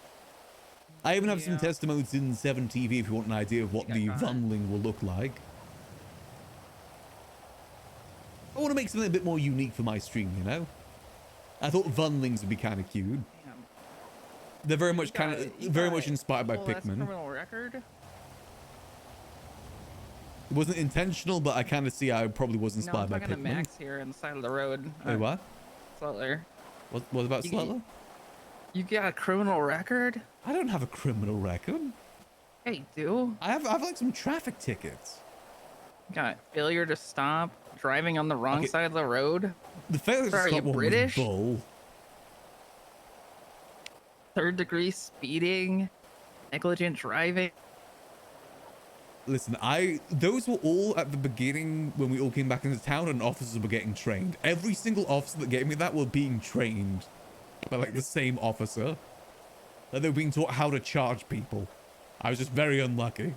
I even have some Yeah. testimonies in 7TV if you want an idea of what got the caught. Vunling will look like. I want to make something a bit more unique for my stream, you know? I thought Vunlings would be kind of cute. Damn. They're very much You very got much inspired by a whole ass Pikmin. criminal record. It wasn't intentional, but I kind of see I probably was No, I'm inspired by talking to Pikmin. Max here on the side of the road. Wait, what? Sler. What about You- Slutler? You got a criminal record? I don't have a criminal record. Yeah, you do. I have like some traffic tickets. Got failure to stop, driving on the wrong Okay. side of the road, The failure to Are stop you one was British? bull. 3rd-degree speeding, negligent driving. Listen, those were all at the beginning when we all came back into town and officers were getting trained. Every single officer that gave me that were being trained by like the same officer. Like they were being taught how to charge people. I was just very unlucky.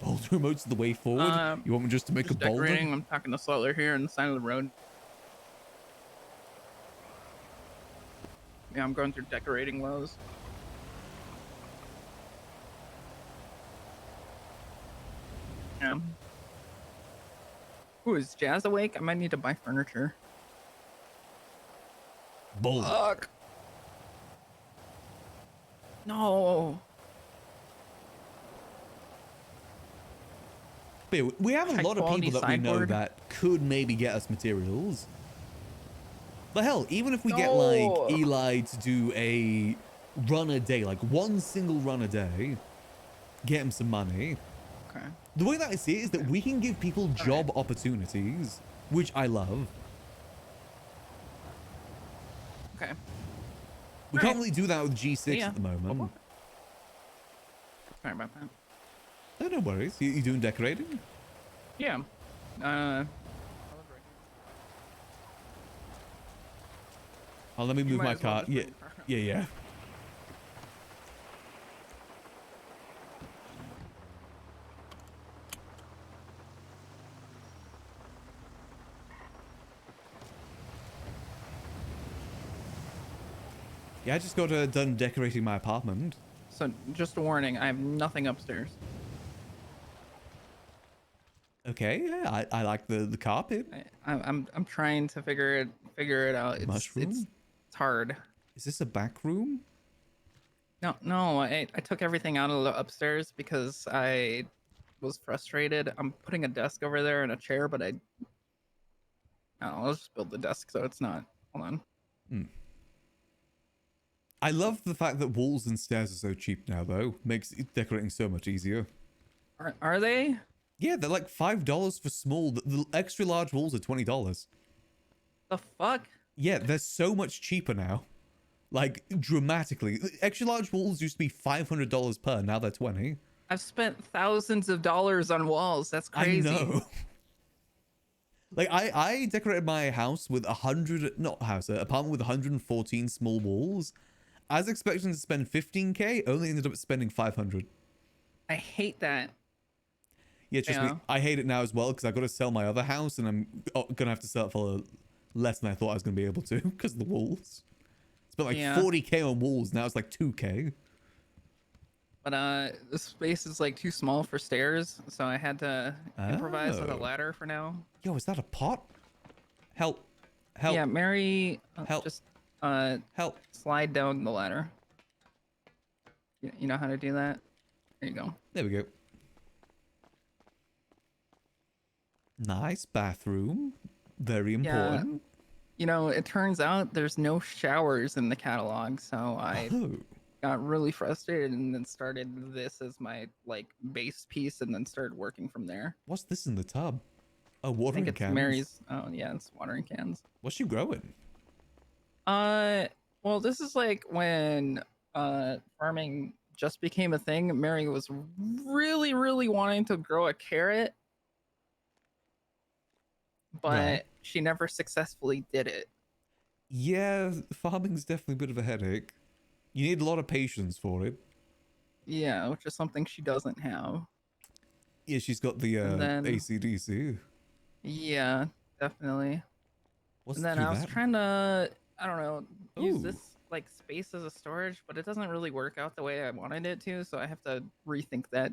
Boulder remote's the way forward. You want me just to make Just a boulder? decorating. I'm talking to Sler here on the side of the road. Yeah, I'm going through decorating woes. Yeah. Ooh, is Jazz awake? I might need to buy furniture. Boulder. Fuck. No. But yeah, we have a lot of High-quality people that we know sideboard. that could maybe get us materials. But hell, even if we get No. like Eli to do a run a day, like one single run a day, get him some money. Okay. The way that I see it is that we can give people job opportunities, which I love. Okay. We can't really do that with G6 Yeah. at the moment. Sorry about that. No, no worries. You doing decorating? Yeah. Oh, let me move might my as well car. just Yeah, bring the car up. yeah. Yeah, I just got done decorating my apartment. So just a warning, I have nothing upstairs. Okay, yeah, I like the carpet. I'm trying to figure it out. It's Mushroom? it's hard. Is this a back room? No, I took everything out of the upstairs because I was frustrated. I'm putting a desk over there and a chair, but I'll just build the desk so it's not. Hold on. I love the fact that walls and stairs are so cheap now, though. Makes decorating so much easier. Are they? Yeah, they're like $5 for small. The extra large walls are $20. The fuck? Yeah, they're so much cheaper now. Like, dramatically. Extra large walls used to be $500 per, now they're 20. I've spent thousands of dollars on walls. That's crazy. I know. Like, I decorated my house with apartment with 114 small walls. I was expecting to spend 15K, only ended up spending 500. I hate that. Yeah, trust me, I hate it now as well, because I've got to sell my other house, and I'm gonna have to sell it for less than I thought I was gonna be able to, because of the walls. Spent like 40K on walls, now it's like 2K. But the space is like too small for stairs, so I had to improvise with a ladder for now. Yo, is that a pot? Help. Help. Yeah, Mary, help. Just help. Slide down the ladder. You know how to do that? There you go. There we go. Nice bathroom. Very important. Yeah. You know, it turns out there's no showers in the catalog, so I got really frustrated and then started this as my like base piece and then started working from there. What's this in the tub? Oh, watering I think it's cans. Mary's. Oh yeah, it's watering cans. What's she growing? Well, this is like when farming just became a thing. Mary was really wanting to grow a carrot, but she never successfully did it. Yeah, farming's definitely a bit of a headache. You need a lot of patience for it. Yeah, which is something she doesn't have. Yeah, she's got the AC/DC. Yeah, definitely. What's and then I was trying to, I don't know, use this like space as a storage, but it doesn't really work out the way I wanted it to, so I have to rethink that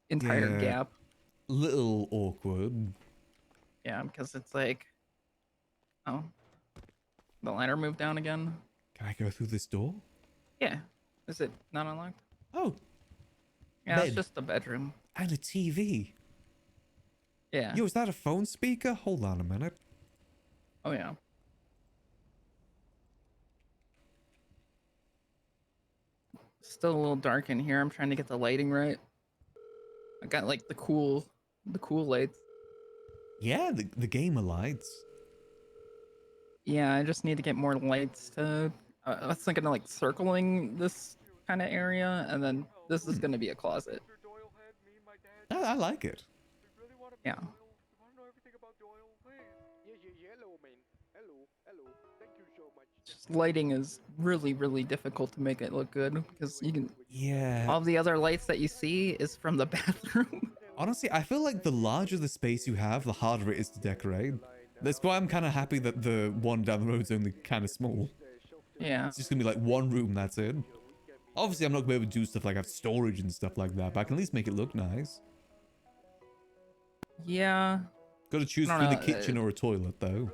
entire gap. Little awkward. Yeah, because it's like, oh, the ladder moved down again. Can I go through this door? Yeah. Is it not unlocked? Oh. Yeah, it's just a bedroom. And a TV. Yeah. Yo, is that a phone speaker? Hold on a minute. Oh, yeah. Still a little dark in here. I'm trying to get the lighting right. I got like the cool lights. Yeah, the gamer lights. Yeah, I just need to get more lights to... I was thinking of like circling this kind of area, and then this is going to be a closet. I like it. Yeah. Just lighting is really difficult to make it look good, because you can... Yeah. All the other lights that you see is from the bathroom. Honestly, I feel like the larger the space you have, the harder it is to decorate. That's why I'm kind of happy that the one down the road is only kind of small. Yeah. It's just gonna be like one room, that's it. Obviously, I'm not gonna be able to do stuff like have storage and stuff like that, but I can at least make it look nice. Yeah. Gotta choose between the kitchen or a toilet, though.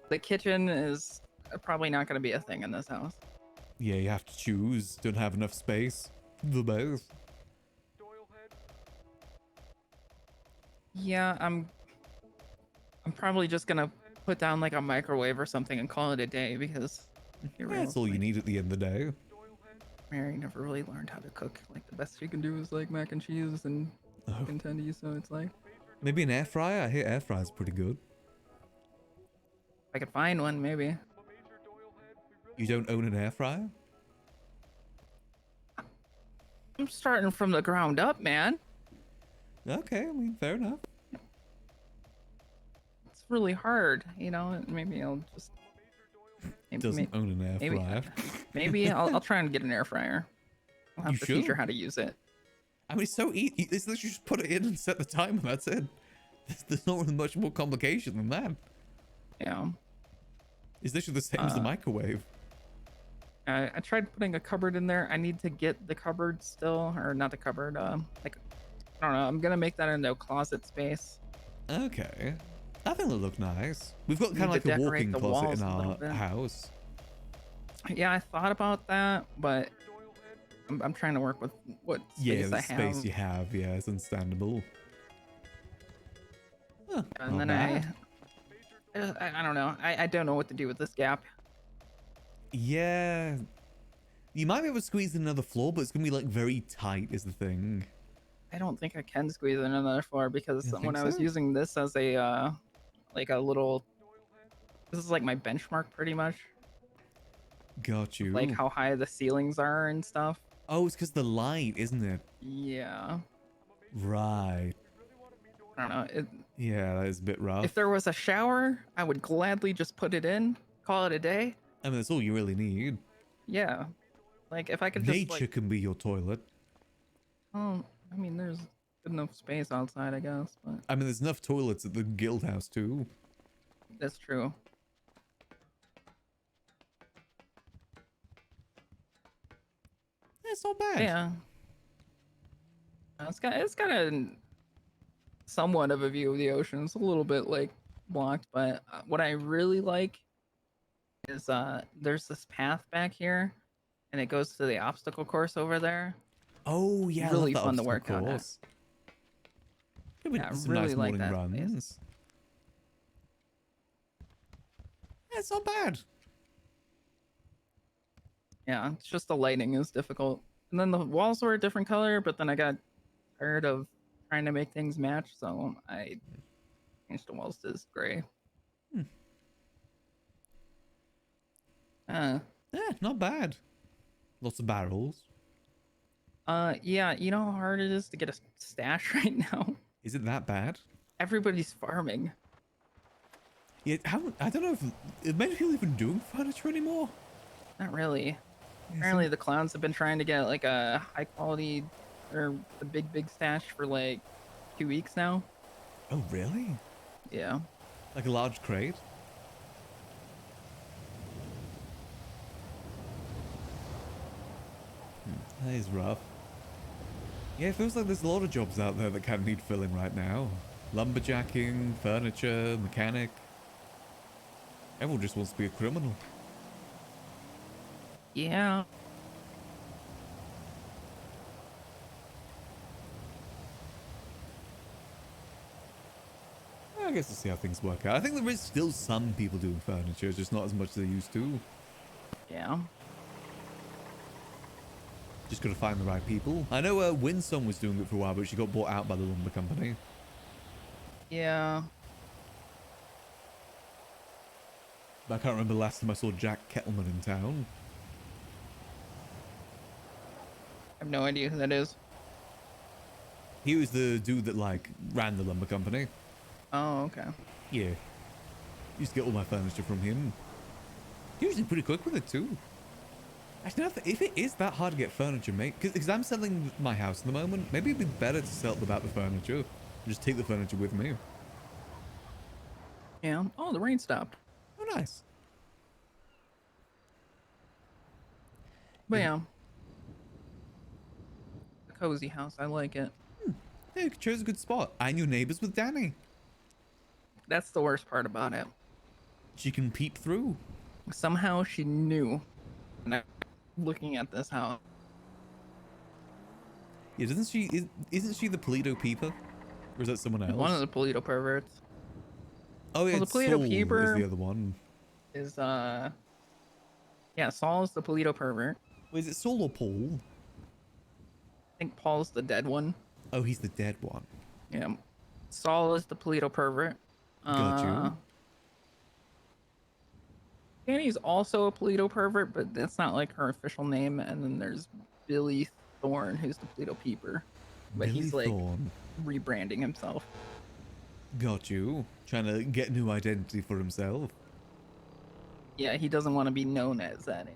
The kitchen is probably not gonna be a thing in this house. Yeah, you have to choose. Don't have enough space. The best. Yeah, I'm probably just gonna put down like a microwave or something and call it a day, because that's all you need at the end of the day. Mary never really learned how to cook. Like the best she can do is like mac and cheese and chicken tendies, so it's like maybe an air fryer. I hear air fryer's pretty good. I could find one, maybe. You don't own an air fryer? I'm starting from the ground up, man. Okay, I mean, fair enough. It's really hard, you know. Maybe I'll just. Doesn't own an air fryer. Maybe I'll try and get an air fryer. I'll have to teach her how to use it. I mean, it's so easy. It's literally just put it in and set the timer. That's it. There's not really much more complication than that. Yeah. It's literally the same as the microwave. I tried putting a cupboard in there. I need to get the cupboard still, or not the cupboard. Like, I don't know. I'm gonna make that into a closet space. Okay. I think they look nice. We've got Need kind of to like a decorate walk-in the closet walls in a little our bit. house. Yeah, I thought about that, but I'm trying to work with what Yeah, space the I space have. you have, yeah, it's understandable. Huh, And not then bad. I don't know. I don't know what to do with this gap. Yeah. You might be able to squeeze in another floor, but it's going to be like very tight is the thing. I don't think I can squeeze in another floor because You don't when think I was so? using this as a like a little, this is like my benchmark pretty much, Got of like you. how high the ceilings are and stuff. Oh, it's because the light, isn't it? Yeah. Right. I don't know. Yeah, that is a bit rough. If there was a shower, I would gladly just put it in, call it a day. I mean, that's all you really need. Yeah. Like if I could just Nature like, can be your toilet. oh, I mean, there's good enough space outside, I guess, but I mean, there's enough toilets at the guild house too. that's true. It's not bad. Yeah. It's got a somewhat of a view of the ocean. It's a little bit like blocked, but what I really like is there's this path back here, and it goes to the obstacle course over there. Oh, yeah, I love Really that fun to obstacle work on it. course. Could be Yeah, I some really nice like morning that space. runs. Yeah, it's not bad. Yeah, it's just the lighting is difficult. And then the walls were a different color, but then I got tired of trying to make things match, so I changed the walls to this gray. Yeah, not bad. Lots of barrels. Yeah, you know how hard it is to get a stash right now? Is it that bad? Everybody's farming. Yeah, I don't know if many people even doing furniture anymore. Not really. Apparently the clowns have been trying to get like a high quality or the big stash for like 2 weeks now. Oh, really? Yeah. Like a large crate? That is rough. Yeah, it feels like there's a lot of jobs out there that kind of need filling right now. Lumberjacking, furniture, mechanic. Everyone just wants to be a criminal. Yeah. I guess we'll see how things work out. I think there is still some people doing furniture, just not as much as they used to. Yeah. Just gotta find the right people. I know Winsome was doing it for a while, but she got bought out by the lumber company. Yeah. But I can't remember the last time I saw Jack Kettleman in town. I have no idea who that is. He was the dude that like ran the lumber company. Oh, okay. Yeah. Used to get all my furniture from him. Usually pretty quick with it too. Actually, if it is that hard to get furniture made, because I'm selling my house at the moment, maybe it'd be better to sell without the furniture. Just take the furniture with me. Yeah. Oh, the rain stopped. Oh, nice. But yeah. A cozy house. I like it. Yeah, you chose a good spot. And your neighbors with Danny. That's the worst part about it. She can peep through. Somehow she knew. And I'm looking at this house. Yeah, doesn't she? Isn't she the Paleto peeper? Or is that someone else? One of the Paleto perverts Oh yeah, well, the it's Paleto Saul peeper- is the other one. is yeah, Saul is the Paleto pervert. Wait, is it Saul or Paul? I think Paul's the dead one. Oh, he's the dead one. Yeah. Saul is the Paleto pervert. Got you. Danny's also a Paleto pervert, but that's not like her official name. And then there's Billy Thorne, who's the Paleto peeper. But Billy he's like Thorne. rebranding himself. Got you. Trying to get a new identity for himself. Yeah, he doesn't want to be known as that anymore.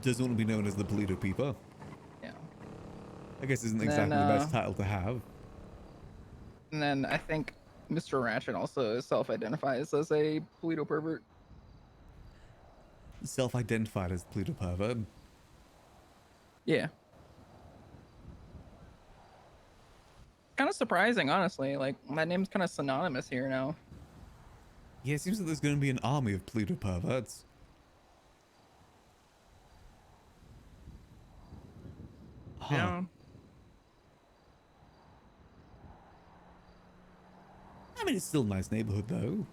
Doesn't want to be known as the Paleto peeper. Yeah. I guess isn't Then, exactly the best title to have. And then I think Mr. Ratchet also self-identifies as a Paleto pervert. Self-identified as Paleto pervert. Yeah. kind of surprising, honestly. Like, that name's kind of synonymous here now. Yeah, it seems like there's going to be an army of Paleto perverts. Huh. Yeah. I mean, it's still a nice neighborhood, though.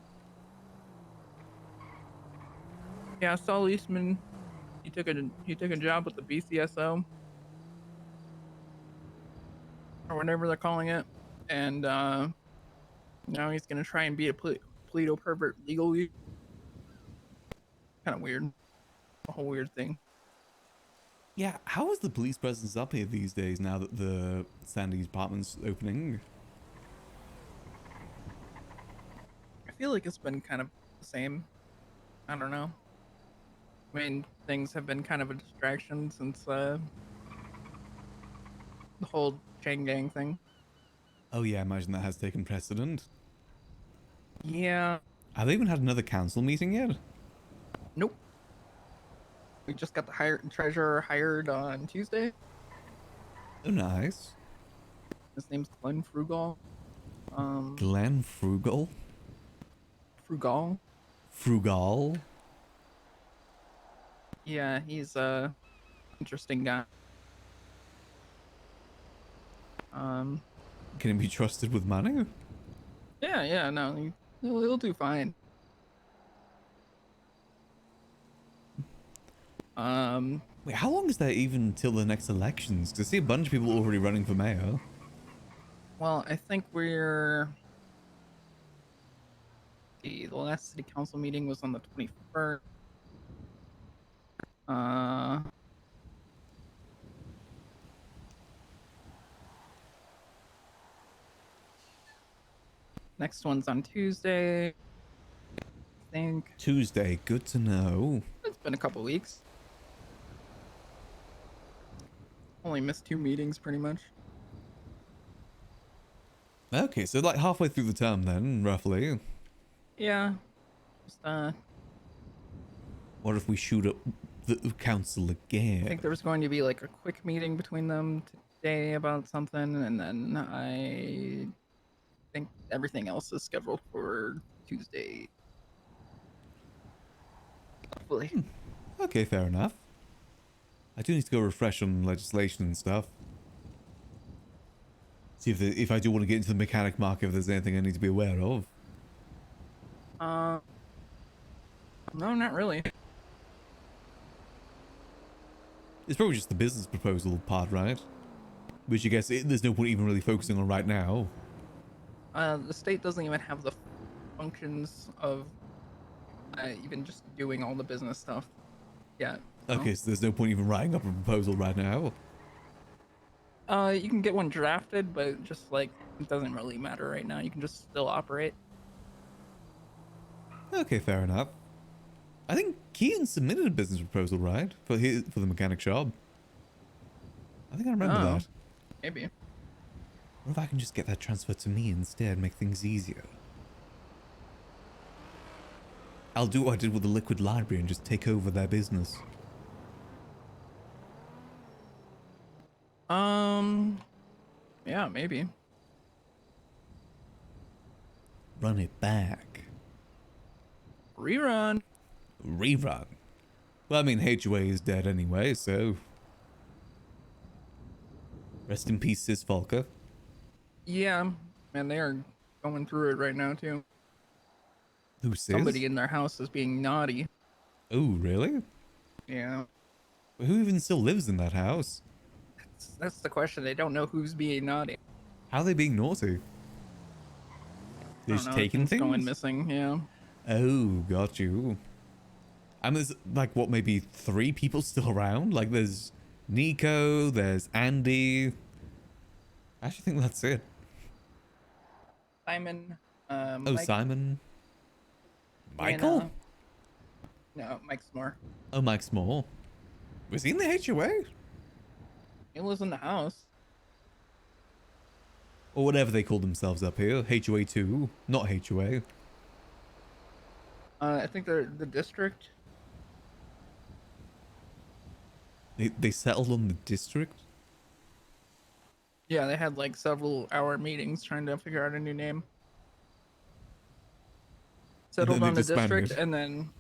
Yeah, Saul Eastman, he took a job with the BCSO or whatever they're calling it, and now he's gonna try and be a Paleto pervert legally. Kind of weird, a whole weird thing. Yeah, how is the police presence up here these days now that the Sandy's apartment's opening? I feel like it's been kind of the same. I don't know. I mean, things have been kind of a distraction since the whole chain gang thing. Oh yeah, I imagine that has taken precedent. Yeah. Have they even had another council meeting yet? Nope. We just got the treasurer hired on Tuesday. Oh, nice. His name's Glenn Frugal. Glenn Frugal? Frugal. Frugal? Yeah, he's a interesting guy. Can he be trusted with money? Yeah, no, he'll do fine. Wait, how long is there even till the next elections? 'Cause I see a bunch of people already running for mayor. Well, I think the last city council meeting was on the 21st. Next one's on Tuesday, I think. Tuesday, good to know. It's been a couple weeks. Only missed 2 meetings, pretty much. Okay, so like halfway through the term then, roughly. Yeah. Just, What if we shoot up the council I again? think there was going to be like a quick meeting between them today about something, and then I think everything else is scheduled for Tuesday. Hopefully. Okay, fair enough. I do need to go refresh on legislation and stuff. See if I do want to get into the mechanic market, if there's anything I need to be aware of. No, not really. It's probably just the business proposal part, right? Which I guess there's no point even really focusing on right now. The state doesn't even have the functions of even just doing all the business stuff yet. Okay, so there's no point even writing up a proposal right now. You can get one drafted, but just like it doesn't really matter right now. You can just still operate. Okay, fair enough. I think Keaton submitted a business proposal, right? For the mechanic shop. I think I remember that. Maybe. What if I can just get that transferred to me instead, make things easier? I'll do what I did with the Liquid Library and just take over their business. Yeah, maybe. Run it back. Rerun. Rerun. Well, I mean, HOA is dead anyway, so... Rest in peace, Sis Volker. Yeah, man, they are going through it right now too. Who Sis? Somebody in their house is being naughty. Oh, really? Yeah. Who even still lives in that house? That's the question. They don't know who's being naughty. How are they being naughty? They're just taking things? Going missing, yeah. Oh, got you. And there's like, what, maybe 3 people still around? Like there's Nico, there's Andy. I actually think that's it. Simon. Oh, Mike, Simon. Michael? No, Mike Smore. Oh, Mike Small. Was he in the HOA? He lives in the house. Or whatever they call themselves up here. HOA 2, not HOA. I think they're the district. They settled on the district? Yeah, they had like several hour meetings trying to figure out a new name. And then Settled they on the district, disbanded. and then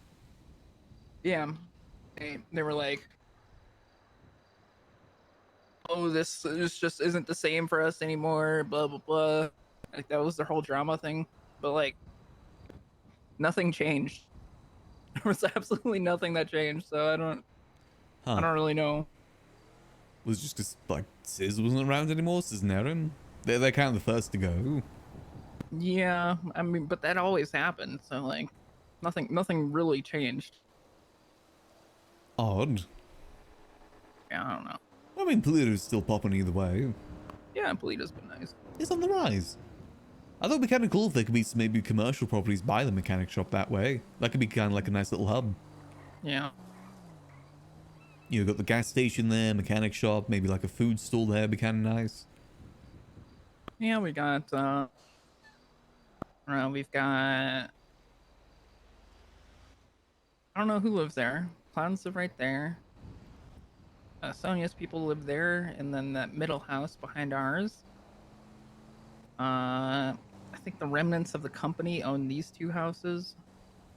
yeah, they were like, "Oh, this just isn't the same for us anymore." Blah blah blah. Like that was their whole drama thing. But like nothing changed. There was absolutely nothing that changed. So I Huh. don't really know. Was it just because, like, Sis wasn't around anymore? Sis and Aaron? They're kind of the first to go. Yeah, I mean, but that always happened. So like, nothing really changed. Odd. Yeah, I don't know. I mean, Polito's still popping either way. Yeah, Polito's been nice. It's on the rise. I thought it'd be kind of cool if there could be some maybe commercial properties by the mechanic shop that way. That could be kind of like a nice little hub. Yeah. You know, got the gas station there, mechanic shop, maybe like a food stall there, be kind of nice. Yeah, we got we've got I don't know who lives there. Clowns live right there. Sonia's people live there, and then that middle house behind ours. I think the remnants of the company own these two houses.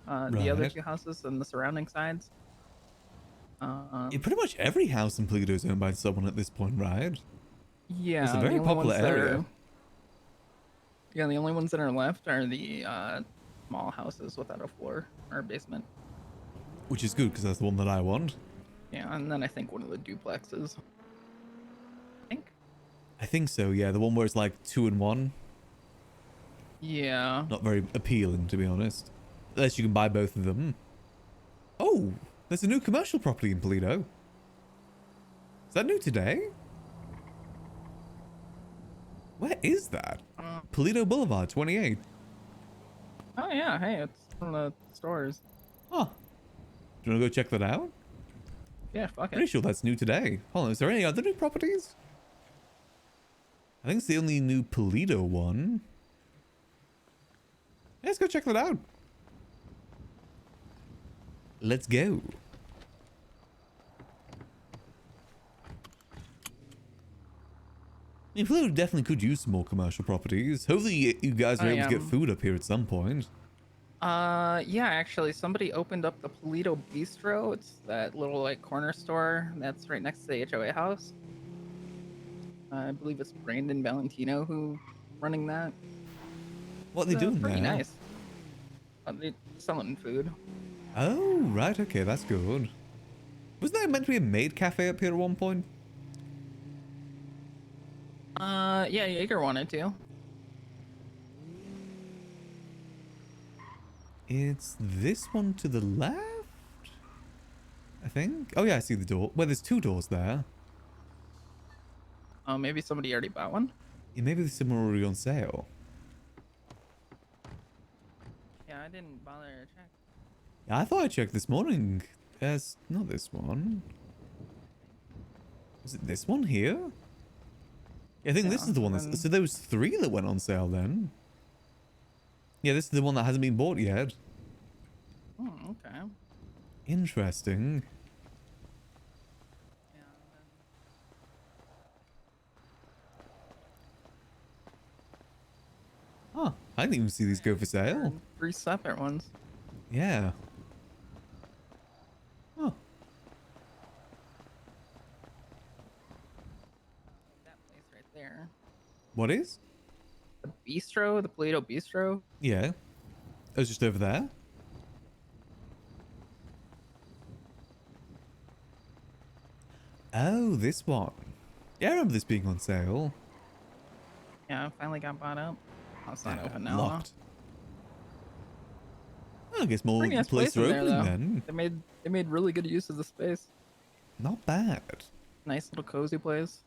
The other Right. two houses and the surrounding sides. Yeah, pretty much every house in Polito is owned by someone at this point, right? Yeah, It's a the very only popular ones that area. are yeah, the only ones that are left are the small houses without a floor or basement. Which is good, because that's the one that I want. Yeah, and then I think one of the duplexes. I think. I think so, yeah. The one where it's like 2 in 1. Yeah. Not very appealing, to be honest. Unless you can buy both of them. Oh, there's a new commercial property in Polito. Is that new today? Where is that? Polito Boulevard, 28. Oh yeah, hey, it's from the stores. Huh. Do you want to go check that out? Yeah, fuck Pretty it. sure that's new today. Hold on, is there any other new properties? I think it's the only new Polito one. Yeah, let's go check that out. Let's go. I mean, Polito definitely could use some more commercial properties. Hopefully you guys are able to get food up here at some point. Yeah, actually, somebody opened up the Paleto Bistro. It's that little like corner store that's right next to the HOA house. I believe it's Brandon Valentino who running that. What are they doing Pretty there? nice. They selling food. Oh, right, okay, that's good. Wasn't there meant to be a maid cafe up here at one point? Yeah, Jaeger wanted to. It's this one to the left? I think. Oh yeah, I see the door. Well, there's 2 doors there. Oh, maybe somebody already bought one. Yeah, maybe there's some already on sale. Yeah, I didn't bother to check. Yeah, I thought I checked this morning. There's not this one. Is it this one here? Yeah, I think this Yeah, is the one that's... So there was 3 that went on sale then. Yeah, this is the one that hasn't been bought yet. Oh, okay. Interesting. Yeah, Huh. I didn't even see these go for sale. 3 separate ones. Yeah. Huh. That place right there. What is? The bistro, the Paleto Bistro. Yeah. It was just over there. Oh, this one. Yeah, I remember this being on sale. Yeah, it finally got bought up. Oh, it's not Yeah, open now. locked. I guess more Pretty nice places place are in there, opening though. then. They made really good use of the space. Not bad. Nice little cozy place.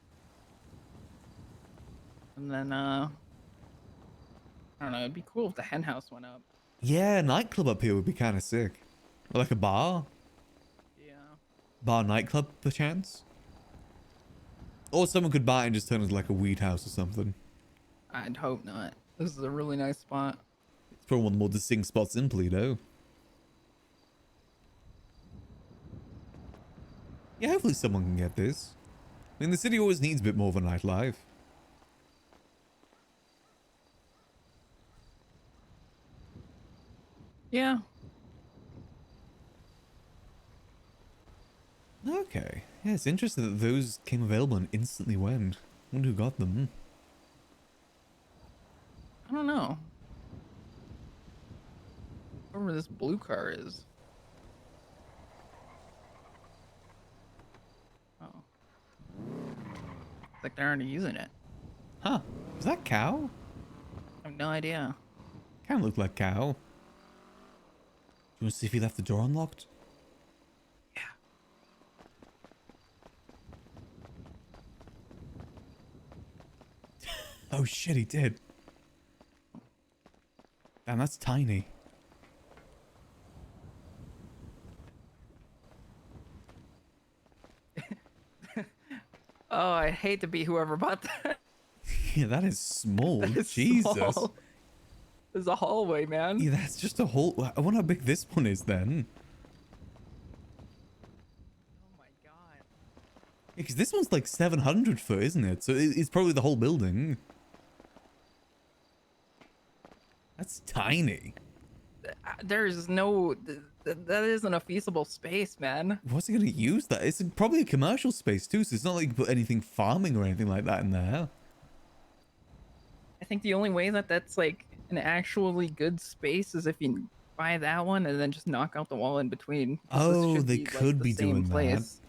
And then I don't know, it'd be cool if the hen house went up. Yeah, a nightclub up here would be kind of sick. Or like a bar. Yeah. Bar nightclub, perchance. Or someone could buy it and just turn it into like a weed house or something. I'd hope not. This is a really nice spot. It's probably one of the more distinct spots in Paleto. Yeah, hopefully someone can get this. I mean, the city always needs a bit more of a nightlife. Yeah. Okay. Yeah, it's interesting that those came available and instantly went. Wonder who got them. I don't know. Whoever this blue car is. Oh. It's like they're already using it. Huh. Is that cow? I have no idea. Kind of looked like cow. Do you want to see if he left the door unlocked? Oh shit, he did. Damn, that's tiny. Oh, I hate to be whoever bought that. Yeah, that is small. That is Jesus. small. There's a hallway, man. Yeah, that's just a whole... I wonder how big this one is then. Oh my god. Because this one's like 700 foot, isn't it? So it's probably the whole building. That's tiny. There's no... That isn't a feasible space, man. What's he going to use that? It's probably a commercial space too, so it's not like you can put anything farming or anything like that in there. I think the only way that that's like an actually good space is if you buy that one and then just knock out the wall in between. Oh, they could be doing that. place.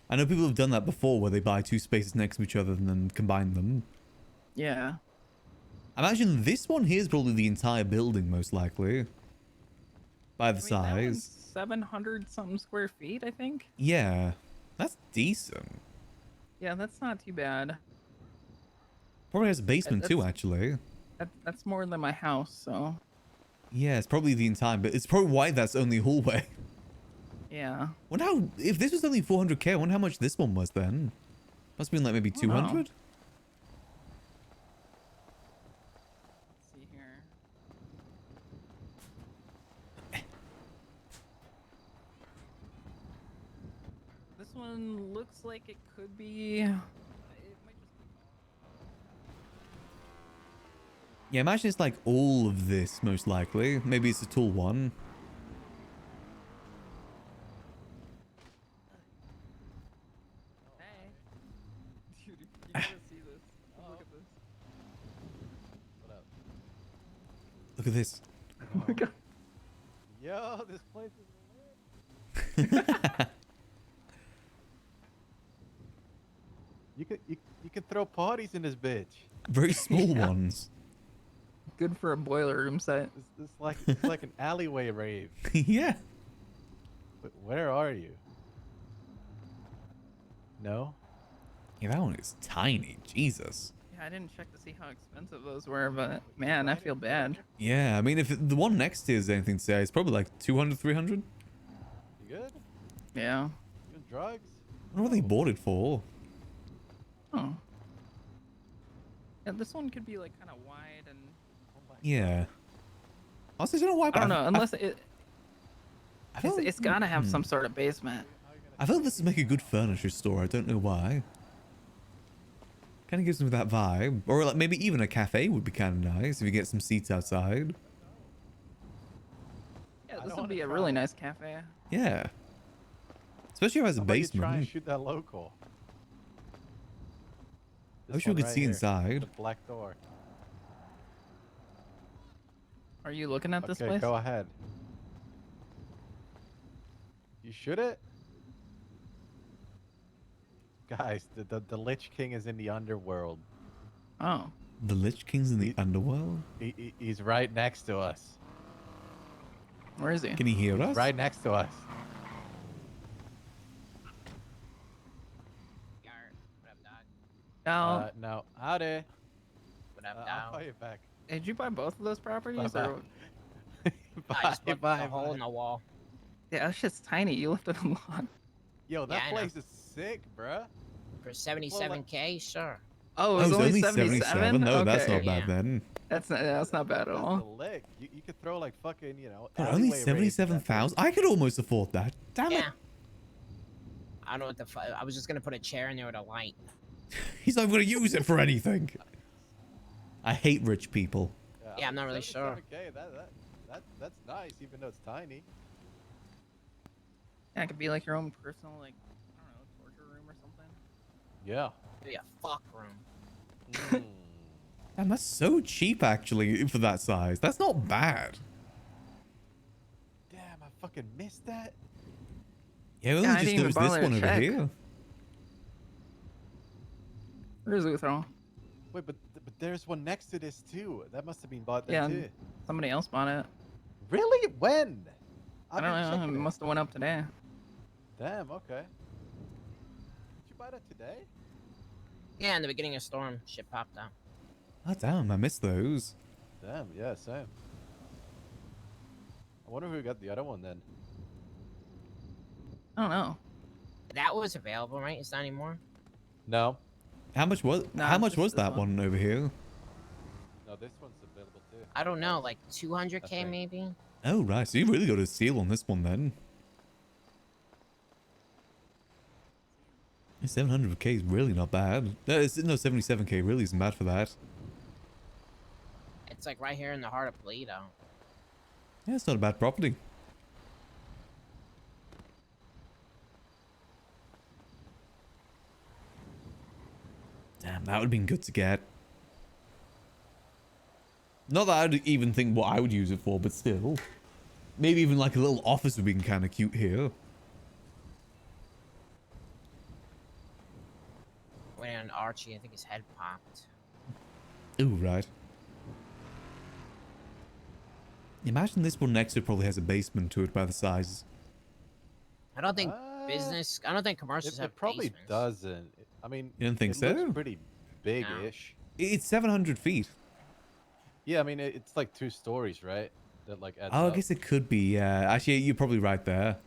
I know people have done that before where they buy two spaces next to each other and then combine them. Yeah. I imagine this one here is probably the entire building, most likely. By the size. 700 something square feet, I think. Yeah. That's decent. Yeah, that's not too bad. Probably has a basement too, actually. That's more than my house, so. Yeah, it's probably the entire, but it's probably why that's only a hallway. Yeah. Wonder how, if this was only 400k, I wonder how much this one was then. Must have been like maybe 200? Let's see here. This one looks like it could be. It might just be. Yeah, imagine it's like all of this, most likely. Maybe it's a tall one. Hey. Dude, you gotta see this. Look at this. What up? Look at this. Oh my god. Yo, this place is lit. You could throw parties in this bitch. Very small Yeah. ones. Good for a boiler room set. It's like an alleyway rave. Yeah. But where are you? No? Yeah, that one is tiny. Jesus. Yeah, I didn't check to see how expensive those were, but man, I feel bad. Yeah, I mean, if the one next to you is anything to say, it's probably like 200, 300. You good? Yeah. You on drugs? I wonder what they bought it for. Oh. Yeah, this one could be like kind of wide and. Yeah. Also, I don't know why, I don't know, unless I it's gotta have some sort of basement. I felt this would make a good furniture store. I don't know why. Kind of gives me that vibe. Or like maybe even a cafe would be kind of nice if you get some seats outside. Yeah, this would be a really nice cafe. Yeah. Especially if it has a How about you try and basement. shoot that local. I wish we could see inside. The black door. Are you looking at this Okay, place? go ahead. You shoot it? Guys, the Lich King is in the underworld. Oh. The Lich King's in the underworld? He's right next to us. Where is he? Can he hear us? Right next to us. Now, No. Howdy. What up, I'll down? call you back. did you buy both of those properties? Bye-bye. Or... I just put a hole in the wall. Yeah, that shit's tiny. You left it unlocked. Yo, that Yeah, I know. place is sick, bruh. For 77K, sure. Oh, Oh, it it's was only 77? 77? No, that's Okay. not bad Yeah. then. That's not bad at That's all. the lick. You could throw like fucking, you know. But only alleyway raves in that 77,000? I could almost afford that. Damn it. Yeah. I don't know what the fuck. I was just gonna put a chair in there with a light. He's not going to use it for anything. I hate rich people. Yeah, I'm not really sure. 77K, That's nice, even though it's tiny. Yeah, it could be like your own personal, like, I don't know, torture room or something. Yeah. Maybe a fuck room. Mm. Damn, that's so cheap actually for that size. That's not bad. Damn, I fucking missed that. Yeah, we Yeah, only I just didn't even noticed this bother to one over check. here. Where's Uthro? Wait, but there's one next to this too. That must have been bought then Yeah, too. somebody else bought it. Really? When? I don't know. It must have went up today. Damn. Okay. Did you buy that today? Yeah, in the beginning of Storm, shit popped out. Oh damn, I missed those. Damn. Yeah. Same. I wonder who got the other one then. I don't know. That was available, right? It's not anymore. No. How much was Nah, how it's much just was this that one over here? No, this one's available too. I don't know, like 200k think. maybe. Oh right, so you really got a steal on this one then. 700k is really not bad. No, 77k really isn't bad for that. It's like right here in the heart of Paleto. Yeah, it's not a bad property. Damn, that would have been good to get. Not that I'd even think what I would use it for, but still. Maybe even like a little office would be kind of cute here. Went on Archie, I think his head popped. Ooh, right. Imagine this one next to it probably has a basement to it by the sizes. I don't think I don't think commercials have It probably basements. doesn't. I mean, You don't think it so? looks pretty big-ish. It's 700 feet. Yeah, I mean, it's like 2 stories, right? That like adds Oh, I up. guess it could be, yeah. Actually, you're probably right there.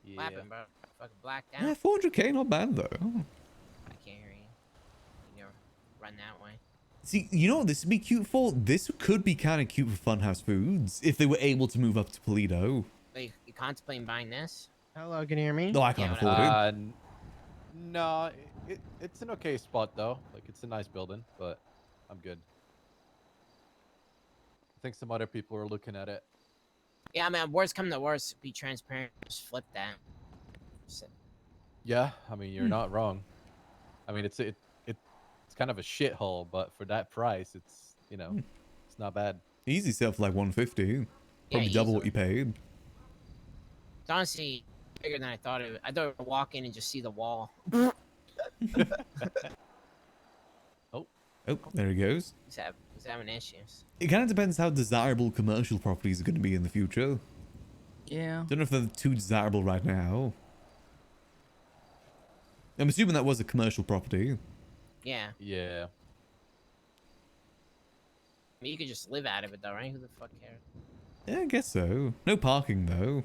Yeah. What happened, bro? Fucking blacked out. Yeah, 400k, not bad though. I can't hear you. You know, run that way. See, you know what this would be cute for? This could be kind of cute for Funhouse Foods if they were able to move up to Paleto. Wait, you contemplating buying this? Hello, can you hear me? No, I can't afford it. No, it's an okay spot though. Like it's a nice building, but I'm good. I think some other people are looking at it. Yeah, I mean, worst come to worst, be transparent, just flip that. Yeah, I mean you're not wrong. I mean it's kind of a shithole, but for that price, it's it's not bad. Easy sell for like 150. Probably double what you paid. It's honestly bigger than I thought it would. I thought I'd walk in and just see the wall. Oh, there he goes. He's having issues. It kind of depends how desirable commercial properties are going to be in the future. Yeah. Don't know if they're too desirable right now. I'm assuming that was a commercial property. Yeah. Yeah. I mean, you could just live out of it though, right? Who the fuck cares? Yeah, I guess so. No parking though.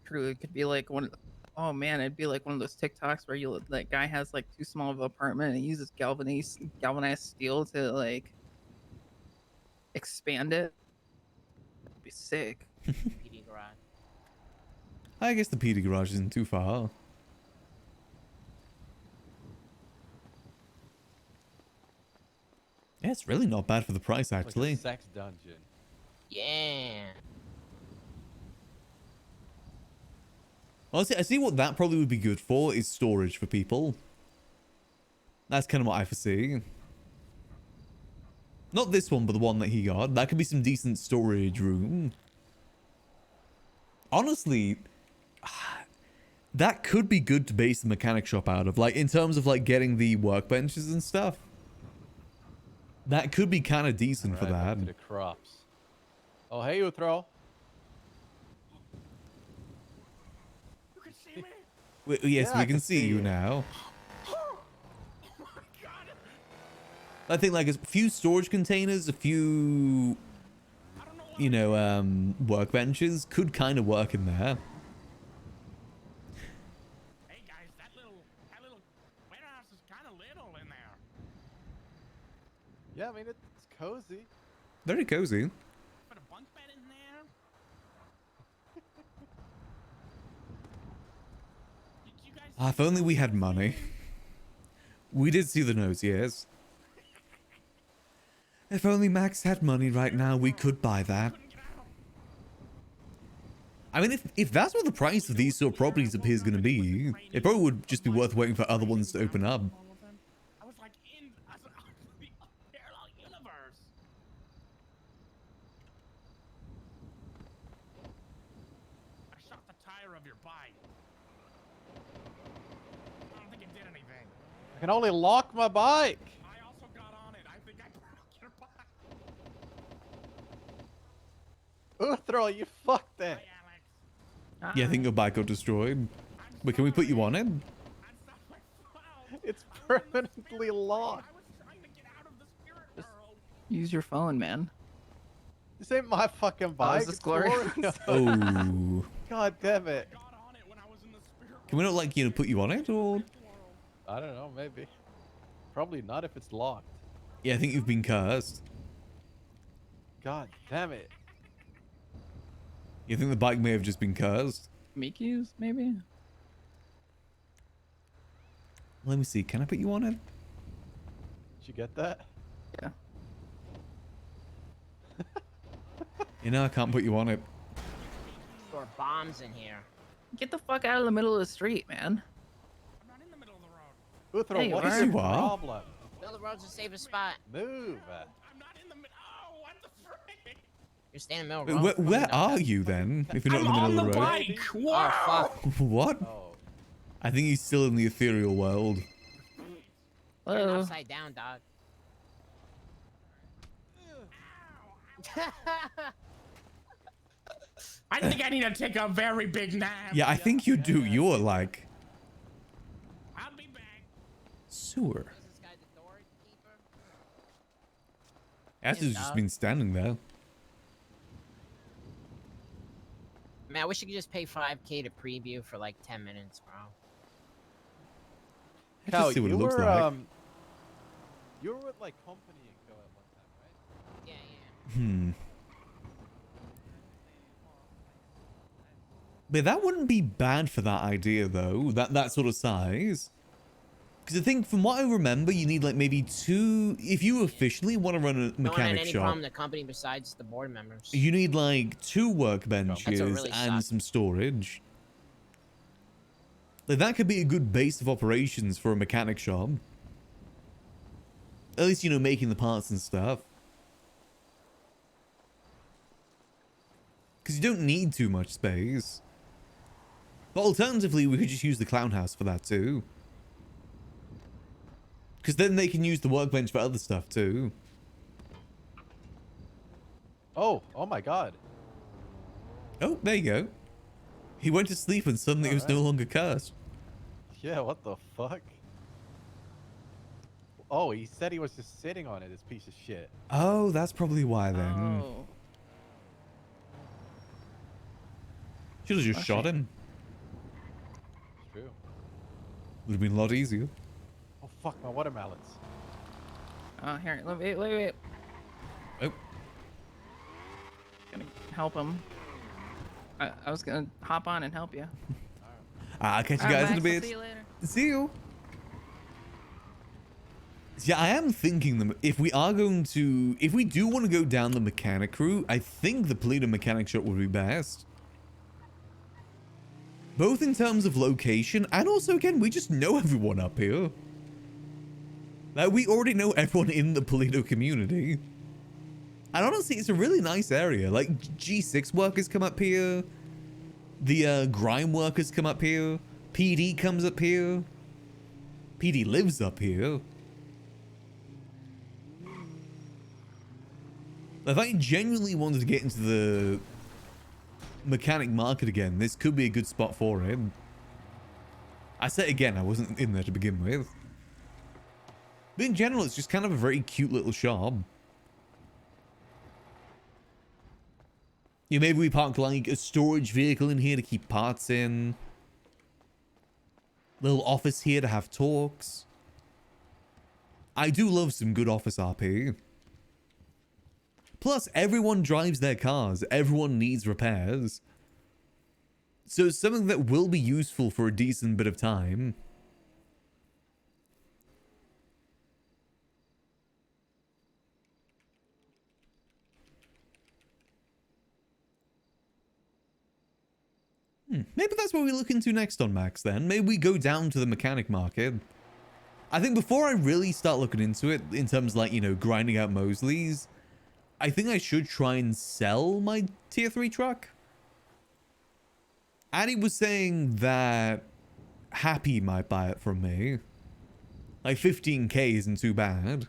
True. It could be like one. Oh man, it'd be like one of those TikToks where that guy has like too small of an apartment and he uses galvanized steel to like expand it. It'd be sick. PD garage. I guess the PD garage isn't too far. Yeah, it's really not bad for the price actually. Like a sex dungeon. Yeah. Honestly, I see what that probably would be good for is storage for people. That's kind of what I foresee. Not this one, but the one that he got. That could be some decent storage room. Honestly, that could be good to base the mechanic shop out of. Like, in terms of, like, getting the workbenches and stuff. That could be kind of decent for Right, back that. to the crops. Oh, hey, Uthro. You can see me? Yes, Yeah, we I can can see see you you. now. Oh my god. I think, like, a few storage containers, a few, I don't know what you know, workbenches could kind of work in there. Hey guys, that little warehouse is kind of little in there. Yeah, I mean it's cozy. Very cozy. Put a bunk bed in there. Did you guys Ah, if only we had money. We did see the notes, yes. If only Max had money right now, we could buy that. Couldn't get out. I mean, if that's what the price of these sort of properties appears going to be, it probably would just be worth waiting for other ones to open up. I was like in the parallel universe. I shot the tire of your bike. I don't think it did anything. I can only lock my bike. I also got on it. I think I broke your bike. Uthro, you fucked it. Hi, Alex. Yeah, I think your bike got destroyed. But can we put you on it? That's not my fault. It's permanently locked. I was trying to get out of the spirit Just- world. Use your phone, man. This ain't my fucking bike. is this it's glorious? Gloria's. Oh. God damn it. Got on it when I was in the spirit Can we not, like, put you on it, or? world. I don't know, maybe. Probably not if it's locked. Yeah, I think you've been cursed. God damn it. You think the bike may have just been cursed? Miki's, maybe? Let me see, can I put you on it? Did you get that? Yeah. You know, I can't put you on it. Or bombs in here. Get the fuck out of the middle of the street, man. I'm not in the middle of the road. Uthro, Hey, what where is are your you? problem? Middle of the road's the safest spot. Move. I'm not in the middle. Oh, what the frick? You're standing in the middle of the road. Where are you then? If you're not in the middle of the road. bike. Oh, Wow. fuck. What? Oh. I think he's still in the ethereal world. You're Hello. upside down, dog. I think I need to take a very big nap. Yeah, I think you do. You're like I'll be back. sewer. Is this guy the doorkeeper? Addie's just been standing there. Man, I wish you could just pay 5K to preview for like 10 minutes, bro. Let's just see what it looks like. You were with like Company and Co at one time, right? Yeah, yeah. Hmm. But that wouldn't be bad for that idea, though. That sort of size. Because I think, from what I remember, you need like maybe 2. If you officially want to run a No one had mechanic any shop, problem in the company besides the board members. you need like 2 workbenches really and sucks. some storage. Like that could be a good base of operations for a mechanic shop. At least, making the parts and stuff. Because you don't need too much space. But alternatively, we could just use the clown house for that too. Because then they can use the workbench for other stuff too. Oh my god. Oh, there you go. He went to sleep and suddenly it was no Alright. longer cursed. Yeah, what the fuck? Oh, he said he was just sitting on it, this piece of shit. Oh, that's probably why then. Oh. Should have just Oh, shot shit. him. It's true. Would have been a lot easier. Oh fuck, my watermelons. Here, wait. Oh, Gonna help him. I was gonna hop on and help you. I'll catch you Alright, guys in a Max, I'll bit. see you later. See you. Yeah, I am thinking that if we do want to go down the mechanic route, I think the Paleto mechanic shop would be best. Both in terms of location and also, again, we just know everyone up here. Like, we already know everyone in the Paleto community. And honestly, it's a really nice area. Like, G6 workers come up here. The grime workers come up here. PD comes up here. PD lives up here. If I genuinely wanted to get into the mechanic market again, this could be a good spot for him. I say again, I wasn't in there to begin with. But in general, it's just kind of a very cute little shop. Yeah, maybe we park like a storage vehicle in here to keep parts in. Little office here to have talks. I do love some good office RP. Plus, everyone drives their cars. Everyone needs repairs. So it's something that will be useful for a decent bit of time. Maybe that's what we look into next on Max then. Maybe we go down to the mechanic market. I think before I really start looking into it, in terms of like, you know, grinding out Mosley's, I think I should try and sell my tier 3 truck. Addie was saying that Happy might buy it from me. Like 15k isn't too bad.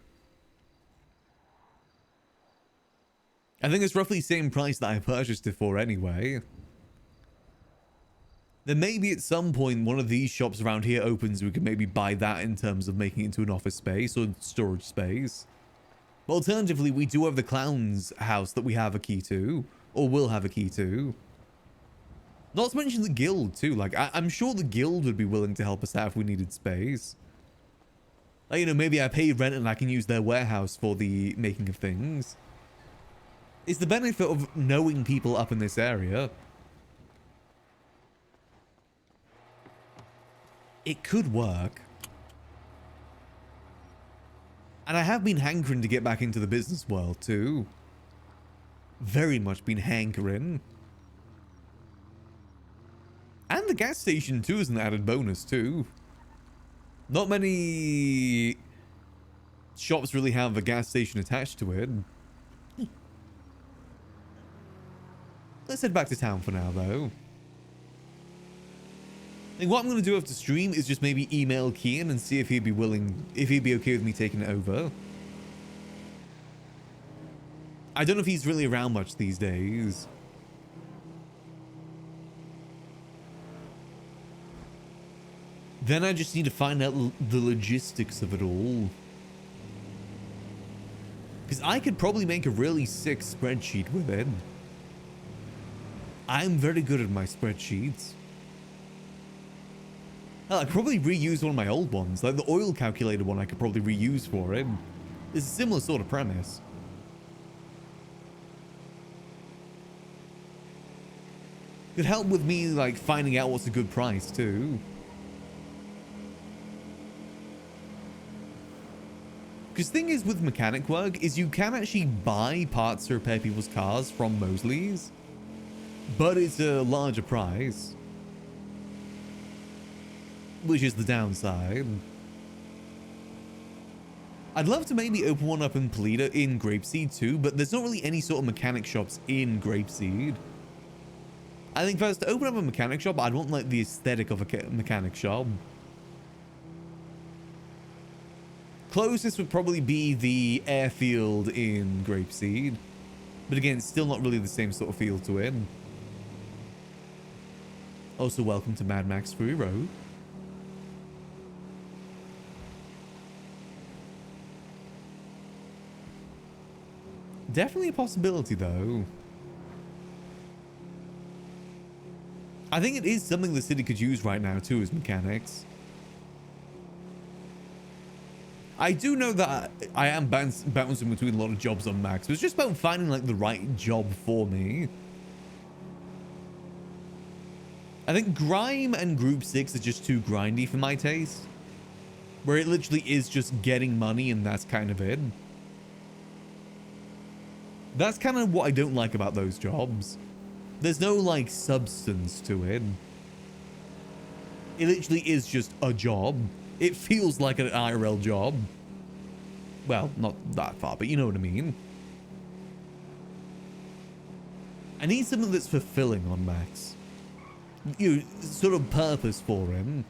I think it's roughly the same price that I purchased it for anyway. Then maybe at some point one of these shops around here opens, we could maybe buy that in terms of making it into an office space or storage space. But alternatively, we do have the clown's house that we have a key to, or will have a key to. Not to mention the guild too. Like, I'm sure the guild would be willing to help us out if we needed space. Like, you know, maybe I pay rent and I can use their warehouse for the making of things. It's the benefit of knowing people up in this area. It could work. And I have been hankering to get back into the business world too. Very much been hankering. And the gas station too is an added bonus too. Not many shops really have a gas station attached to it. Let's head back to town for now though. I think what I'm going to do after stream is just maybe email Kian and see if he'd be willing, if he'd be okay with me taking it over. I don't know if he's really around much these days. Then I just need to find out the logistics of it all. Because I could probably make a really sick spreadsheet with it. I'm very good at my spreadsheets. Hell, I could probably reuse one of my old ones. Like the oil calculator one I could probably reuse for it. It's a similar sort of premise. Could help with me like finding out what's a good price too. Because the thing is with mechanic work is you can actually buy parts to repair people's cars from Mosley's. But it's a larger price. Which is the downside. I'd love to maybe open one up in Paleto in Grapeseed too, but there's not really any sort of mechanic shops in Grapeseed. I think first to open up a mechanic shop, I'd want like the aesthetic of a mechanic shop. Closest would probably be the airfield in Grapeseed. But again, it's still not really the same sort of feel to it. Also, welcome to Mad Max Fury Road. Definitely a possibility, though. I think it is something the city could use right now, too, as mechanics. I do know that I am bouncing between a lot of jobs on Max, but it's just about finding, like, the right job for me. I think Grime and Group 6 are just too grindy for my taste. Where it literally is just getting money and that's kind of it. That's kind of what I don't like about those jobs. There's no, like, substance to it. It literally is just a job. It feels like an IRL job. Well, not that far, but you know what I mean. I need something that's fulfilling on Max. You know, sort of purpose for him.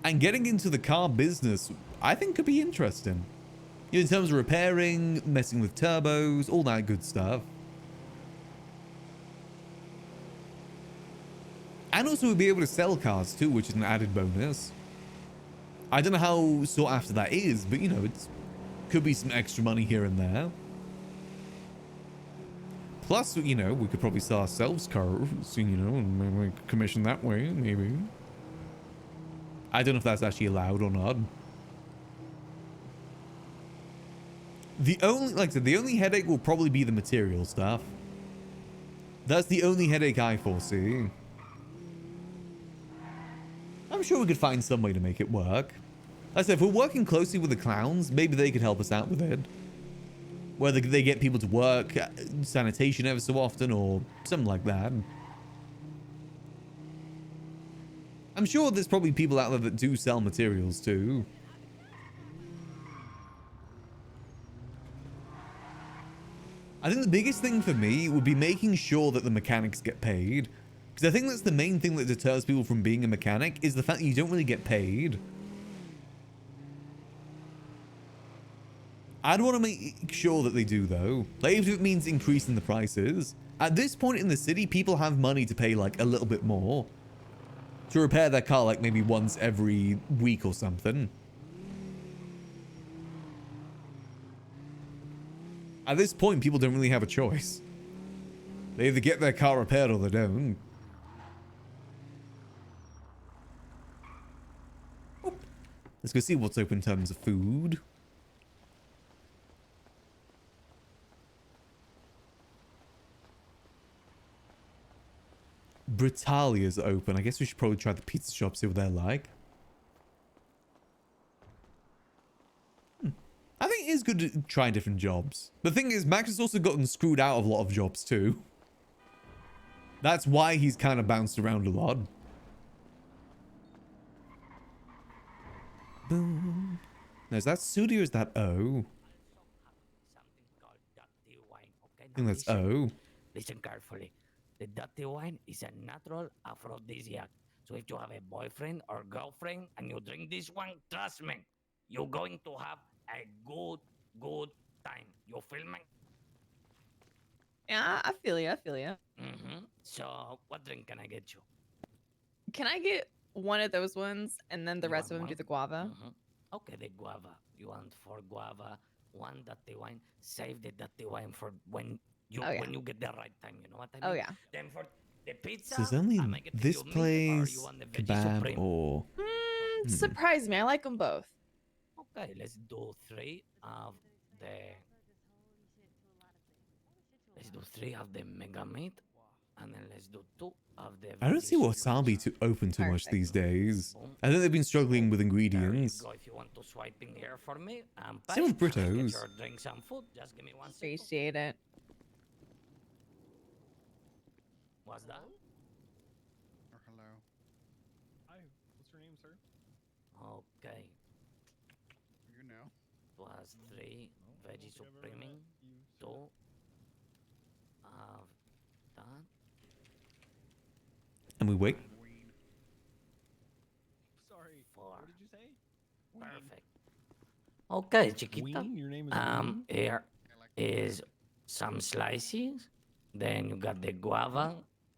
And getting into the car business, I think could be interesting. You know, in terms of repairing, messing with turbos, all that good stuff. And also we'll be able to sell cars too, which is an added bonus. I don't know how sought after that is, but you know, it could be some extra money here and there. Plus, you know, we could probably sell ourselves cars, you know, and maybe commission that way, maybe. I don't know if that's actually allowed or not. The only, like I said, the only headache will probably be the material stuff. That's the only headache I foresee. I'm sure we could find some way to make it work. Like I said, if we're working closely with the clowns, maybe they could help us out with it. Whether they get people to work, sanitation ever so often, or something like that. I'm sure there's probably people out there that do sell materials too. I think the biggest thing for me would be making sure that the mechanics get paid. Because I think that's the main thing that deters people from being a mechanic, is the fact that you don't really get paid. I'd want to make sure that they do, though. Like, if it means increasing the prices. At this point in the city, people have money to pay, like, a little bit more. To repair their car, like, maybe once every week or something. At this point, people don't really have a choice. They either get their car repaired or they don't. Oh. Let's go see what's open in terms of food. Britannia's open. I guess we should probably try the pizza shop, see what they're like. I think it is good to try different jobs. The thing is, Max has also gotten screwed out of a lot of jobs too. That's why he's kind of bounced around a lot. Boom. Now, is that Sudi or is that O? I think that's O. Listen carefully. The dirty wine is a natural aphrodisiac. So if you have a boyfriend or girlfriend and you drink this one, trust me, you're going to have a good time. You feel me? Yeah, I feel you. I feel you. So what drink can I get you? Can I get one of those ones and then the You rest of want them do one? the guava? Okay, the guava. You want 4 guava, 1 dirty wine. Save the dirty wine for when you when you get the right time. You know what I mean? Oh yeah. Then for the pizza, So there's only I make it this you meat or place, you want the veggie kebab, supreme? or... Surprise me. I like them both. Okay, let's do 3 of the. Let's do 3 of the mega meat, and then let's do 2 of the. I don't see veggie wasabi to open too much Perfect. these days. Boom. I think they've been struggling with There you ingredients. go. If you want to swipe in here for me, and Same with pay, get Britos. your drinks and food. Just give me 1 second. Appreciate it. What's that? Or hello. Hi, what's your name, sir? Okay, You know. plus 3 veggie supreme, 2 of that. And we wait. Ween. Sorry, 4. what did you say? Perfect. Okay, chiquita. Ween? Your name is Ween? Here I like is some slices. Then you got the guava.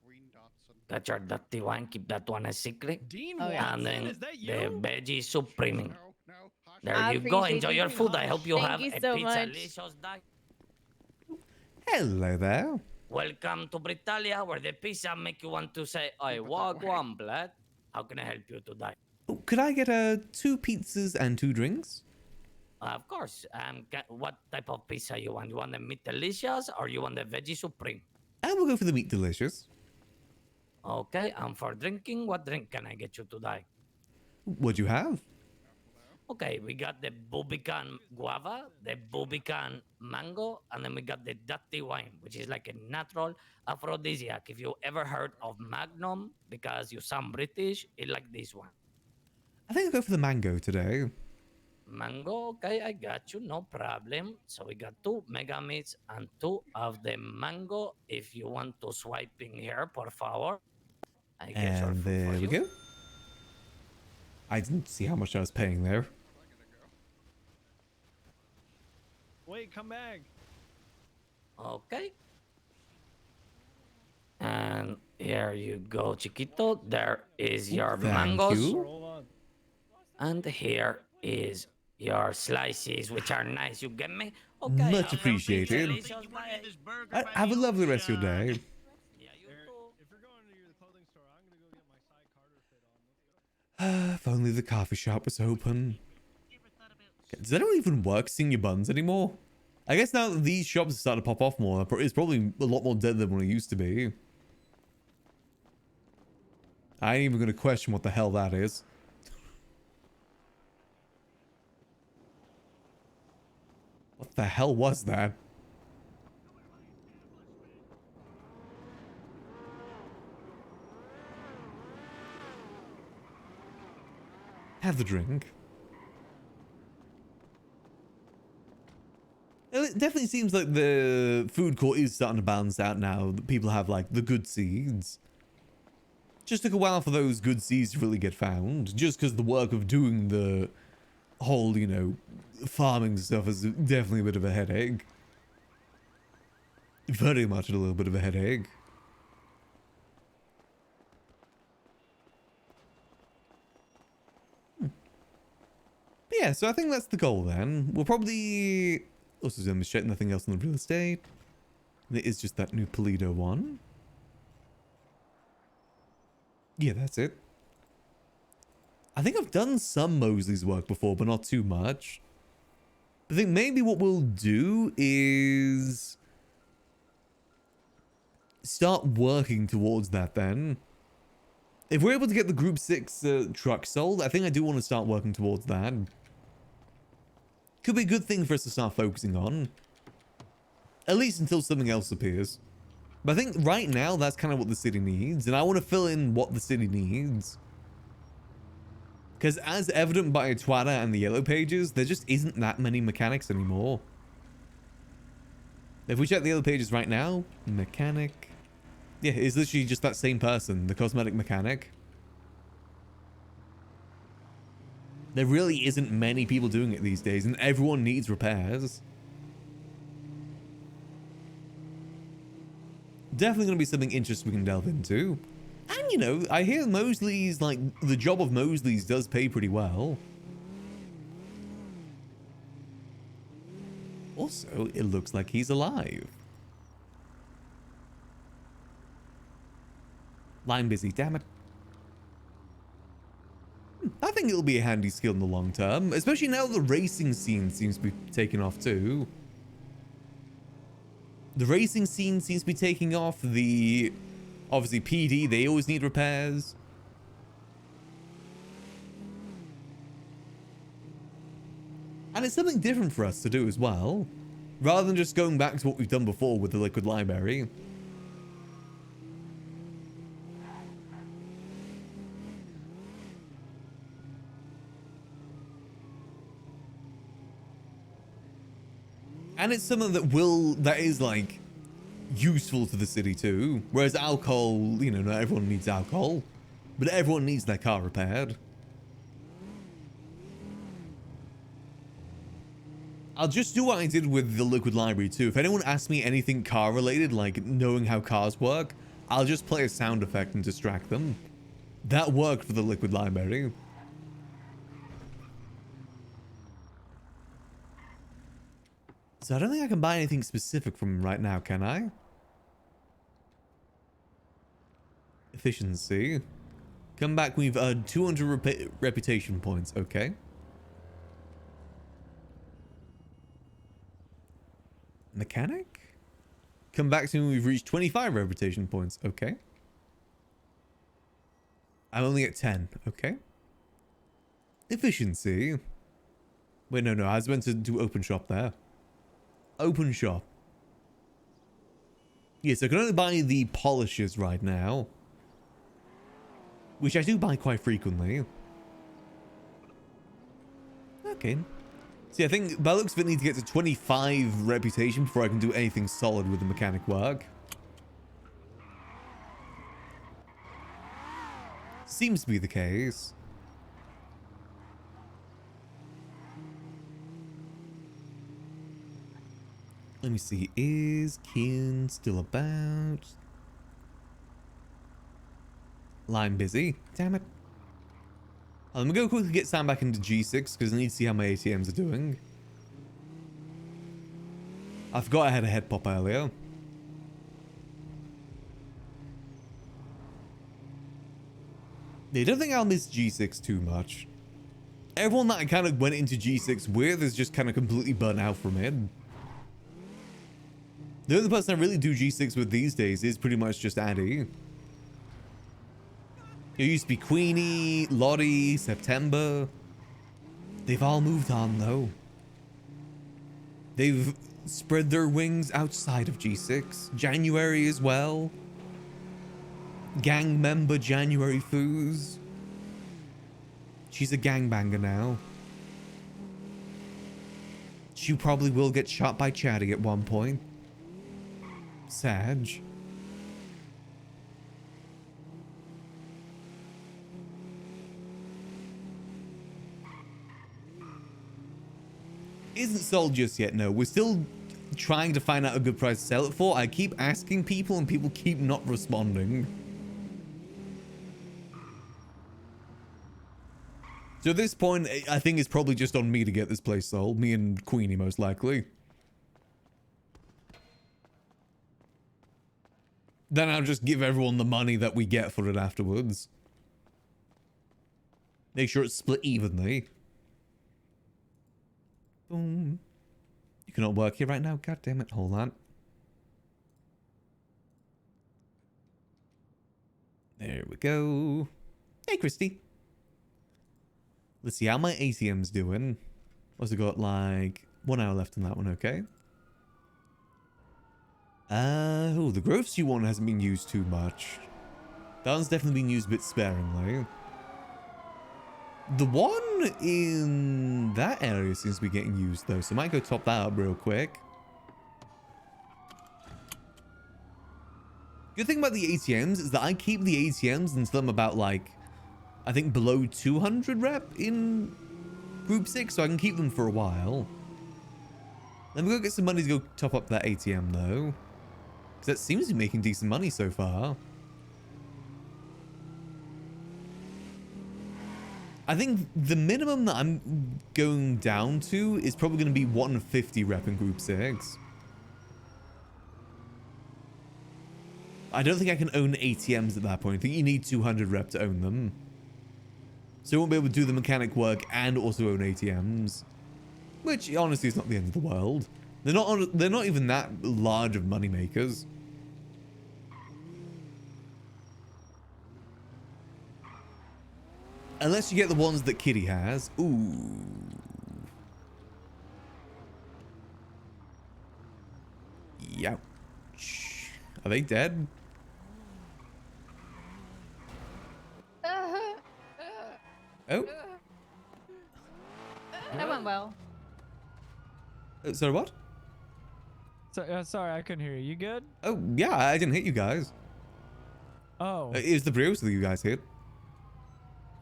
Ween Dotson. Got your dirty wine. Keep that one a secret. Dean Oh, yeah. And Watson, then is that the you? veggie supreme. No, no. Hush. There I you go. appreciate Enjoy you. your food. I hope you Thank have you a so pizza much. delicious day. Hello there. Welcome to Britalia, where the pizza make you want to say, "I walk one blood." How can I help you today? Oh, could I get 2 pizzas and 2 drinks? Of course. What type of pizza you want? You want the meat delicious or you want the veggie supreme? And we'll go for the meat delicious. Okay. And for drinking, what drink can I get you today? What do you have? Okay, we got the Bubican guava, the Bubican mango, and then we got the dirty wine, which is like a natural aphrodisiac. If you ever heard of Magnum, because you sound British, it like this one. I think I'll go for the mango today. Mango, okay, I got you, no problem. So we got 2 mega meats and 2 of the mango. If you want to swipe in here, por favor. I get your And food for there we you. go. I didn't see how much I was paying there. Wait, come back. Okay. And here you go, chiquito. There is your Thank mangoes. you. Hold on. And here is your slices, which are nice. You get me? Okay. Much have your appreciated. pizza delicious, bye. Have a lovely rest of your day. Yeah, you Eric, too. if you're going to the clothing store, I'm going to go get my Cy Carter fit on. Let's go. If only the coffee shop was open. Does anyone even work senior buns anymore? I guess now that these shops are starting to pop off more, it's probably a lot more dead than what it used to be. I ain't even going to question what the hell that is. What the hell was that? Have the drink. It definitely seems like the food court is starting to balance out now. People have like the good seeds. Just took a while for those good seeds to really get found. Just because the work of doing the whole, you know, farming stuff is definitely a bit of a headache. Very much a little bit of a headache. But yeah, so I think that's the goal then. We'll probably also demonstrate nothing else in the real estate. There is just that new Paleto one. Yeah, that's it. I think I've done some Mosley's work before, but not too much. I think maybe what we'll do is start working towards that then. If we're able to get the Group 6 truck sold, I think I do want to start working towards that. Could be a good thing for us to start focusing on. At least until something else appears. But I think right now, that's kind of what the city needs. And I want to fill in what the city needs. Because as evident by Twitter and the Yellow Pages, there just isn't that many mechanics anymore. If we check the Yellow Pages right now, mechanic. Yeah, it's literally just that same person, the cosmetic mechanic. There really isn't many people doing it these days, and everyone needs repairs. Definitely going to be something interesting we can delve into. And, you know, I hear Mosley's, like, the job of Mosley's does pay pretty well. Also, it looks like he's alive. Line busy, damn it. I think it'll be a handy skill in the long term, especially now the racing scene seems to be taking off too. The racing scene seems to be taking off. The obviously PD, they always need repairs. And it's something different for us to do as well, rather than just going back to what we've done before with the liquid library. And it's something that is like useful to the city too. Whereas alcohol, you know, not everyone needs alcohol, but everyone needs their car repaired. I'll just do what I did with the liquid library too. If anyone asks me anything car related, like knowing how cars work, I'll just play a sound effect and distract them. That worked for the liquid library. So I don't think I can buy anything specific from him right now, can I? Efficiency. Come back, we've earned 200 reputation points. Okay. Mechanic? Come back to me, we've reached 25 reputation points. Okay. I'm only at 10. Okay. Efficiency. Wait, no, I was meant to do open shop there. Open shop. Yes, I can only buy the polishes right now, which I do buy quite frequently. Okay. See, I think by the looks of it, I need to get to 25 reputation before I can do anything solid with the mechanic work. Seems to be the case. Let me see. Is Kian still about? Line busy. Damn it. I'm gonna go quickly get Sam back into G6 because I need to see how my ATMs are doing. I forgot I had a head pop earlier. I don't think I'll miss G6 too much. Everyone that I kind of went into G6 with is just kind of completely burnt out from it. The only person I really do G6 with these days is pretty much just Addie. It used to be Queenie, Lottie, September. They've all moved on though. They've spread their wings outside of G6. January as well. Gang member January Foos. She's a gangbanger now. She probably will get shot by Chatty at one point. Sag. Isn't sold just yet, no. We're still trying to find out a good price to sell it for. I keep asking people and people keep not responding. So at this point, I think it's probably just on me to get this place sold. Me and Queenie, most likely. Then I'll just give everyone the money that we get for it afterwards. Make sure it's split evenly. Boom. You cannot work here right now? God damn it. Hold on. There we go. Hey, Christy. Let's see how my ATM's doing. Also got like 1 hour left on that one, okay. Oh, the Grove Street one hasn't been used too much. That one's definitely been used a bit sparingly. The one in that area seems to be getting used though, so I might go top that up real quick. Good thing about the ATMs is that I keep the ATMs until I'm about like, I think below 200 rep in Group 6, so I can keep them for a while. Let me go get some money to go top up that ATM though. Because that seems to be making decent money so far. I think the minimum that I'm going down to is probably going to be 150 rep in Group 6. I don't think I can own ATMs at that point. I think you need 200 rep to own them. So you won't be able to do the mechanic work and also own ATMs. Which, honestly, is not the end of the world. They're not even that large of money makers. Unless you get the ones that Kitty has. Ooh. Youch. Are they dead? Oh. That went well. Sorry, what? So, sorry, I couldn't hear you. You good? Oh, yeah, I didn't hit you guys. Oh. It was the Brios that you guys hit.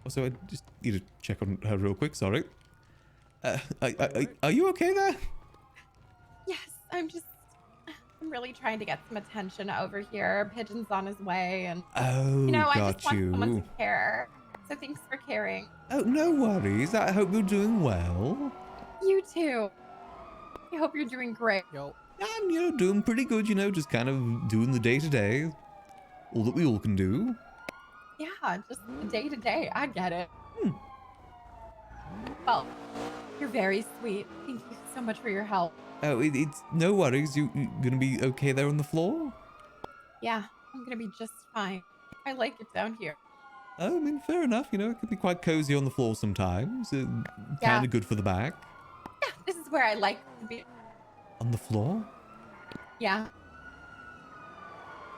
Also, I just need to check on her real quick, sorry. Are you okay there? Yes, I'm really trying to get some attention over here. Pigeon's on his way, and Oh, you know, I got just want someone you. to care. So thanks for caring. Oh, no worries. I hope you're doing well. You too. I hope you're doing great. Yo. I'm, you know, doing pretty good, you know, just kind of doing the day-to-day. All that we all can do. Yeah, just day to day. I get it. Well, you're very sweet. Thank you so much for your help. Oh, it's no worries. You gonna be okay there on the floor? Yeah, I'm gonna be just fine. I like it down here. Oh, I mean, fair enough. You know, it can be quite cozy on the floor sometimes. Kind Yeah. of good for the back. Yeah, this is where I like to be. On the floor? Yeah.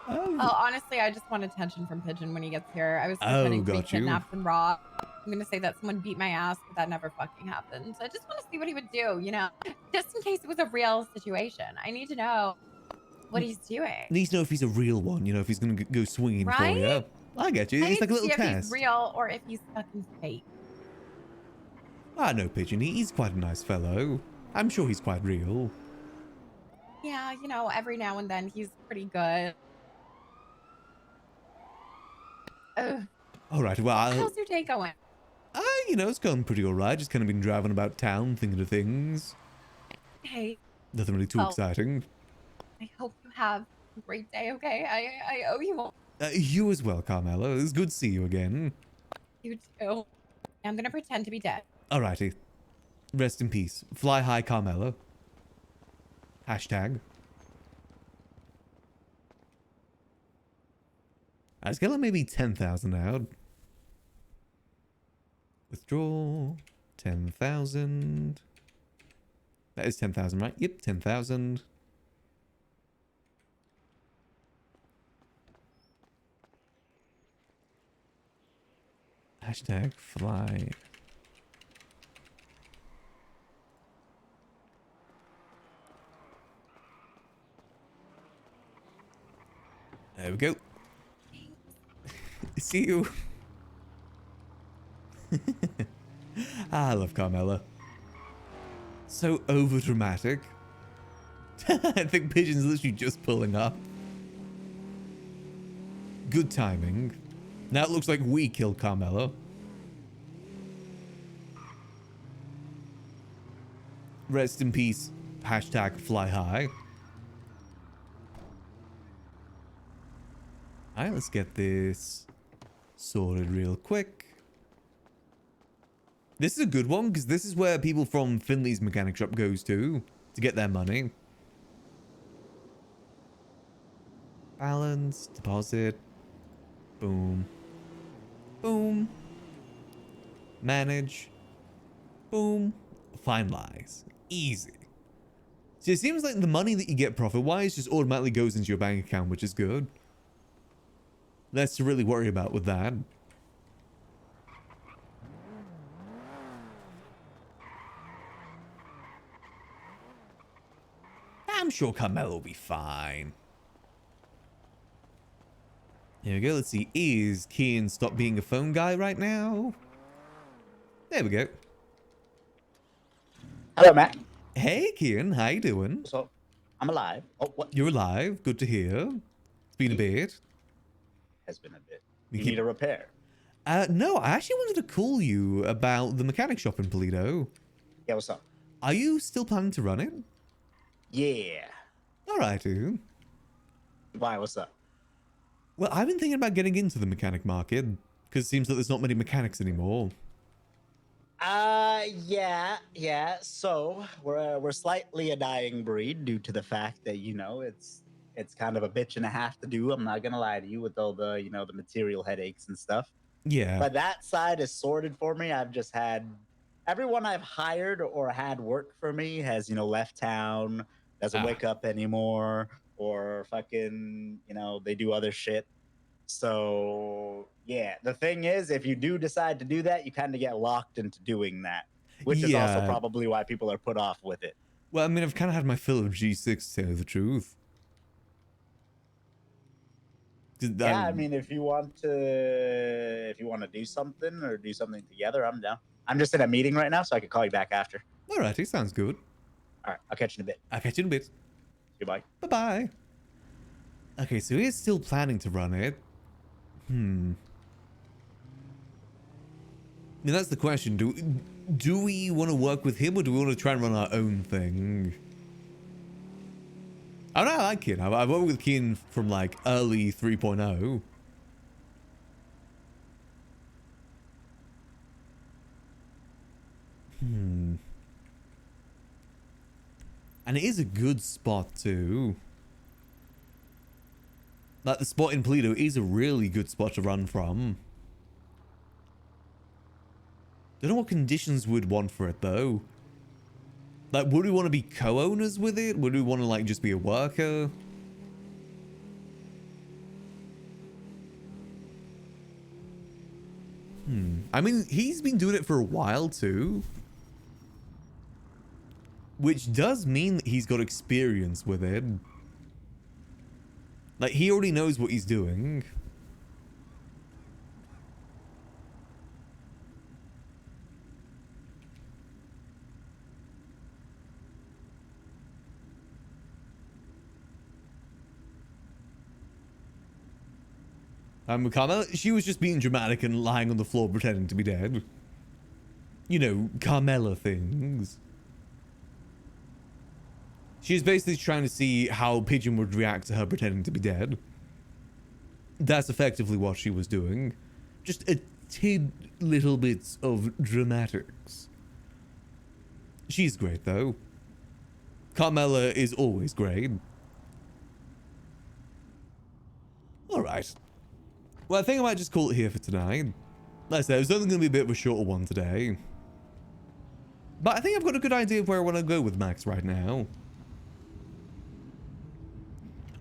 Oh. Well, honestly, I just want attention from Pigeon when he gets here. I was pretending to be got you. kidnapped and robbed. I'm gonna say that someone beat my ass, but that never fucking happened. So I just want to see what he would do, you know, just in case it was a real situation. I need to know what he's doing. Needs to know if he's a real one. You know, if he's gonna go swinging for you. Right? I get you. I It's need like a to little see if test. he's real or if he's fucking fake. I know Pigeon. He's quite a nice fellow. I'm sure he's quite real. Yeah, you know, every now and then he's pretty good. All right. Well, How's your day going? you know, it's going pretty all right. Just kind of been driving about town, thinking of things. Hey. Nothing really too Well, exciting. I hope you have a great day, okay? I owe you one. You as well, Carmelo. It's good to see you again. You too. I'm gonna pretend to be dead. Alrighty. Rest in peace. Fly high, Carmelo. Hashtag. Let's get like maybe 10,000 out. Withdraw. 10,000. That is 10,000, right? Yep, 10,000. Hashtag fly There we go. See you. I love Carmela. So over dramatic. I think Pigeon's literally just pulling up. Good timing. Now it looks like we killed Carmelo. Rest in peace. Hashtag fly high. Alright, let's get this sorted real quick. This is a good one because this is where people from Finley's mechanic shop goes to get their money. Balance, deposit, boom, boom, manage, boom, finalize. Easy. So it seems like the money that you get profit-wise just automatically goes into your bank account, which is good. Less to really worry about with that. I'm sure Carmelo will be fine. Here we go. Let's see. Is Kian stop being a phone guy right now? There we go. Hello, Matt. Hey, Kian. How you doing? So, I'm alive. Oh, what? You're alive. Good to hear. It's been a bit. Has been a bit. You need a repair? No, I actually wanted to call you about the mechanic shop in Paleto. Yeah, what's up? Are you still planning to run it? Yeah. Alrighty. Why, what's up? Well, I've been thinking about getting into the mechanic market, because it seems that there's not many mechanics anymore. Yeah. So, we're slightly a dying breed due to the fact that, you know, it's kind of a bitch and a half to do. I'm not gonna lie to you with all the, you know, the material headaches and stuff. Yeah. But that side is sorted for me. I've just had everyone I've hired or had work for me has, you know, left town, doesn't wake up anymore, or fucking, you know, they do other shit. So yeah, the thing is, if you do decide to do that, you kind of get locked into doing that, which is also probably why people are put off with it. Well, I mean, I've kind of had my fill of G6, to tell you the truth. Yeah, I mean, if you want to do something or do something together, I'm down. I'm just in a meeting right now, so I can call you back after. Alrighty, sounds good. All right, I'll catch you in a bit. I'll catch you in a bit. Goodbye. Bye-bye. Okay, so he's still planning to run it. I mean, that's the question. Do we want to work with him, or do we want to try and run our own thing? I don't know, I like Kian. I've worked with Kian from, like, early 3.0. And it is a good spot, too. Like, the spot in Paleto is a really good spot to run from. Don't know what conditions we'd want for it, though. Like, would we want to be co-owners with it? Would we want to, like, just be a worker? I mean, he's been doing it for a while, too. Which does mean that he's got experience with it. Like, he already knows what he's doing. Carmela, she was just being dramatic and lying on the floor pretending to be dead. You know, Carmela things. She was basically trying to see how Pigeon would react to her pretending to be dead. That's effectively what she was doing. Just a tid little bits of dramatics. She's great, though. Carmela is always great. Alright. Well, I think I might just call it here for tonight. Like I said, it was only going to be a bit of a shorter one today. But I think I've got a good idea of where I want to go with Max right now.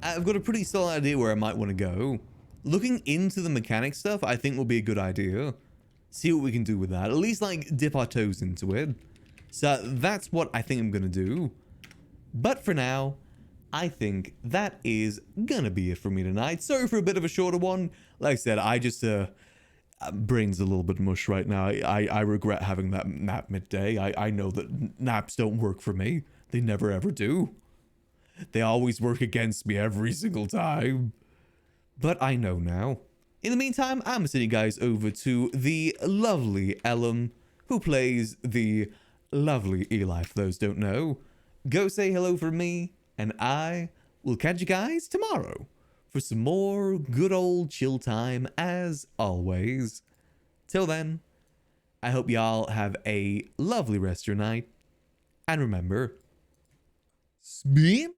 I've got a pretty solid idea where I might want to go. Looking into the mechanic stuff, I think will be a good idea. See what we can do with that. At least, like, dip our toes into it. So that's what I think I'm going to do. But for now, I think that is gonna be it for me tonight. Sorry for a bit of a shorter one. Like I said, I just brain's a little bit mush right now. I regret having that nap midday. I know that naps don't work for me. They never ever do. They always work against me every single time. But I know now. In the meantime, I'm sending you guys over to the lovely Ellum, who plays the lovely Eli, for those who don't know. Go say hello from me, and I will catch you guys tomorrow for some more good old chill time as always. Till then, I hope y'all have a lovely rest of your night. And remember, spin